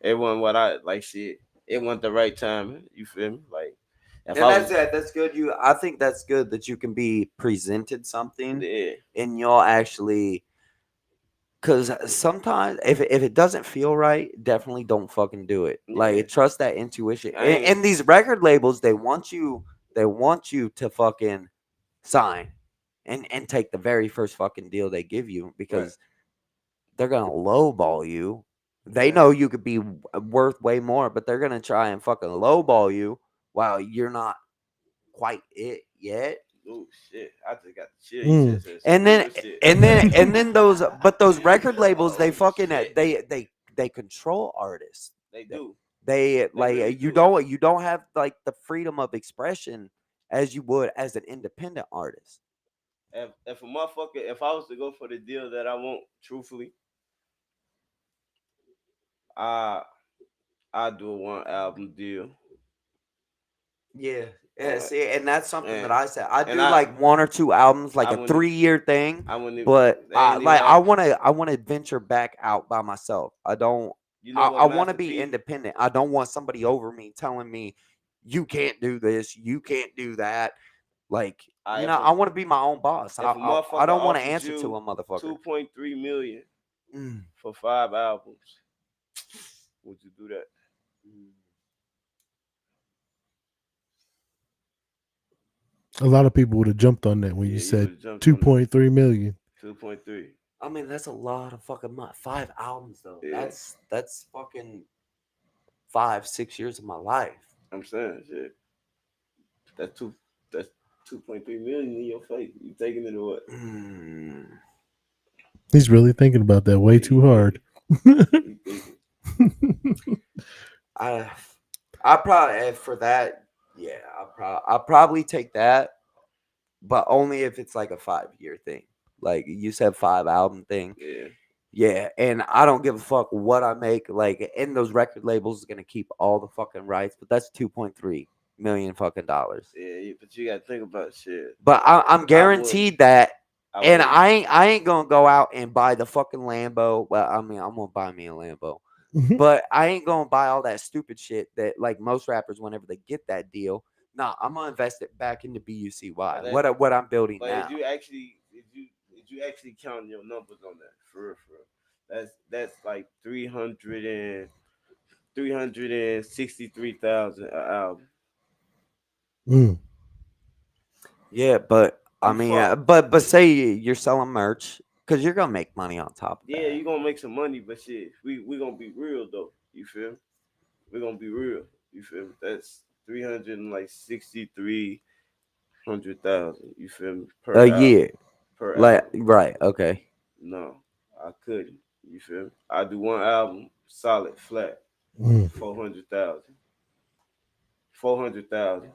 It wasn't what I like shit. It wasn't the right time. You feel me? Like if and I that's was it. That's good. I think that's good that you can be presented something yeah, and you'll actually. Because sometimes if it doesn't feel right, definitely don't fucking do it. Yeah. Like trust that intuition. I ain't- And these record labels, they want you to fucking sign and take the very first fucking deal they give you because they're gonna lowball you. They Yeah. know you could be worth way more, but they're gonna try and fucking lowball you while you're not quite it yet. oh shit. I just got the chill. Mm. You just said And some then real shit. and then those record labels they Oh, fucking shit. they control artists. They do. They like really you do. don't have like the freedom of expression as you would as an independent artist. If a motherfucker, if I was to go for the deal that I want, truthfully, I I do a 1 album deal. Yeah. Uh, See, and that's something and- that I said. I and do like 1 or 2 albums, like I a wouldn't- 3-year thing. I wouldn't even- But they ain't even like have- I want to venture back out by myself. I don't. You know what, I want to Master be P? independent. I don't want somebody over me telling me you can't do this, you can't do that. Like If I want to be my own boss. if a motherfucker I don't want to offered answer to you a motherfucker. 2.3 million Mm. for 5 albums, would you do that? A lot of people would have jumped on that when you said would've jumped on 2.3 million. 2.3. I mean, that's a lot of fucking money. 5 albums though. Yeah. That's fucking 5-6 years of my life. I'm saying shit. That's 2.3 million in your face. You taking it or what? Mm. He's really thinking about that way too hard. You thinking? I probably for that, yeah, I'll probably take that, but only if it's like a 5-year thing. Like you said, 5 album thing. Yeah. Yeah, and I don't give a fuck what I make. Like, and those record labels is gonna keep all the fucking rights, but that's 2.3 million fucking dollars. Yeah, but you gotta think about shit. But I'm guaranteed that. And wouldn't. I ain't gonna go out and buy the fucking Lambo. Well, I mean, I'm gonna buy me a Lambo. But I ain't gonna buy all that stupid shit that like most rappers whenever they get that deal. Nah, I'm gonna invest it back into BUCY. What I'm building But now. did you actually count your numbers on that? For real. That's like 363,000 an album. Mm. Yeah, but I You mean, fuck. but say you're selling merch because you're gonna make money on top of Yeah, that. you gonna make some money, but shit, we gonna be real though. You feel me? We gonna be real. You feel me? That's 363,000. You feel me? Per A album. year, Per like album. right? Okay. No, I couldn't. You feel me? I do one album, solid, flat, Mm. 400,000. 400,000.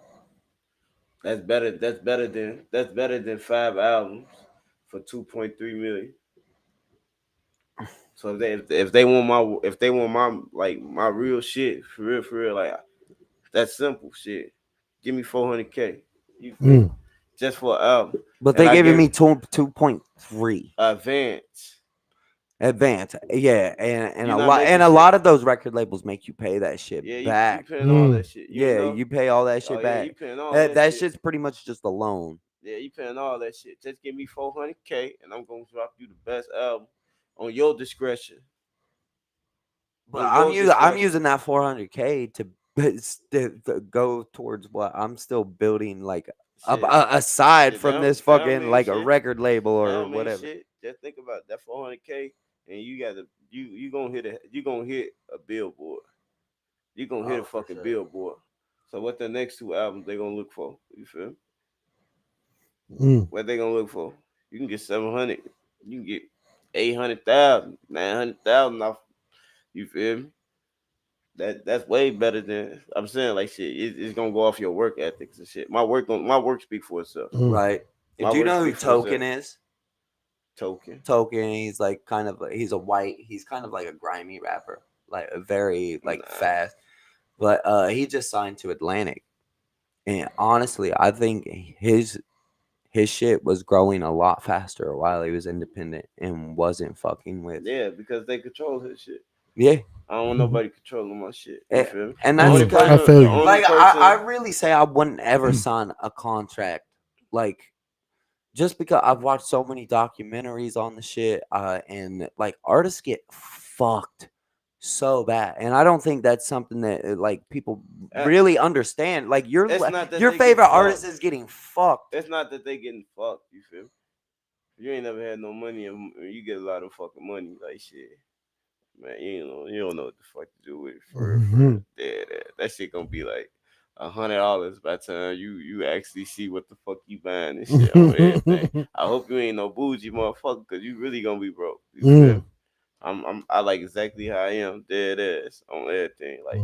That's better. That's better than 5 albums for 2.3 million. So if they want my like my real shit for real like that's simple shit. Give me 400K. You feel me? Mm. Just for an album. But And they I giving give me 2.3 advance. advance. Yeah, and You're a not lot making a shit. lot of those record labels make you pay that shit Yeah, you back. paying all that Mm. shit. You ain't Yeah, know? you pay all that Oh shit yeah, back. you paying all That shit. shit's pretty much just a loan. Yeah, you paying all that shit. Just give me 400K, and I'm gonna drop you the best album on your discretion. But On your I'm discretion. using that 400K to go towards what I'm still building like Shit. aside Shit, from that this don't fucking mean like a shit. record label That or don't mean whatever. shit. Just think about that 400K, and you gonna hit a billboard. You gonna hit Oh, a for fucking sure. billboard. So what the next 2 albums they gonna look for? You feel me? Mm. What they gonna look for? You can get 700. You can get 800,000, 900,000 off. You feel me? That's way better than I'm saying. Like shit, it's gonna go off your work ethics and shit. My work speak for itself. Mm. Right. My Do you work know who speak for itself. Token is? Token. Token, he's like he's kind of like a grimy rapper, like a very like Nah. fast. But he just signed to Atlantic. And honestly, I think his shit was growing a lot faster while he was independent and wasn't fucking with. Yeah, because they control his shit. Yeah. I don't want nobody controlling my shit. You feel me? And The that's only Mm. kind I of feel the you. only like person, I really say I wouldn't ever sign a contract like just because I've watched so many documentaries on the shit and like artists get fucked so bad, and I don't think that's something that like people Uh, really understand. Like it's not that your they get favorite fucked. artist is getting fucked. It's not that they getting fucked. You feel me? You ain't never had no money and you get a lot of fucking money. Like shit, man. You don't know what the fuck to do with it for real. Mhm. Yeah, that shit gonna be like $100 by the time you actually see what the fuck you buying and shit on everything. I hope you ain't no bougie motherfucker, cause you really gonna be broke. You feel Mm. me? I like exactly how I am, dead ass on everything. Like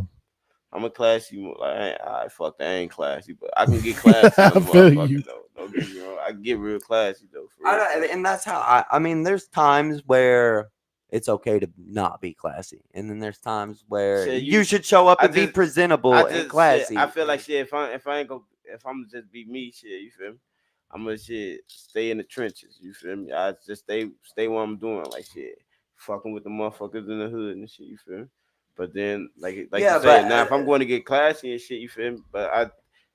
I'm a classy, like I ain't classy, but I can get classy on I the feel you. motherfucker though. Don't get me wrong, I can get real classy though. For real. And that's how I mean, there's times where it's okay to not be classy, and then there's times where Shit, you should show up I and be just- presentable I and just classy. shit. I feel like shit. If I'm just be me, shit. You feel me? I'm gonna shit stay in the trenches. You feel me? I just stay what I'm doing. Like shit, fucking with the motherfuckers in the hood and shit. You feel me? But then like Yeah, you but, said, now if I'm going to get classy and shit, you feel me? But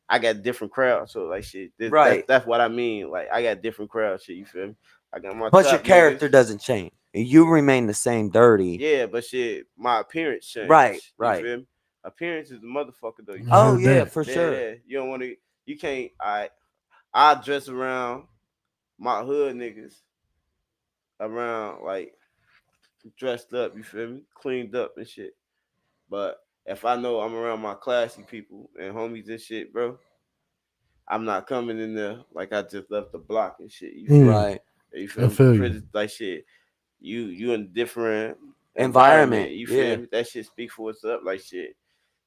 I got different crowds, so like shit. Right. That's what I mean. Like I got different crowds, shit. You feel me? I got my But your trap character niggas. doesn't change. You remain the same dirty. Yeah, but shit, my appearance changed. Right, You right. feel me? Appearance is the motherfucker though. You I Oh heard yeah, that. for sure. yeah. You don't want to. You can't. I dress around my hood niggas around like dressed up, you feel me? Cleaned up and shit. But if I know I'm around my classy people and homies and shit, bro, I'm not coming in there like I just left the block and shit. You feel me? Right. You I feel me? feel you. Pretty like shit. You in a different Environment, You yeah. feel me? That shit speak for itself. Like shit.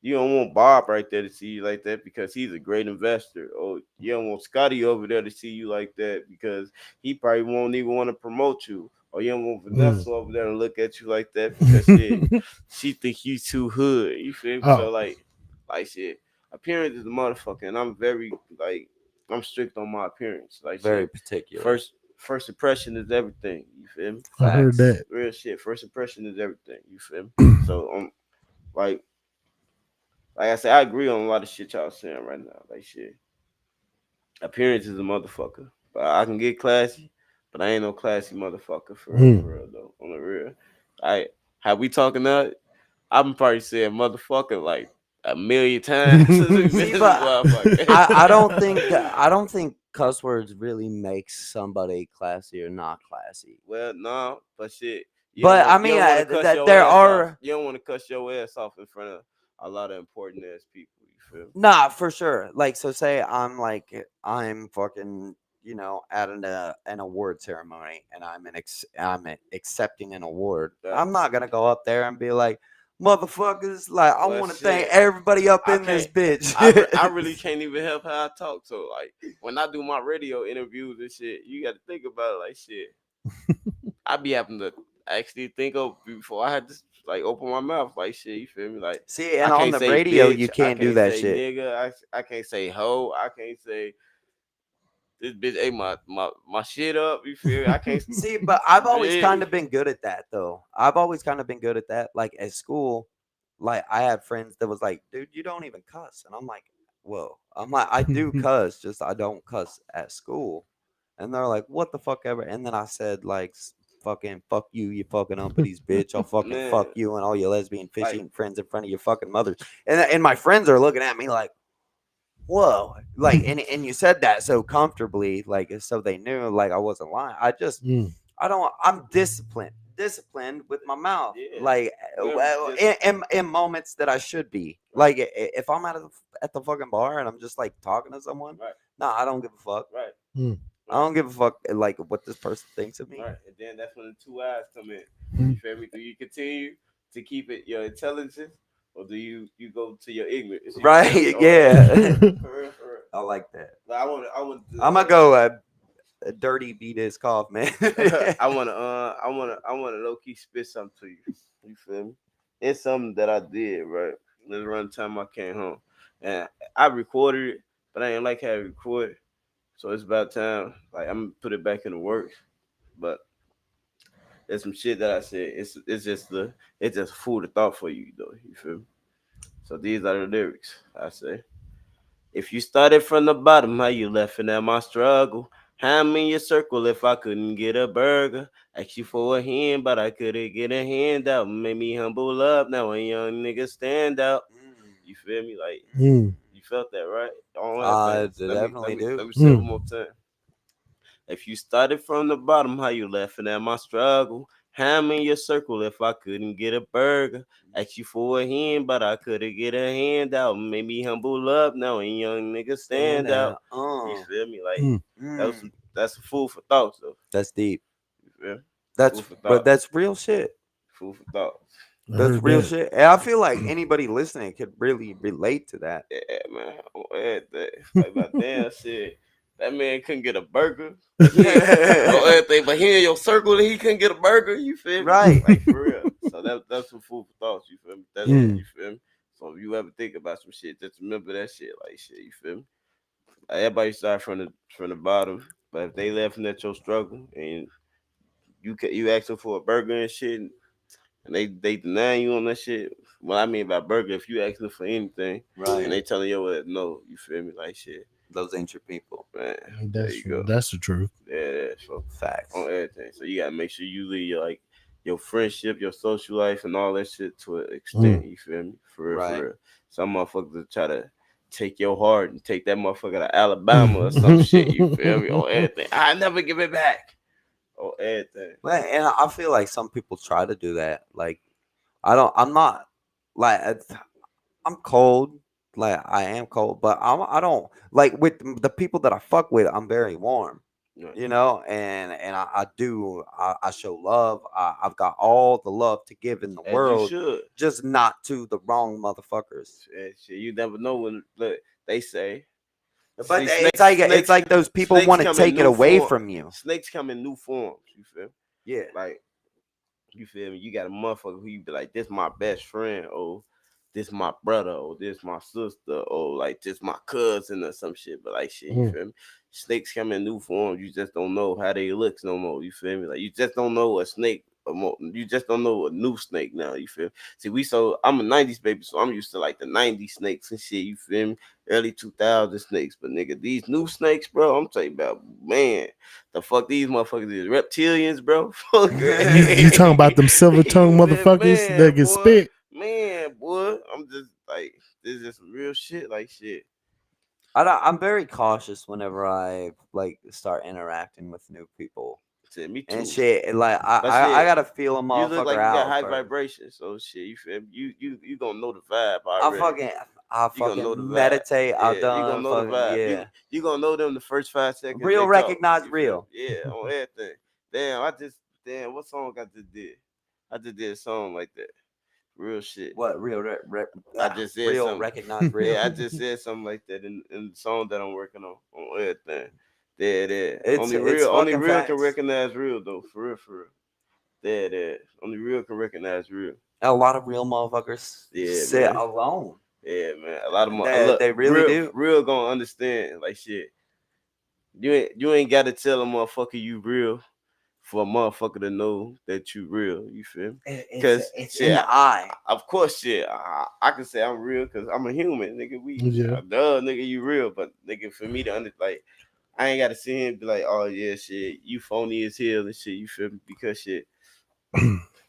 You don't want Bob right there to see you like that because he's a great investor. Or you don't want Scotty over there to see you like that because he probably won't even want to promote you. Or you don't want Vanessa over there to look at you like that because shit, she think you too hood. You feel me? So Oh, like shit. Appearance is a motherfucker, and I'm very like I'm strict on my appearance. Like Very shit. particular. First impression is everything. You feel me? I heard Facts. that. Real shit. First impression is everything. You feel me? So like like I said, I agree on a lot of shit y'all saying right now. Like shit, appearance is a motherfucker, but I can get classy, but I ain't no classy motherfucker for real though. On the real, I have we talking now? I'm probably saying motherfucker like a million times since we been See, in this but motherfucker. I don't think cuss words really make somebody classy or not classy. Well, no, but shit, But I you mean, don't want to cuss that your there ass off. are You don't want to cuss your ass off in front of a lot of important ass people. You feel me? nah for sure. Like, so say I'm fucking at an award ceremony and I'm accepting an award. That, I'm not gonna go up there and be like, motherfuckers, like I well, want to thank shit. everybody up I in this can't. bitch. I really can't even help how I talk. So like when I do my radio interviews and shit, you got to think about it like shit. I be having to actually think of before I had to like open my mouth like shit. You feel me? Like See, I and on can't the say radio, bitch. you I can't do can't that say shit. nigga. I can't say hoe. I can't say this bitch ate my shit up. You feel me? I can't. See, but I've always Yeah. kind of been good at that, though. I've always kind of been good at that. Like at school, like I had friends that was like, "Dude, you don't even cuss," and I'm like, "Whoa!" I'm like, "I do cuss, just I don't cuss at school." And they're like, "What the fuck ever?" And then I said like, "Fucking fuck you, you fucking umpties, bitch! I'll fucking Man, fuck you and all your lesbian like fishing friends in front of your fucking mothers." And my friends are looking at me like, whoa, like, and you said that so comfortably, like, so they knew like I wasn't lying. I'm disciplined with my mouth, yeah. like, Well, in moments that I should be, like, if I'm at the fucking bar and I'm just like talking to someone, right, nah, I don't give a fuck. right, I don't give a fuck like what this person thinks of me. right. And then that's when the two eyes come in. You feel me? Do you continue to keep it your intelligence, or do you go to your ignorance? You feel me? Right? Yeah. For real, for real. I like that. Like, I want I'm gonna go dirty beat his cough, man. I wanna low key spit something to you. You feel me? It's something that I did, right? This run time I came home. And I recorded it, but I didn't like how it recorded. So it's about time. Like I'm gonna put it back in the works. But there's some shit that I said. It's just food of thought for you though. You feel me? So these are the lyrics. I say. If you started from the bottom, how you laughing at my struggle? How I'm in your circle if I couldn't get a burger? Ask you for a hand, but I couldn't get a handout. Made me humble up, now a young nigga stand out. You feel me? Like you felt that, right? On I everything. definitely do. Let me say it one more time. If you started from the bottom, how you laughing at my struggle? How I'm in your circle if I couldn't get a burger? Ask you for a hand, but I couldn't get a handout. Made me humble up, now a young nigga stand out. You feel me? Like that's food for thought, though. That's deep. You feel me? That's Food for but thought. that's real shit. Food for thought. I That's heard real that. shit. And I feel like anybody listening could really relate to that. Yeah, man. On everything. Like my damn shit. That man couldn't get a burger. On everything, but he in your circle, he couldn't get a burger. You feel me? Right. Like for real. So that's some food for thoughts. You feel me? That's Mm. you feel me. So if you ever think about some shit, just remember that shit. Like shit. You feel me? Like, everybody start from the bottom, but if they laughing at your struggle and you asking for a burger and shit, and they deny you on that shit. What I mean by burger, if you asking for anything, Right. and they telling you what, no, you feel me? Like shit, Those ain't your people. man. There That's you go. that's the truth. Yeah, so Facts. on everything. So you gotta make sure you leave your friendship, your social life, and all that shit to an extent. You feel me? For real, Right. for real. Some motherfuckers try to take your heart and take that motherfucker to Alabama or some shit. You feel me? Or everything. I never give it back. Or everything. Man, and I feel like some people try to do that. Like, I'm not like I'm cold. Like I am cold, but I don't like with the people that I fuck with. I'm very warm, Right. you know, and I show love. I've got all the love to give in the As you world, should. just not to the wrong motherfuckers. Shit, you never know when. Look, they say. But See, it's like those people snakes want to come in take it new away form. from you. Snakes come in new forms. You feel? Yeah, Like, you feel me? You got a motherfucker who you be like, this my best friend, or this my brother, or this my sister, or like this my cousin or some shit. But like shit, you feel me? Snakes come in new forms. You just don't know how they look no more. You feel me? Like you just don't know a snake. You just don't know a new snake now. You feel? See, I'm a '90s baby, so I'm used to like the '90s snakes and shit. You feel me? Early 2000 snakes, but nigga, these new snakes, bro. I'm talking about, man. The fuck these motherfuckers is reptilians, bro. Fuck. You talking about them silver tongue motherfuckers Man, that get boy. spit? Man, boy, I'm just like, this is some real shit. Like shit. I'm very cautious whenever I like start interacting with new people Shit, me too. and shit. And, like But I shit, gotta feel a you look like motherfucker you got out high first. vibration, so shit, you feel me? You gonna know the vibe I already. You gonna know the fucking vibe. meditate. I Yeah, you gonna done know the fucking vibe. yeah. You gonna know them the first 5 seconds Real they talk. recognize You feel real. me? Yeah, on everything. Damn, what song I just did? I just did a song like that. Real shit. What I just said real something. recognize real. Yeah, I just said something like that in the song that I'm working on everything. There. It's Only fucking real can facts. recognize real though. For real. There. Only real can recognize real. A lot of real motherfuckers Yeah, sit man. alone. Yeah, man. A lot of They really do. real gonna understand like shit. You ain't gotta tell a motherfucker you real for a motherfucker to know that you real. You feel me? Because It's shit, in the eye. of course, shit. I can say I'm real because I'm a human, nigga. Yeah. Duh, nigga, you real, but nigga, for me to like, I ain't gotta see him and be like, oh yeah, shit, you phony as hell and shit. You feel me? Because shit,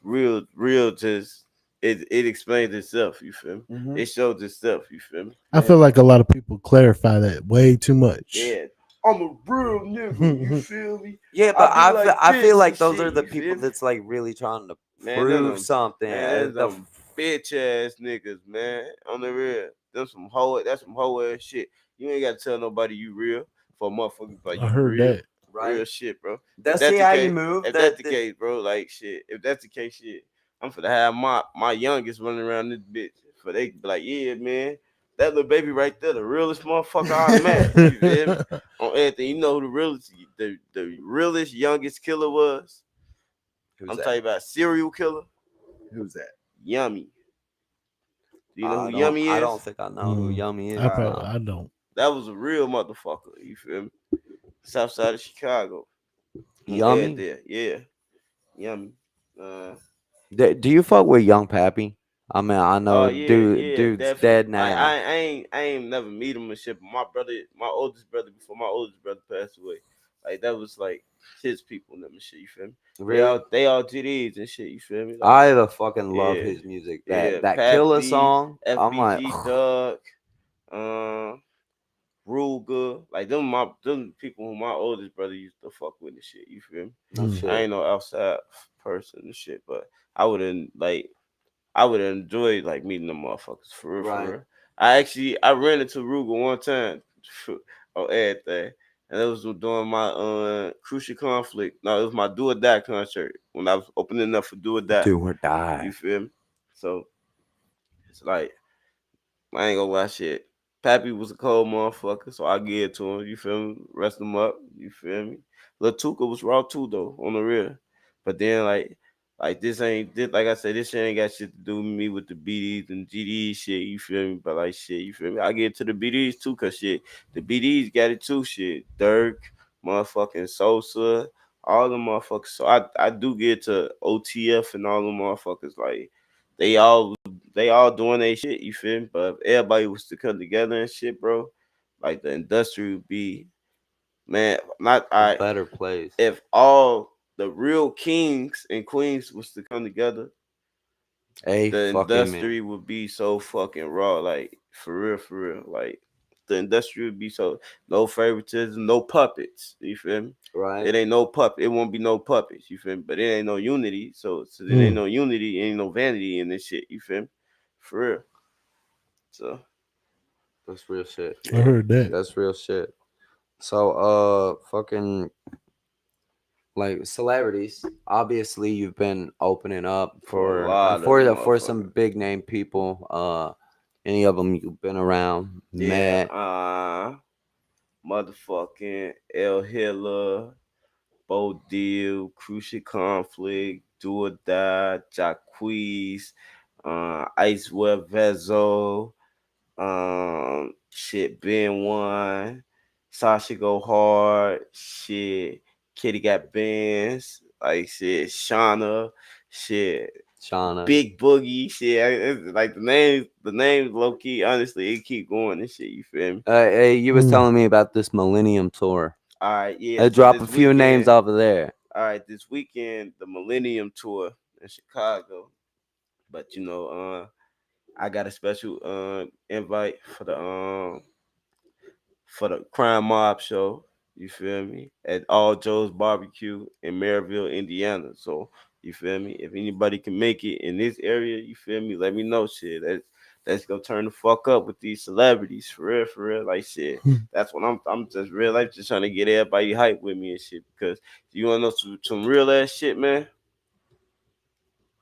real, just it explains itself. You feel me? Mhm. It shows itself. You feel me? I feel like a lot of people clarify that way too much. Yeah, I'm a real nigga. You feel me? Yeah, but I feel this like and those shit, are the you people feel me? that's like really trying to Man, prove something. man, them bitch ass niggas, man. On the real. That's some hoe ass shit. You ain't gotta tell nobody you real for a motherfucker like I you heard real. that. right. Real shit, bro. They'll see how you move. If that's the case, bro, like shit. If that's the case, shit. I'm finna have my youngest running around this bitch. For they be like, yeah, man. That little baby right there, the realest motherfucker I met. You feel me? On everything. You know who the realest youngest killer was? Who's I'm that? talking about serial killer. Who's that? Yummy. Do you know who Yummy I is? don't think I know who Yummy is. I don't. That was a real motherfucker. You feel me? South side of Chicago. Yummy. There. Yeah. Yummy. Uh, Do you fuck with Young Pappy? I mean, I know dude's definitely. dead now. I ain't never meet him and shit. But my oldest brother, before my oldest brother passed away, like that was like his people and them and shit. You feel me? Really? They all GDs and shit. You feel me? Like, I fucking love yeah, his music. yeah. That Killer Pappy, song. I'm like, FBG Doug, Ruger, like them people who my oldest brother used to fuck with and shit. You feel me? no shit. I ain't no outside person and shit, but I would enjoy like meeting them motherfuckers for real, Right. for real. I ran into Ruger one time on everything. And it was during my Crucial Conflict. No, it was my Do or Die concert when I was opening up for Do or Die. Do or die. You feel me? So it's like I ain't gonna lie, shit. Pappy was a cold motherfucker, so I give it to him. You feel me? Rest him up. You feel me? Lil Tuka was raw too, though, on the real. But then, like I said, this shit ain't got shit to do with me with the BDs and GDs shit. You feel me? But like shit, you feel me? I get to the BDs too, cause shit, the BDs got it too. Shit, Dirk, motherfucking Sosa, all the motherfuckers. So I do get to OTF and all the motherfuckers. Like they all doing their shit, you feel me? But if everybody was to come together and shit, bro, like the industry would be, man, not A I. better place. If all the real kings and queens was to come together, A the fucking man. industry would be so fucking raw, like for real, like the industry would be. So no favoritism, no puppets. You feel me? Right. It ain't no puppet. It won't be no puppets. You feel me? But it ain't no unity. So it ain't no unity. Ain't no vanity in this shit. You feel me? For real. So That's real shit. I heard that. That's real shit. So, fucking like celebrities. Obviously, you've been opening up for a for lot of for some motherfuckers. big name people. Any of them you've been around, Yeah. met? Motherfucking El Hilla, Bo Deal, Crucial Conflict, Do or Die, Jacquees, Ice Web Vezo, shit, Ben One, Sasha Go Hard, shit, Kitty Got Bands, like shit, Shauna, shit, Shauna. Big Boogie, shit. Like the names, low key. Honestly, it keep going and shit. You feel me? Hey, you was telling me about this Millennium Tour. All right, yeah. So Drop a this few names weekend, off of there. all right, this weekend, the Millennium Tour in Chicago. But I got a special invite for the Crime Mob show. You feel me? At All Joe's Barbecue in Maryville, Indiana. So you feel me? If anybody can make it in this area, you feel me? Let me know. Shit, let's go turn the fuck up with these celebrities for real, for real. Like shit, that's what I'm just real life, just trying to get everybody hype with me and shit. Because you wanna know some real ass shit, man.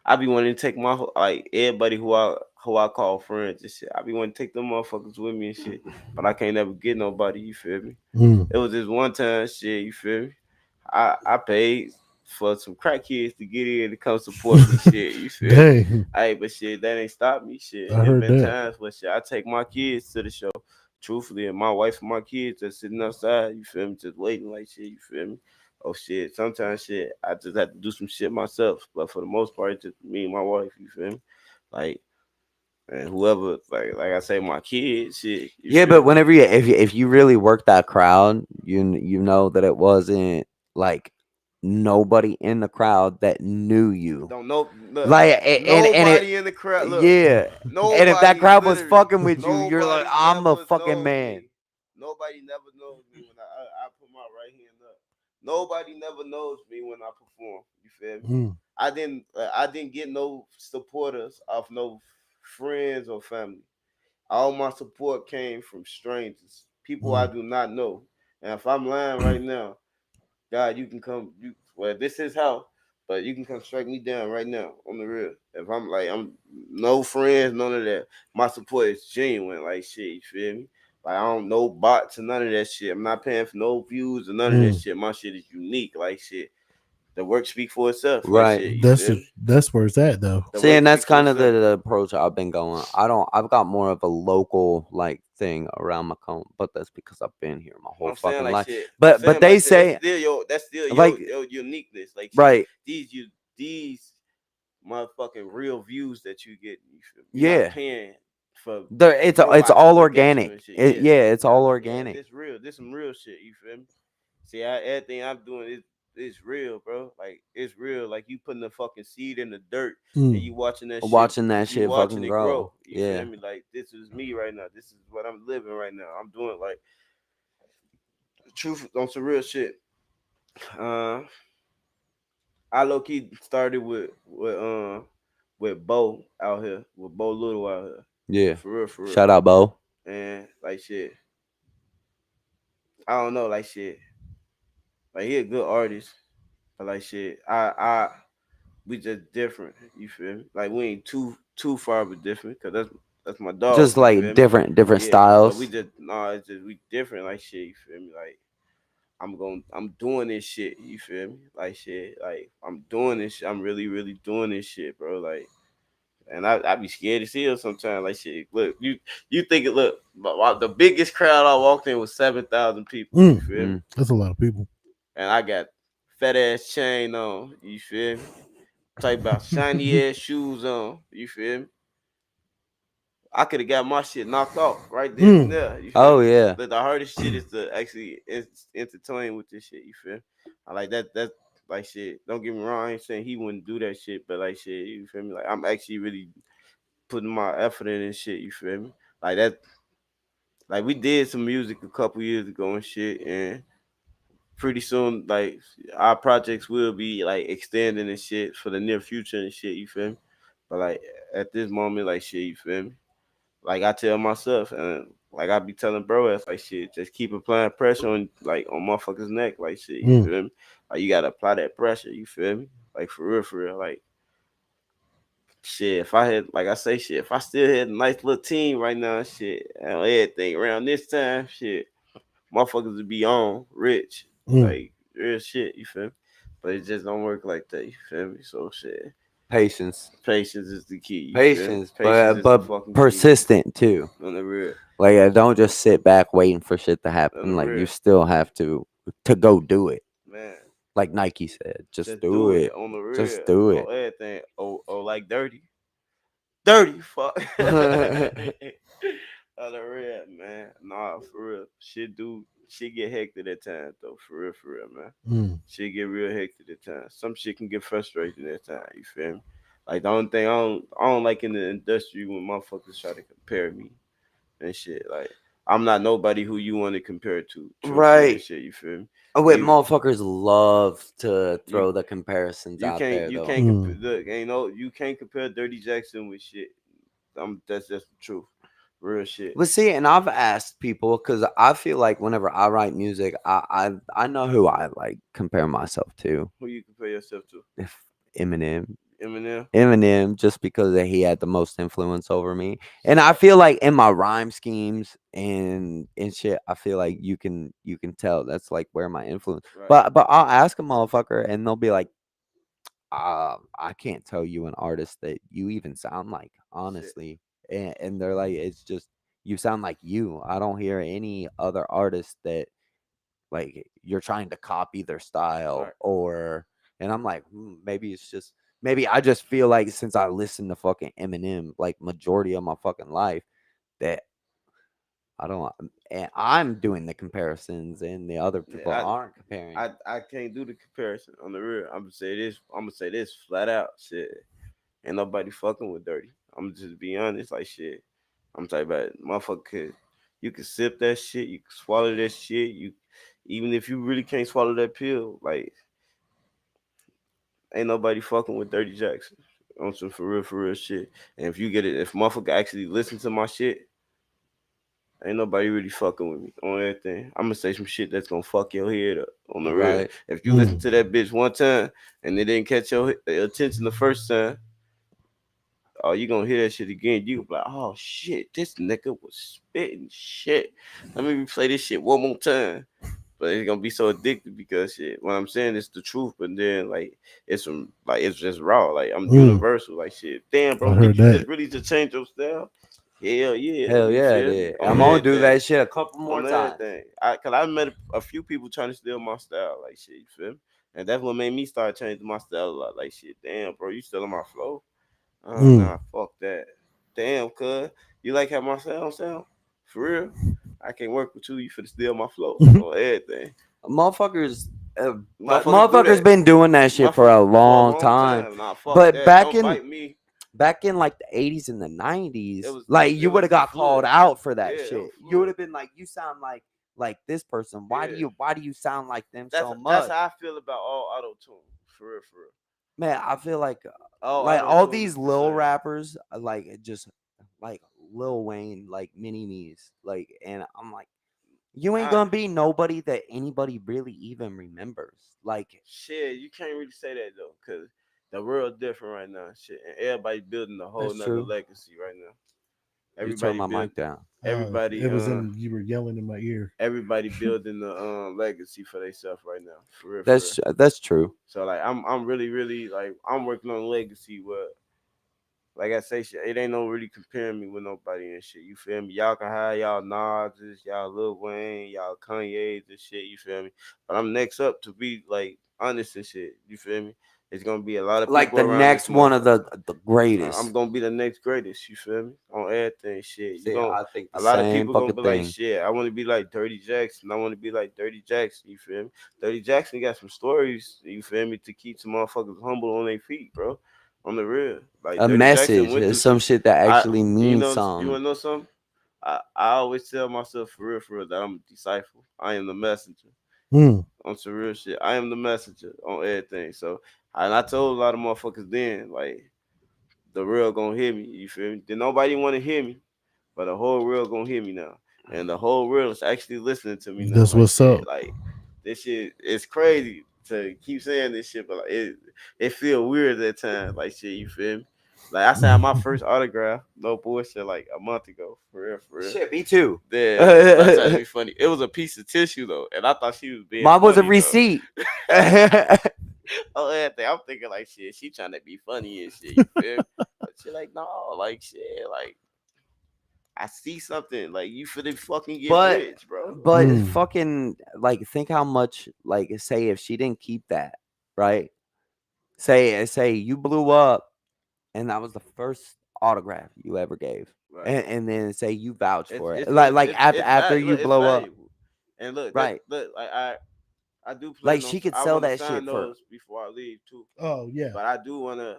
I be wanting to take my like everybody who I call friends and shit. I be wanting to take them motherfuckers with me and shit, but I can't never get nobody. You feel me? It was this one time shit. You feel me? I paid for some crack kids to get in to come support me. Shit, you feel me? Dang, Hey, but shit, that ain't stopped me. Shit, I it heard been that. times where shit I take my kids to the show. Truthfully, and my wife and my kids are sitting outside. You feel me? Just waiting like shit. You feel me? Oh shit. Sometimes shit, I just have to do some shit myself. But for the most part, it's just me and my wife. You feel me? Like and whoever, like I say, my kids. Shit. You Yeah, feel but me? whenever if you really work that crowd, you know that it wasn't like nobody in the crowd that knew you. Don't know. Look, Like and it nobody in the crowd. Look, yeah. And if that nobody crowd was literally, fucking with you, you're like, nobody I'm a never fucking knows man. me. Nobody never knows me when I put my right hand up. Nobody never knows me when I perform. You feel me? I didn't get no supporters of no friends or family. All my support came from strangers, people I do not know. And if I'm lying right now, God, you can come. Well, this is how, but you can come strike me down right now on the real. If I'm no friends, none of that. My support is genuine, like shit. You feel me? Like I don't know bots and none of that shit. I'm not paying for no views and none of that shit. My shit is unique, like shit. The work speak for itself, like Right. shit. You feel me? That's where it's at though. The See, work and that's speak for kind of itself. the approach I've been going. I've got more of a local like thing around my cone, but that's because I've been here my whole I'm saying fucking like life. shit. I'm But saying they like shit. say That's still like your uniqueness. Like shit. right, These motherfucking real views that you get. You're not yeah. paying for It's robots to all look at you and organic. shit. Yeah, Yeah, it's all yeah. organic. This real. This some real shit. You feel me? See, everything I'm doing is real, bro. Like it's real. Like you putting the fucking seed in the dirt and you watching that shit. Watching that You shit watching fucking it grow. grow. You Yeah. feel me? Like this is me right now. This is what I'm living right now. I'm doing like truth on some real shit. Uh, I low key started with Bo out here, with Bo Little out here. Yeah. For real, for real. Shout out, Bo. And like shit. I don't know, like shit. Like he a good artist. But like shit. We just different. You feel me? Like we ain't too far but different, cause that's my dog, Just you like feel me? different Yeah. But we styles. just it's just we different, like shit, you feel me? Like I'm doing this shit, you feel me? Like shit, like I'm doing this shit. I'm really, really doing this shit, bro. Like and I be scared to see her sometimes. Like shit, look, you think it look the biggest crowd I walked in was 7,000 people, you feel me? That's a lot of people. And I got fat ass chain on, you feel me? Talk about shiny ass shoes on, you feel me? I could have got my shit knocked off right then and there. You feel Oh me? yeah. The hardest shit is to actually entertain with this shit. You feel? I like that. That's like shit. Don't get me wrong. I ain't saying he wouldn't do that shit, but like shit. You feel me? Like I'm actually really putting my effort in and shit. You feel me? Like that. like we did some music a couple years ago and shit, and pretty soon like our projects will be like extending and shit for the near future and shit. You feel me? But like at this moment, like shit, you feel me? Like I tell myself, and like I be telling bro, it's like shit, just keep applying pressure on like on motherfuckers' neck, like shit. You Mm. feel me? Like you gotta apply that pressure. You feel me? Like for real, like shit. If I had, like I say, shit, if I still had a nice little team right now, shit, and everything around this time, shit, motherfuckers would be on rich, Mm. like real shit. You feel me? But it just don't work like that. You feel me? So shit, Patience, patience is the key. You feel me? patience, Patience is the but fucking key persistent too. on the real. Like don't just sit back waiting for shit to On the happen. Like you real, still have to go do it. man. Like Nike said, just Just do do it it. on the real. Just do On it. everything. Oh, like dirty. Fuck. On the real, man. Nah, for real. Shit get hectic at times though. For real, man. Mm. Shit get real hectic at times. Some shit can get frustrating at times. You feel me? Like the only thing I don't like in the industry when motherfuckers try to compare me and shit. Like I'm not nobody who you want to compare to, truthfully and Right. shit. You feel me? Wait, You motherfuckers love to you throw the comparisons out there you though. can't Mm. look, ain't no you can't compare Dirty Jackson with shit. That's just the truth. Real shit. But see, and I've asked people because I feel like whenever I write music, I know who I like compare myself to. Who you compare yourself to? If Eminem, Eminem? Eminem, just because he had the most influence over me, and I feel like in my rhyme schemes and shit, I feel like you can tell that's like where my influence. Right. But I'll ask a motherfucker, and they'll be like, I can't tell you an artist that you even sound like, Shit. honestly. And they're like, it's just you sound like you. I don't hear any other artist that like you're trying to copy their style Right. or. And I'm like, maybe it's just maybe I just feel like since I listen to fucking Eminem like majority of my fucking life that I don't. And I'm doing the comparisons, and the other people Yeah, aren't comparing. I can't do the comparison on the real. I'm gonna say this flat out. Shit. Ain't nobody fucking with Dirty. I'm just be honest, like shit. I'm talking about motherfucker you can sip that shit, you can swallow that shit, you even if you really can't swallow that pill, like ain't nobody fucking with Dirty Jackson. On some for real shit. And if you get it, if motherfucker actually listen to my shit, ain't nobody really fucking with me on everything. I'm gonna say some shit that's gonna fuck your head up on the real. Right. If you listen Mm. to that bitch one time and it didn't catch your attention the first time, oh, you gonna hear that shit again. You gonna be like, oh shit, this nigga was spitting shit. Let me replay this shit one more time. But it's gonna be so addictive because shit. What I'm saying is the truth, but then like it's just raw. Like I'm Mm. universal. Like shit. Damn, I bro, did heard you just that. really just change your style? Hell yeah, Hell you yeah, feel me? dude. On I'm gonna do everything. that shit a couple more On times. everything. Cause I met a few people trying to steal my style, like shit, you feel me? And that's what made me start changing my style a lot. Like shit, damn, bro, you still on my flow? Oh Mm. nah, fuck that. Damn, cuz you like how my sound? For real? I can't work with you. You finna steal my flow or everything. Motherfuckers, Motherfuckers do motherfuckers that. been doing that shit for Motherfuckers a for a long long time. time. Nah, fuck But that. Don't bite me. back in like the 80s and the It 90s, was like it you would was have got called fluid. out for Yeah, that it was shit. You would fluid. have been like, you sound like this person. Yeah. Why do you sound like them so That's much? how I feel about all auto tune. For real, for real. Man, I feel All like auto all tune is these the little same. rappers like just like Lil Wayne, like mini me's, like, and I'm like, you ain't I gonna be nobody that anybody really even remembers. Like, shit, you can't really say that though, cause the world different right now. Shit, and everybody building a whole that's nother true. legacy right now. You turn Everybody my build mic down. everybody It was in. You were yelling in my ear. everybody building the legacy for themselves right now. For real, for real. That's true. So like I'm really like I'm working on legacy where like I say shit, it ain't no really comparing me with nobody and shit. You feel me? Y'all can have y'all Nas's, y'all Lil Wayne, y'all Kanye's and shit, you feel me? But I'm next up to be like honest and shit. You feel me? It's gonna be a lot of Like people the around this next one of motherfucker. the I'm greatest. gonna be the next greatest. You feel me? On everything, shit. You See, gon' I think the a lot of same people gonna fucking be like, thing. shit. I want to be like Dirty Jackson. I want to be like Dirty Jackson. You feel me? Dirty Jackson got some stories. You feel me? To keep some motherfuckers humble on their feet, bro. On the real, like A Dirty Jackson message went is through some some. shit that I actually you means know you some. wanna know something? I always tell myself for real that I'm a disciple. I am the messenger. Mm. On some real shit. I am the messenger on everything. So and I told a lot of motherfuckers then, like the real gonna hear me. You feel me? Did nobody want to hear me, but the whole world gonna hear me now, and the whole world is actually listening to me now. That's Like what's up. shit, like this shit. It's crazy to keep saying this shit, but like, it feel weird at times. Like shit, you feel me? Like I signed my first autograph, no bullshit, like a month ago. For real, for real. Shit, me too. Yeah, that's trying to be funny. It was a piece of tissue though, and I thought she was being. Mine was a funny, though. receipt. Oh, everything. I'm thinking like shit. She trying to be funny and shit. You feel me? But she like no, like shit, like I see something. Like you finna fucking get But- rich, bro. But Mm. fucking like, think how much, like, say if she didn't keep that, right? Say you blew up, and that was the first autograph you ever gave, Right. and then say you vouch for it, It's like it's, after look, you it's blow up, valuable. And look, right? look, like I do Like, plan on. she could I sell want to that sign shit for. those before I leave too. Oh yeah. But I do want to.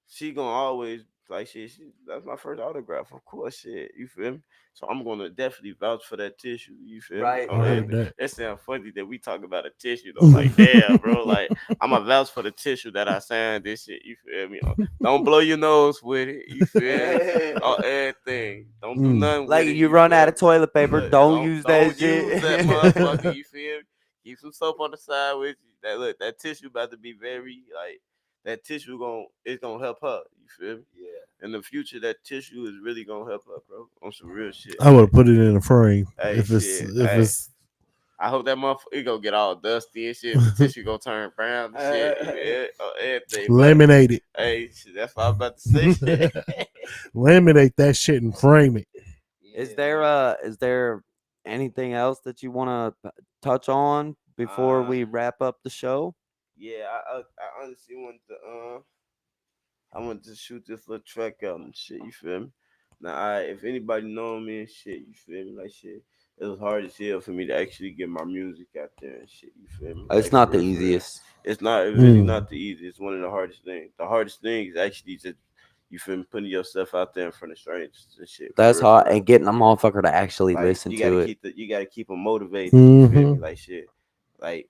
She gonna always like shit. That's my first autograph, of course. Shit, you feel me? So I'm gonna definitely vouch for that tissue. You feel Right. me? I heard that. That sounds funny that we talk about a tissue though. Like damn, bro. Like I'm a vouch for the tissue that I signed. This shit. You feel me? Don't blow your nose with it. You feel me? On everything. Don't do Mm. nothing Like, with it. you run feel out of me? toilet paper, Look, don't use that shit. use that motherfucker. You feel me? Keep some soap on the side with you. That tissue about to be very like that tissue it's gonna help her. You feel me? Yeah. In the future, that tissue is really gonna help her, bro. On some real shit. I would have put it in a frame Hey, if it's shit. if Hey. it's I hope that motherfucker it gonna get all dusty and shit. The tissue gonna turn brown and shit. Everything. But, laminated. hey, shit, that's what I'm about to say. Shit. Laminate that shit and frame it. Is there anything else that you want to touch on before we wrap up the show? Yeah, I honestly I want to shoot this little track out and shit. You feel me? Now, if anybody know me and shit, you feel me? Like shit, it was hard as hell for me to actually get my music out there and shit. You feel me? It's Like, not for the real, for real. easiest. It's not really Mm. not the easiest. It's one of the hardest things. The hardest thing is actually just you feel me putting yourself out there in front of strangers and shit. For That's real, for hard, real. and getting a motherfucker to actually Like listen you to gotta it. you gotta keep them motivated. You feel me? Mhm. Like shit. Like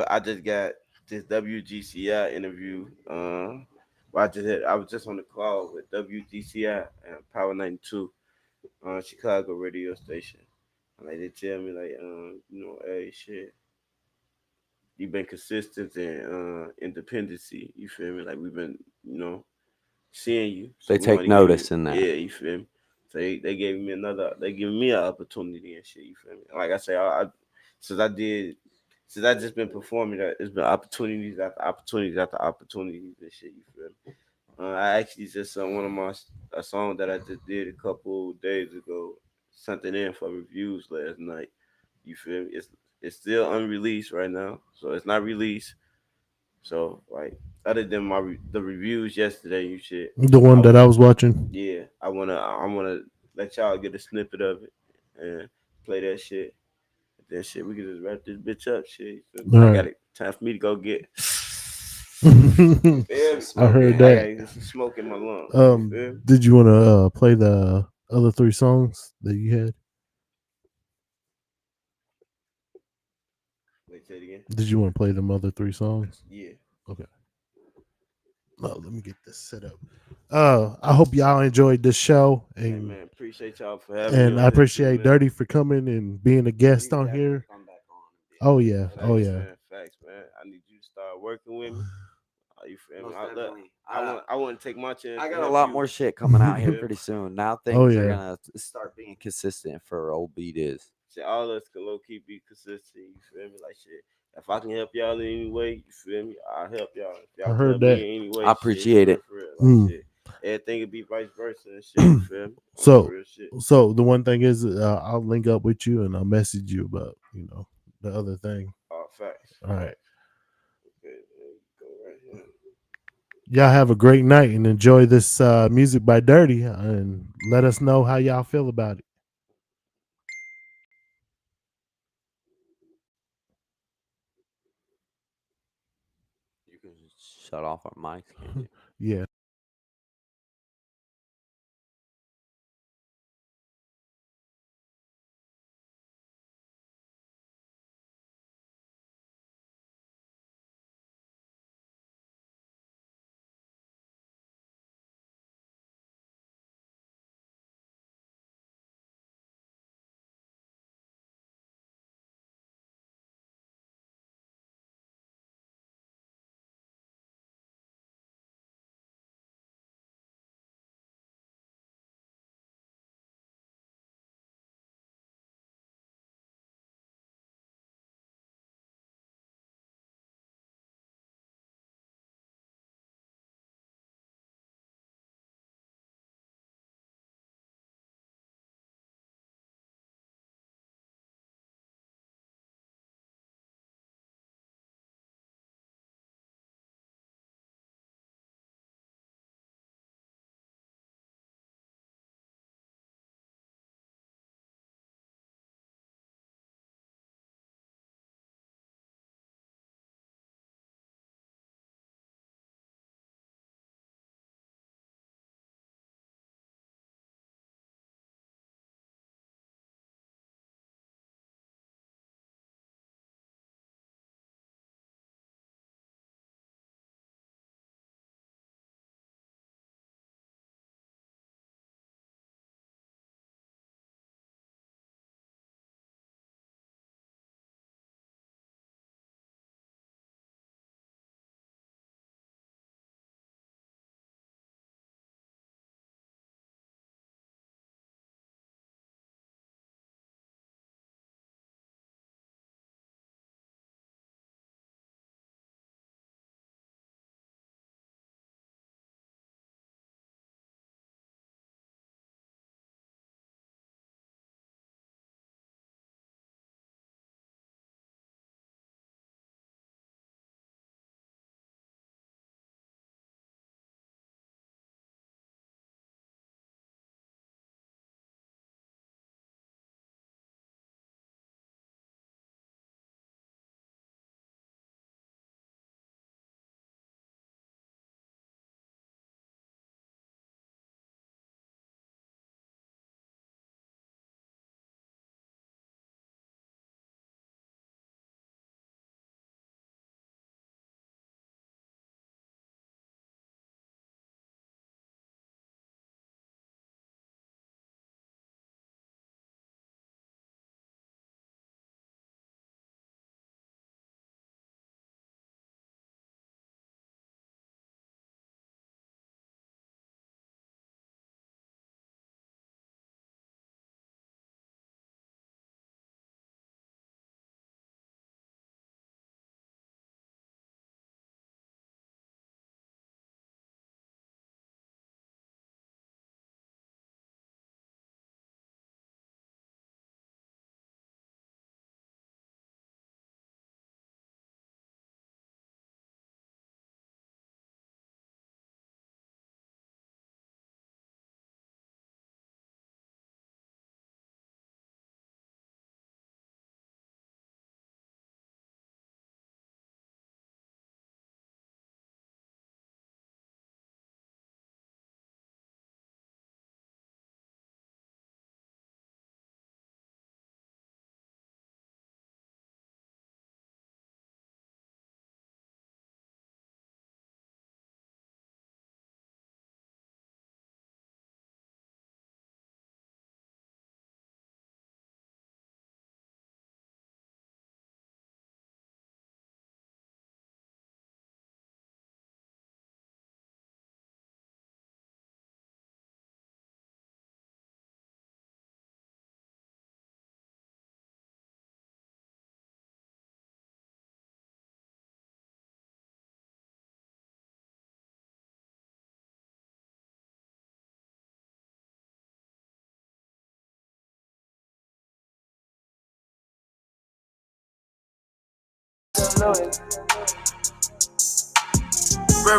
I just got this WGCI interview. I was just on the call with WGCI and Power 92, Chicago radio station. And like they tell me like, hey shit, you've been consistent and independency. You feel me? Like we've been, seeing you. So They we take want to give notice you, in that. yeah, you feel me? So they gave me they giving me an opportunity and shit. You feel me? Like I say, since I did, since I just been performing, it's been opportunities after opportunities after opportunities and shit. You feel me? I actually just one of my a song that I just did a couple days ago, sent it in for reviews last night. You feel me? It's still unreleased right now, so it's not released. So like, other than the reviews yesterday, you shit. The one that I was watching. Yeah, I wanna let y'all get a snippet of it and play that shit. That shit, we can just wrap this bitch up. Shit, so I Right. got it. Time for me to go get. I heard I that. gotta get some smoke in my lungs. You feel me? Did you want to play the other 3 songs that you had? Wait, say it again. Did you want to play them other 3 songs? Yeah. Okay. Oh, let me get this set up. I hope y'all enjoyed this show, Hey and man, appreciate y'all for having me. and on I here, too, appreciate man. Dirty for coming and being a guest on here. Oh yeah, oh Facts, yeah. man. Facts, man. I need you to start working with me. You feel me? Most definitely. I want to take my chance. I to got a help lot you. more shit coming out You here feel pretty me? soon. Now Oh things are yeah. gonna start being consistent for old Beat Is. Shit, all us can low key be consistent. You feel me? Like shit. If I can help y'all in any way, you feel me? I'll help y'all. If y'all I can heard help that. me in any way, I appreciate it. For real. Like Mm. shit. Everything would be vice versa and shit. You feel me? On some So real shit. so the one thing is, I'll link up with you and I'll message you about the other thing. Facts. All right. Okay, there you go right here. Y'all have a great night and enjoy this music by Dirty, and let us know how y'all feel about it. You can shut off our mics, can't you? Yeah.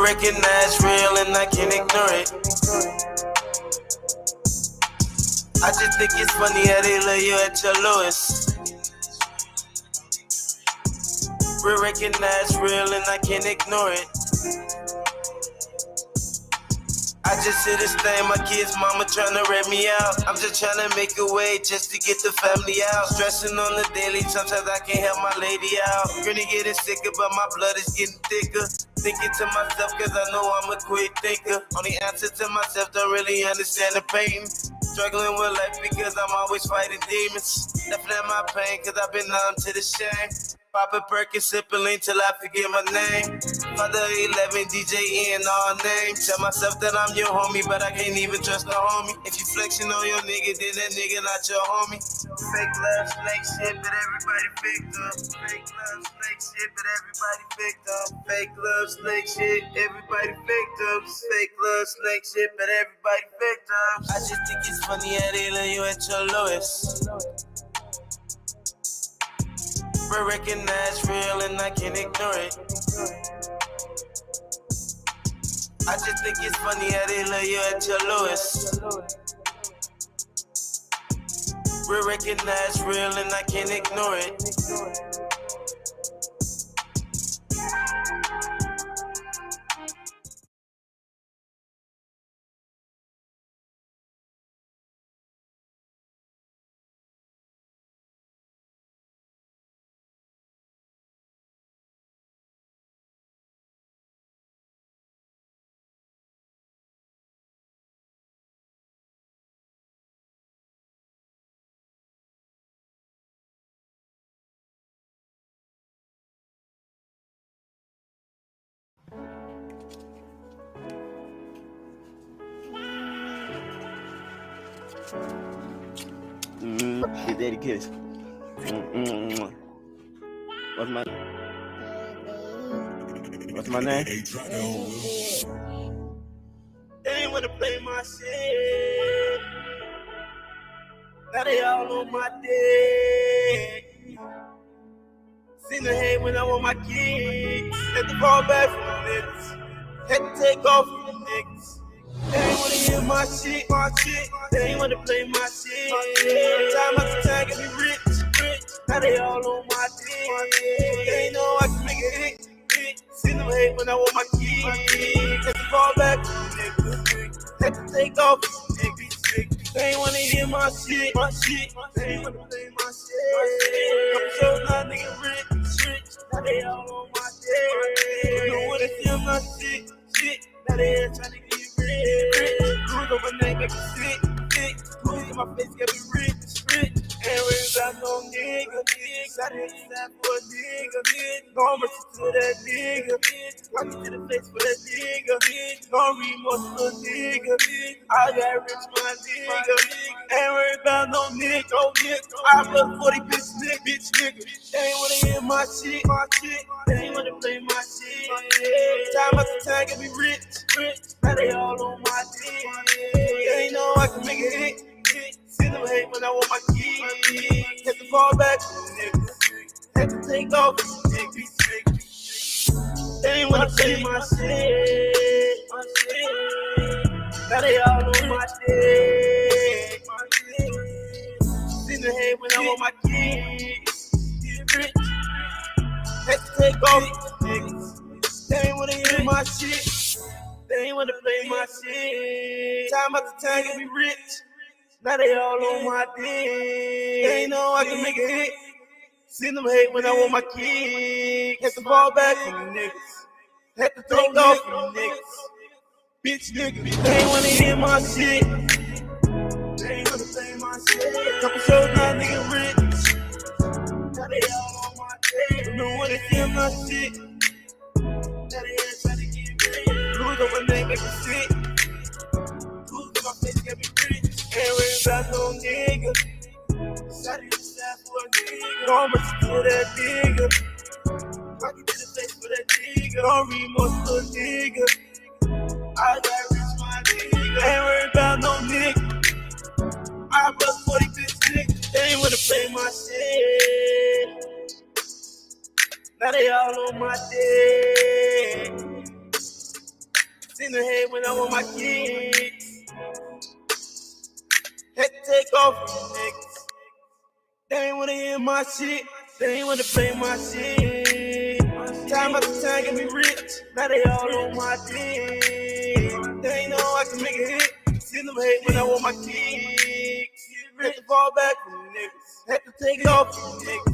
Recognize real and I can't ignore it. I just think it's funny how they love you at your lowest. Recognize real and I can't ignore it. I just see this thing, my kid's mama tryna rat me out. I'm just tryna make a way just to get the family out. Stressing on the daily, sometimes I can't help my lady out. Really getting sicker, but my blood is getting thicker. Thinking to myself, cause I know I'm a quick thinker. Only answer to myself, don't really understand the pain. Struggling with life because I'm always fighting demons. Laughing at my pain cause I've been numb to the shame. Pop a perk and sip a lean till I forget my name. Father 11, DJ in all names. Tell myself that I'm your homie, but I can't even trust the homie. If you flexing on your nigga, then that nigga not your homie. Fake love, snake shit, but everybody picked up. Fake love, snake shit, but everybody picked up. Fake love, snake shit, everybody picked up. Fake love, snake shit, but everybody picked up. I just think it's funny how they love you at your lowest. Recognize real and I can't ignore it. I just think it's funny how they love you at your lowest. Recognize real and I can't ignore it. Get daddy kiss. What's my name? They ain't wanna play my shit. Now they all on my dick. Seen the hate when I want my kids. Had to fall back from the niggas. Had to take off from the niggas. They ain't wanna hear my shit, my shit. They ain't wanna play my shit. Time after time, get me rich. Now they all on my dick. They ain't know I can make it hit. Seen them hate when I want my kids. Had to fall back from the niggas. Had to take off from the niggas. They ain't wanna hear my shit, my shit. They ain't wanna play my shit. I'm sure now nigga rich. Now they all on my dick. Don't wanna feel my shit. Now they ain't tryna get rich. Cruise on my neck, make me sick. Cruise in my face, get me rich. Ain't worried about no nigga. Saturday night for a nigga. Gon' mercy to that nigga. Walk me to the face for that nigga. Gon' remorse for a nigga. I got rich, my nigga. Ain't worried about no nigga. I love 40 bitch nigga. They ain't wanna hear my shit. They ain't wanna play my shit. Time after time, get me rich. Now they all on my dick. They ain't know I can make it hit. See them hate when I want my kids. Had to fall back from the niggas. Had to take off from the niggas. They ain't wanna play my shit. Now they all on my dick. See them hate when I want my kids. Get rich. Had to take off from the niggas. They ain't wanna hear my shit. They ain't wanna play my shit. Time after time, get me rich. Now they all on my dick. They ain't know I can make it hit. Seen them hate when I want my kids. Had to fall back from the niggas. Had to take off from the niggas. Bitch niggas. They ain't wanna hear my shit. They ain't wanna play my shit. Couple shows now, nigga rich. Now they all on my dick. They don't wanna hear my shit. Now they ain't tryna get rich. Lose on my name, make me sick. Lose on my face, get me rich. Ain't worried about no nigga. Saturday night for a nigga. Gon' mercy to that nigga. Walk you to the face for that nigga. Gon' remorse for a nigga. I got rich, my nigga. Ain't worried about no nigga. I bust 40 bitch nigga. They ain't wanna play my shit. Now they all on my dick. Seen the head when I'm on my kicks. Had to take off from niggas. They ain't wanna hear my shit. They ain't wanna play my shit. Time after time get me rich. Now they all on my dick. They ain't know I can make a hit. Seen them hate when I want my kicks. Had to fall back from niggas. Had to take off from niggas.